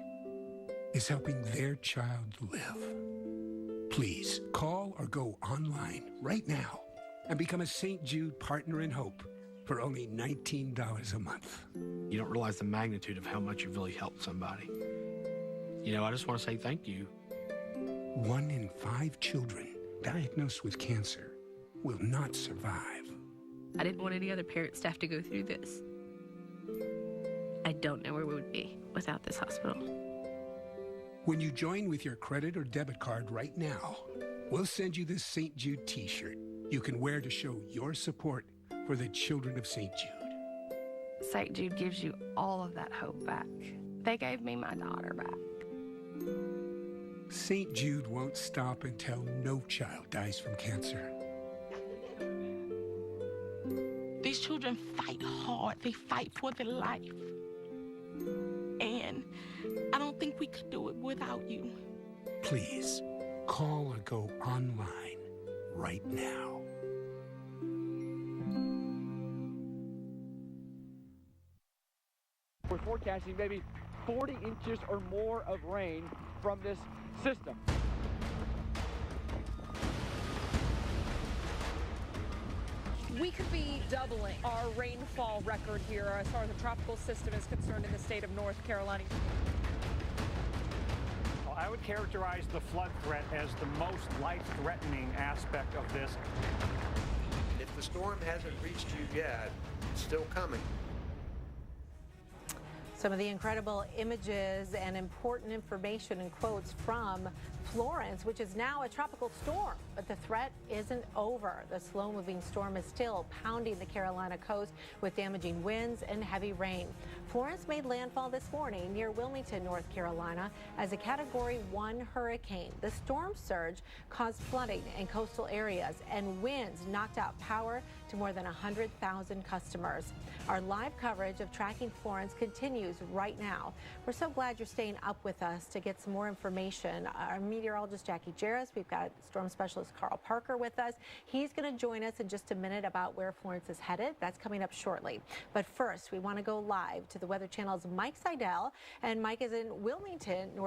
S25: is helping their child live. Please call or go online right now and become a St. Jude Partner in Hope for only $19 a month.
S30: You don't realize the magnitude of how much you've really helped somebody. You know, I just want to say thank you.
S25: 1 in 5 children diagnosed with cancer will not survive.
S31: I didn't want any other parents to have to go through this. I don't know where we would be without this hospital.
S25: When you join with your credit or debit card right now, we'll send you this St. Jude t-shirt you can wear to show your support for the children of St. Jude.
S31: St. Jude gives you all of that hope back. They gave me my daughter back.
S25: St. Jude won't stop until no child dies from cancer.
S32: These children fight hard. They fight for their life. And I don't think we could do it without you.
S25: Please, call or go online right now.
S3: We're forecasting maybe 40 inches or more of rain from this system.
S4: We could be doubling our rainfall record here as far as the tropical system is concerned in the state of North Carolina.
S5: Well, I would characterize the flood threat as the most life-threatening aspect of this.
S7: If the storm hasn't reached you yet, it's still coming.
S1: Some of the incredible images and important information and quotes from Florence, which is now a tropical storm, but the threat isn't over. The slow-moving storm is still pounding the Carolina coast with damaging winds and heavy rain. Florence made landfall this morning near Wilmington, North Carolina, as a Category 1 hurricane. The storm surge caused flooding in coastal areas, and winds knocked out power to more than 100,000 customers. Our live coverage of tracking Florence continues right now. We're so glad you're staying up with us to get some more information. Our meteorologist Jackie Jarris, we've got storm specialist Carl Parker with us. He's going to join us in just a minute about where Florence is headed. That's coming up shortly. But first, we want to go live to the Weather Channel's Mike Seidel, and Mike is in Wilmington, North